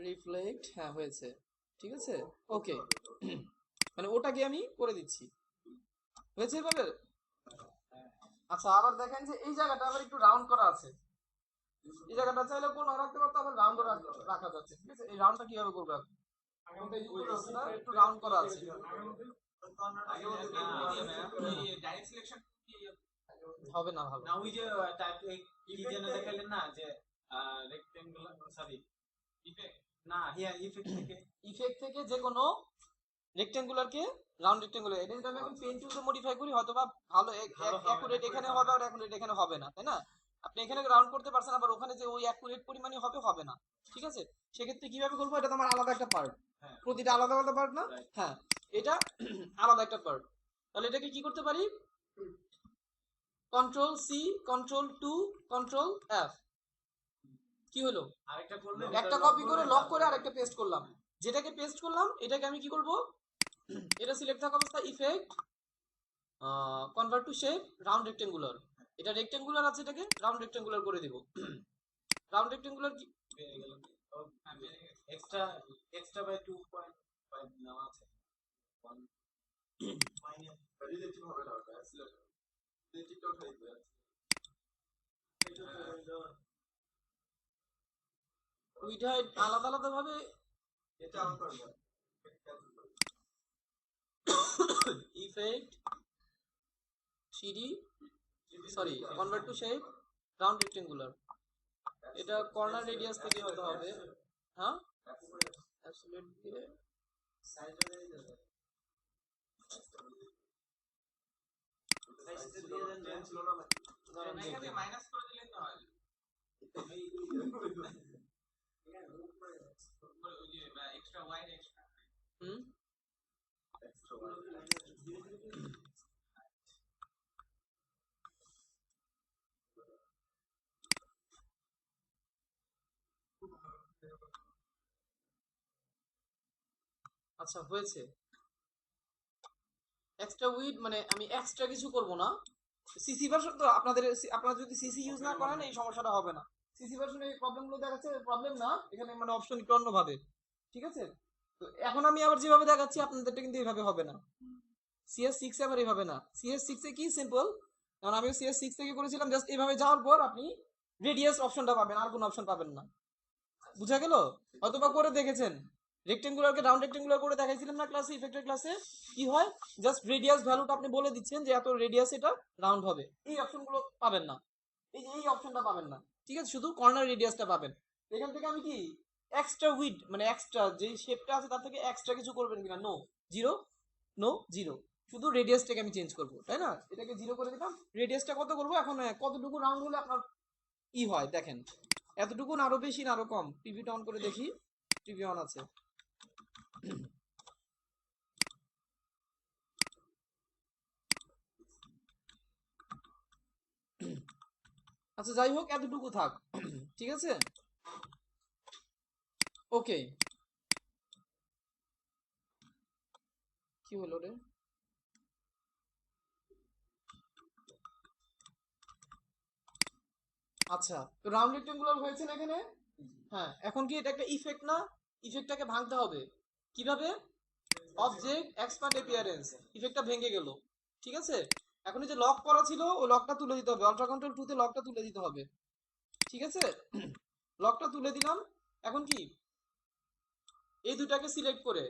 রিফ্লেক্ট, হ্যাঁ হয়েছে। ঠিক আছে, ওকে। মানে ওটাকে আমি করে দিচ্ছি। হয়েছে এভাবে? আচ্ছা, আবার দেখেন যে এই জায়গাটা আবার একটু রাউন্ড করা আছে। এই জায়গাটা চাইলে কোন রাখতে পারতো, আবার রাউন্ড রাখা যাচ্ছে। ঠিক আছে, এই রাউন্ডটা কিভাবে করবো এখন? একটু রাউন্ড করা আছে। ডাইরেক্ট সিলেকশন হবে না ভালো। না ওই যে টাইপ কি যেন দেখালেন না যে রেক্টেঙ্গুলার সরি ইফেক্ট না ইফেক্ট থেকে যে কোনো রেক্টেঙ্গুলারকে রাউন্ড রেক্টেঙ্গুলার, এটা যদি আমি এখন পেন টুলসে মডিফাই করি হয়তো বা ভালো অ্যাকুরেট এখানে হবে আর অ্যাকুরেট এখানে হবে না, তাই না? আপনি এখানে রাউন্ড করতে পারছেন, আবার ওখানে যে ওই অ্যাকুরেট পরিমাণে হবে না। ঠিক আছে, সেক্ষেত্রে কিভাবে করবো? এটা তো আমার আলাদা একটা পার্ট, প্রতিটা আলাদা আলাদা পার্ট না? হ্যাঁ, এটা আলাদা একটা পার্ট। তাহলে এটাকে কি করতে পারি? Control C, control 2, control F. কি হলো? আরেকটা করলে একটা কপি করে লক করে আরেকটা পেস্ট করলাম। যেটাকে পেস্ট করলাম এটাকে আমি কি করব? এটা সিলেক্ট থাকা অবস্থা effect, convert to shape round rectangular, এটা রেক্টেঙ্গুলার আছে, এটাকে রাউন্ড রেক্টেঙ্গুলার করে দিব। রাউন্ড রেক্টেঙ্গুলার কি বেড়ে গেল কি? এক্সট্রা এক্সট্রা বাই 2.5 নেওয়া আছে। মাইনাস রিলেটিভ হবে না ওটা অ্যাক্সিলারেটর রিলেটিভটা উঠাই দিবে উইড হাইট আলাদা আলাদা ভাবে এটা আউট করবে ক্যান্সেল করবে effect CD sorry convert to shape round rectangular, এটা কর্নার রেডিয়াস থেকে হতে হবে। হ্যাঁ অ্যাবসলিউট দিয়ে সাইজটা দিয়ে দেবে সাইজটা দিয়ে দেন চেঞ্জ ছিল না নাকি দাঁড়ান এখানে দেখি। মাইনাস করে দিলে তো হয় এখানে মুভ করে যাচ্ছে ওই যে এক্সট্রা ওয়াইড এক্সট্রা হুম এক্সট্রা আচ্ছা হয়েছে। এক্সট্রা উইড মানে আমি এক্সট্রা কিছু করব না, সিসি ভার্সন তো আপনারা যদি সিসি ইউজ না করেন এই সমস্যাটা হবে না। সিসি ভার্সনে এই প্রবলেমগুলো দেখাচ্ছে, প্রবলেম না, এখানে মানে অপশন একটু অন্যভাবে, ঠিক আছে। তো এখন আমি আবার যেভাবে দেখাচ্ছি আপনাদেরটা কিন্তু এইভাবে হবে না, CS6 এ আবার এইভাবে না। CS6 এ কি সিম্পল, কারণ আমি CS6 থেকে করেছিলাম, জাস্ট এইভাবে যাওয়ার পর আপনি রেডিয়াস অপশনটা পাবেন, আর কোনো অপশন পাবেন না। বুঝা গেল? হয়তোবা করে দেখেছেন, রেক্টেঙ্গুলারকে রাউন্ড রেক্টেঙ্গুলার করে দেখাইছিলাম না ক্লাসে, ইফেক্টের ক্লাসে। কি হয়, জাস্ট রেডিয়াস ভ্যালুটা আপনি বলে দিচ্ছেন যে এত রেডিয়াস এটা রাউন্ড হবে, এই অপশনগুলো পাবেন না, এই যে এই অপশনটা পাবেন না, ঠিক আছে, শুধু কর্নার রেডিয়াসটা পাবেন। এখান থেকে আমি কি এক্সট্রা উইড মানে এক্সট্রা যে শেপটা আছে তার থেকে এক্সট্রা কিছু করবেন কিনা, নো জিরো, নো জিরো, শুধু রেডিয়াসটাকে আমি চেঞ্জ করবো, তাই না, এটাকে জিরো করে দিলাম। রেডিয়াসটা কত করবো এখন, কতটুকু রাউন্ড হলে আপনার ই হয় দেখেন, এতটুকু না আরো বেশি না আরো কম, টিভিটা অন করে দেখি, টিভি অন আছে। আচ্ছা যাই হোক এতটুকু থাক, ঠিক আছে, ওকে। কি হলো রে, আচ্ছা তো রাউন্ড রেক্টেঙ্গুলার হয়েছে না এখানে। হ্যাঁ এখন কি এটা একটা ইফেক্ট না, ইফেক্টটাকে ভাঙতে হবে কিভাবে, অবজেক্ট এক্সপান্ড অ্যাপিয়ারেন্স, ইফেক্টটা ভেঙে গেল, ঠিক আছে। এখন এই যে লক করা ছিল ওই লকটা তুলে দিতে হবে, আল্ট্রা কন্ট্রোল 2 তে লকটা তুলে দিতে হবে, ঠিক আছে। লকটা তুলে দিলাম। এখন কি এই দুটাকে সিলেক্ট করে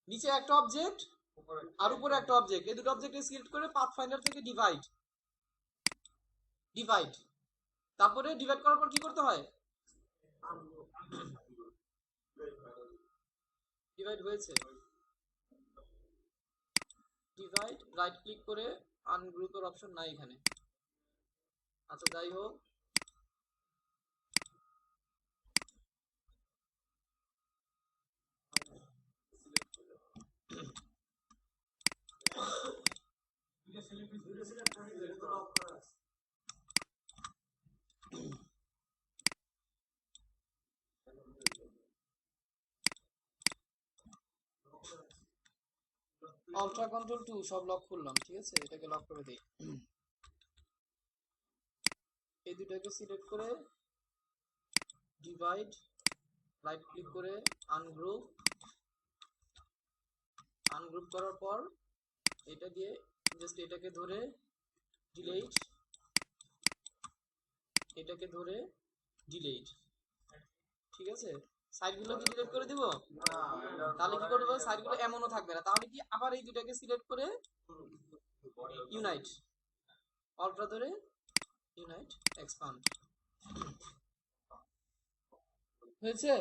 নিচে একটা অবজেক্ট আর উপরে একটা অবজেক্ট, এই দুটো অবজেক্টকে সিলেক্ট করে পাথফাইন্ডার থেকে ডিভাইড, ডিভাইড, তারপরে ডিভাইড করার পর কি করতে হয়, ডিভাইড হয়েছে, ডিভাইড, রাইট ক্লিক করে আনগ্রুপের অপশন নাই এখানে। আচ্ছা যাই হোক, আল্ট্রা কন্ট্রোল 2 সব লক করলাম, ঠিক আছে, এটাকে লক করে দেই। এই দুটাকে সিলেক্ট করে ডিভাইড, রাইট ক্লিক করে আনগ্রুপ, আনগ্রুপ করার পর এটা দিয়ে জাস্ট এটাকে ধরে ডিলিট, এটাকে ধরে ডিলিট, ঠিক আছে। সাইডগুলো কি ডিলিট করে দিব, তাহলে কি করবো, সাইডগুলো এমনও থাকবে না, তাহলে কি আবার এই দুটাকে সিলেক্ট করে ইউনাইট, অল্ট্রা ধরে ইউনাইট এক্সপান্ড, হয়েছে।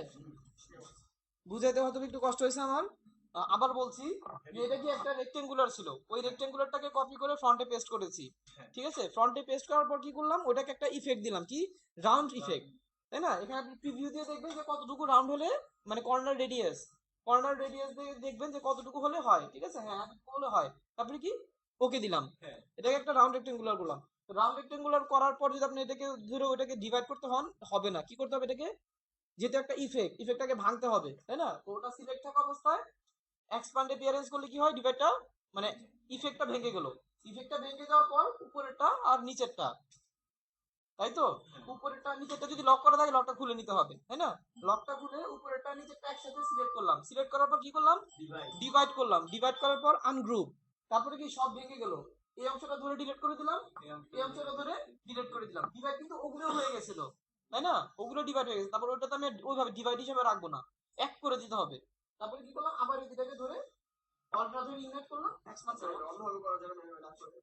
বুঝাইতে হয়তো একটু কষ্ট হয়েছে আমার, আবার বলছি যে এটা কি একটা রেক্টেঙ্গুলার ছিল, ওই রেক্টেঙ্গুলারটাকে কপি করে ফ্রন্টে পেস্ট করেছি, ঠিক আছে। ফ্রন্টে পেস্ট করার পর কি করলাম, ওটাকে একটা ইফেক্ট দিলাম, কি রাউন্ড ইফেক্ট, তাই না। এখানে আপনি প্রিভিউ দিয়ে দেখবেন যে কতটুকু রাউন্ড হলে মানে কর্নার রেডিয়াস দিয়ে দেখবেন যে কতটুকু হলে হয়, ঠিক আছে, হ্যাঁ এতটুকু হলে হয়, তারপরে কি ওকে দিলাম, এটাকে একটা রাউন্ড রেক্টেঙ্গুলার করলাম। রাউন্ড রেক্টেঙ্গুলার করার পর যদি আপনি এটাকে ধরে ওটাকে ডিভাইড করতে হন, হবে না, কি করতে হবে, এটাকে যেহেতু একটা ইফেক্টটাকে ভাঙতে হবে, তাই না, তো ওটা সিলেক্ট থাকা অবস্থায় এক্সপান্ড অ্যাপিয়ারেন্স করলে কি হয়, ডিভাইডটা মানে ইফেক্টটা ভেঙে গেল, ইফেক্টটা ভেঙে যাওয়ার পর উপরেরটা আর নিচেরটা, তাই তো? উপরেরটা নিচেরটা যদি লক করা থাকে লকটা খুলে নিতে হবে, তাই না? লকটা খুলে উপরেরটা নিচেরটা একসাথে সিলেক্ট করলাম, সিলেক্ট করার পর কি করলাম, ডিভাইড করলাম, ডিভাইড করার পর আনগ্রুপ, তারপরে কি সব ভেঙে গেল, এই অংশটা ধরে ডিলিট করে দিলাম, এই অংশটা ধরে ডিলিট করে দিলাম। ডিভাইড কিন্তু ওগুলো হয়ে গেছিল, তাই না? ওগুলো ডিভাইড হয়ে গেছে, তারপর ওটাতে আমি ওইভাবে ডিভাইড হিসেবে রাখবো না, এক করে দিতে হবে। তারপরে কি করলাম, আবার এই দুটাকে ধরে অল্ট্রা ধরে ইনভাইট করলাম, এক্সপান্ড করলাম। অন্যভাবে করা যাবে না কাজ করে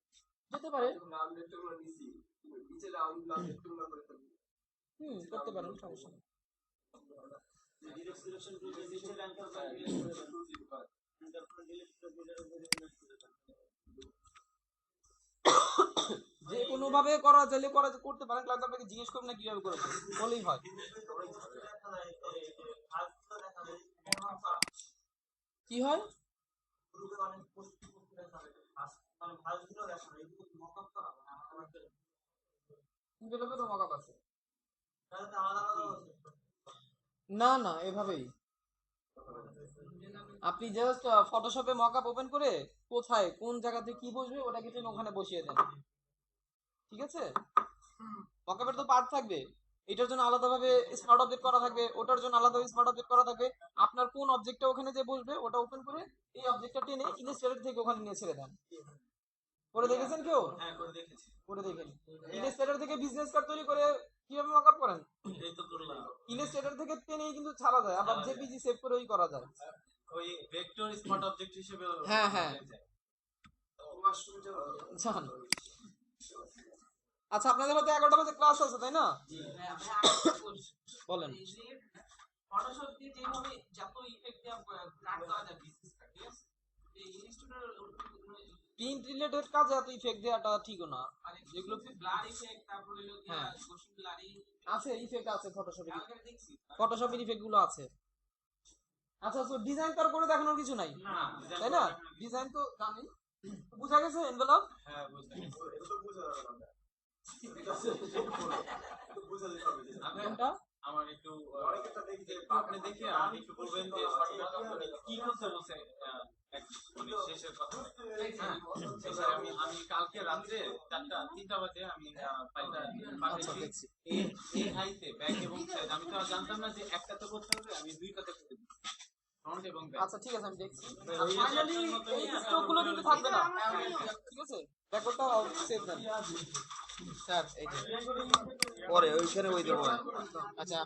যেতে পারে, নাম লেটারগুলো নিছি নিচে নাম লেটারগুলো করে ফেলবো করতে পারেন, সমস্যা নেই। ডিরেক্ট সিলেকশন করে নিচে র্যাঙ্কার বা ডিলিট করে দেন, তারপর ডিলিট করে যে কোনো ভাবে করা চাইলে করতে পারেন, ক্লাস আপনাকে জিজ্ঞেস করবেন না কিভাবে করেছে, বলেই হয়। কি হয়? ডেভেলপে তো মকআপ আছে। না না, এভাবেই আপনি জাস্ট ফটোশপে মকআপ ওপেন করে কোথায় কোন জায়গাতে কি বসবে ওটাকে টেনে ওখানে বসিয়ে দেন, ঠিক আছে? মকআপের তো পার্ট থাকবে, এটার জন্য আলাদাভাবে স্মার্ট অবজেক্ট করা থাকবে, ওটার জন্য আলাদাভাবে স্মার্ট অবজেক্ট করা থাকবে। আপনার কোন অবজেক্টটা ওখানে যে বসবে ওটা ওপেন করে এই অবজেক্টটা টেনে ইলাস্ট্রেটর থেকে ওখানে নিয়ে ছেড়ে দেন। করে দেখেছেন কেউ? হ্যাঁ করে দেখেছি। করে দেখেন। ইলাস্ট্রেটর থেকে বিজনেস কার্ড তৈরি করে কিভাবে মকআপ করেন? এই তো করলাম। ইলাস্ট্রেটর থেকে টেনেই কিন্তু ছাড়া যায়, আবার জেপিজি সেভ করেই করা যায়। ওই ভেক্টর স্মার্ট অবজেক্ট হিসেবে হ্যাঁ, হ্যাঁ। মাশরুম যাও জান। আচ্ছা, আপনাদের হয়তো 11টা বাজে ক্লাস আছে, তাই না? বলেন। ফটোশপ দিয়ে যেভাবে যত ইফেক্ট দেওয়া ব্লাড করা যায় বিজনেস কার্ড, ঠিক আছে? এই ইনস্টিটিউটের প্রিন্ট রিলেটেড কাজে এত ইফেক্ট দেওয়াটা ঠিকও না। মানে যেগুলো ব্লার ইফেক্ট, তারপরে হলো কি হ্যাঁ। কোশন ব্লারি আছে, ইফেক্ট আছে ফটোশপে, কালকে দেখছি। ফটোশপের ইফেক্ট গুলো আছে। আচ্ছা, তো ডিজাইন তো আর করে দেখানোর কিছু নাই, না তাই না? ডিজাইন তো জানি, বুঝা গেছে এনভেলপ? হ্যাঁ বুঝতে পেরেছি। এটা তো বোঝা যাবে না এটা বোঝা যেতে হবে যে কোনটা? আমার একটু অনেকটা দেখি যে আপনি দেখে আমি একটু বলবেন যে কি করতে বলছে মানে শেষের কথা। হ্যাঁ শেষে আমি কালকে রাত্রে 3টা বাজে আমি ফাইলটা আচ্ছা, পাঠিয়েছি। দেখছি। এই হাইতে ব্যাক এবং সাইড আমি তো আর জানতাম না যে একটাতে করতে হবে, আমি দুইটাতে করে দিই, ফ্রন্ট এবং ব্যাক। আচ্ছা, ঠিক আছে, আমি দেখছি। ফাইনালি এই স্টক গুলো কিন্তু থাকবে না, ঠিক আছে? রেকর্ডটা সেভ দেন স্যার, এই যে পরে ওইখানে ওই দেবো। আচ্ছা।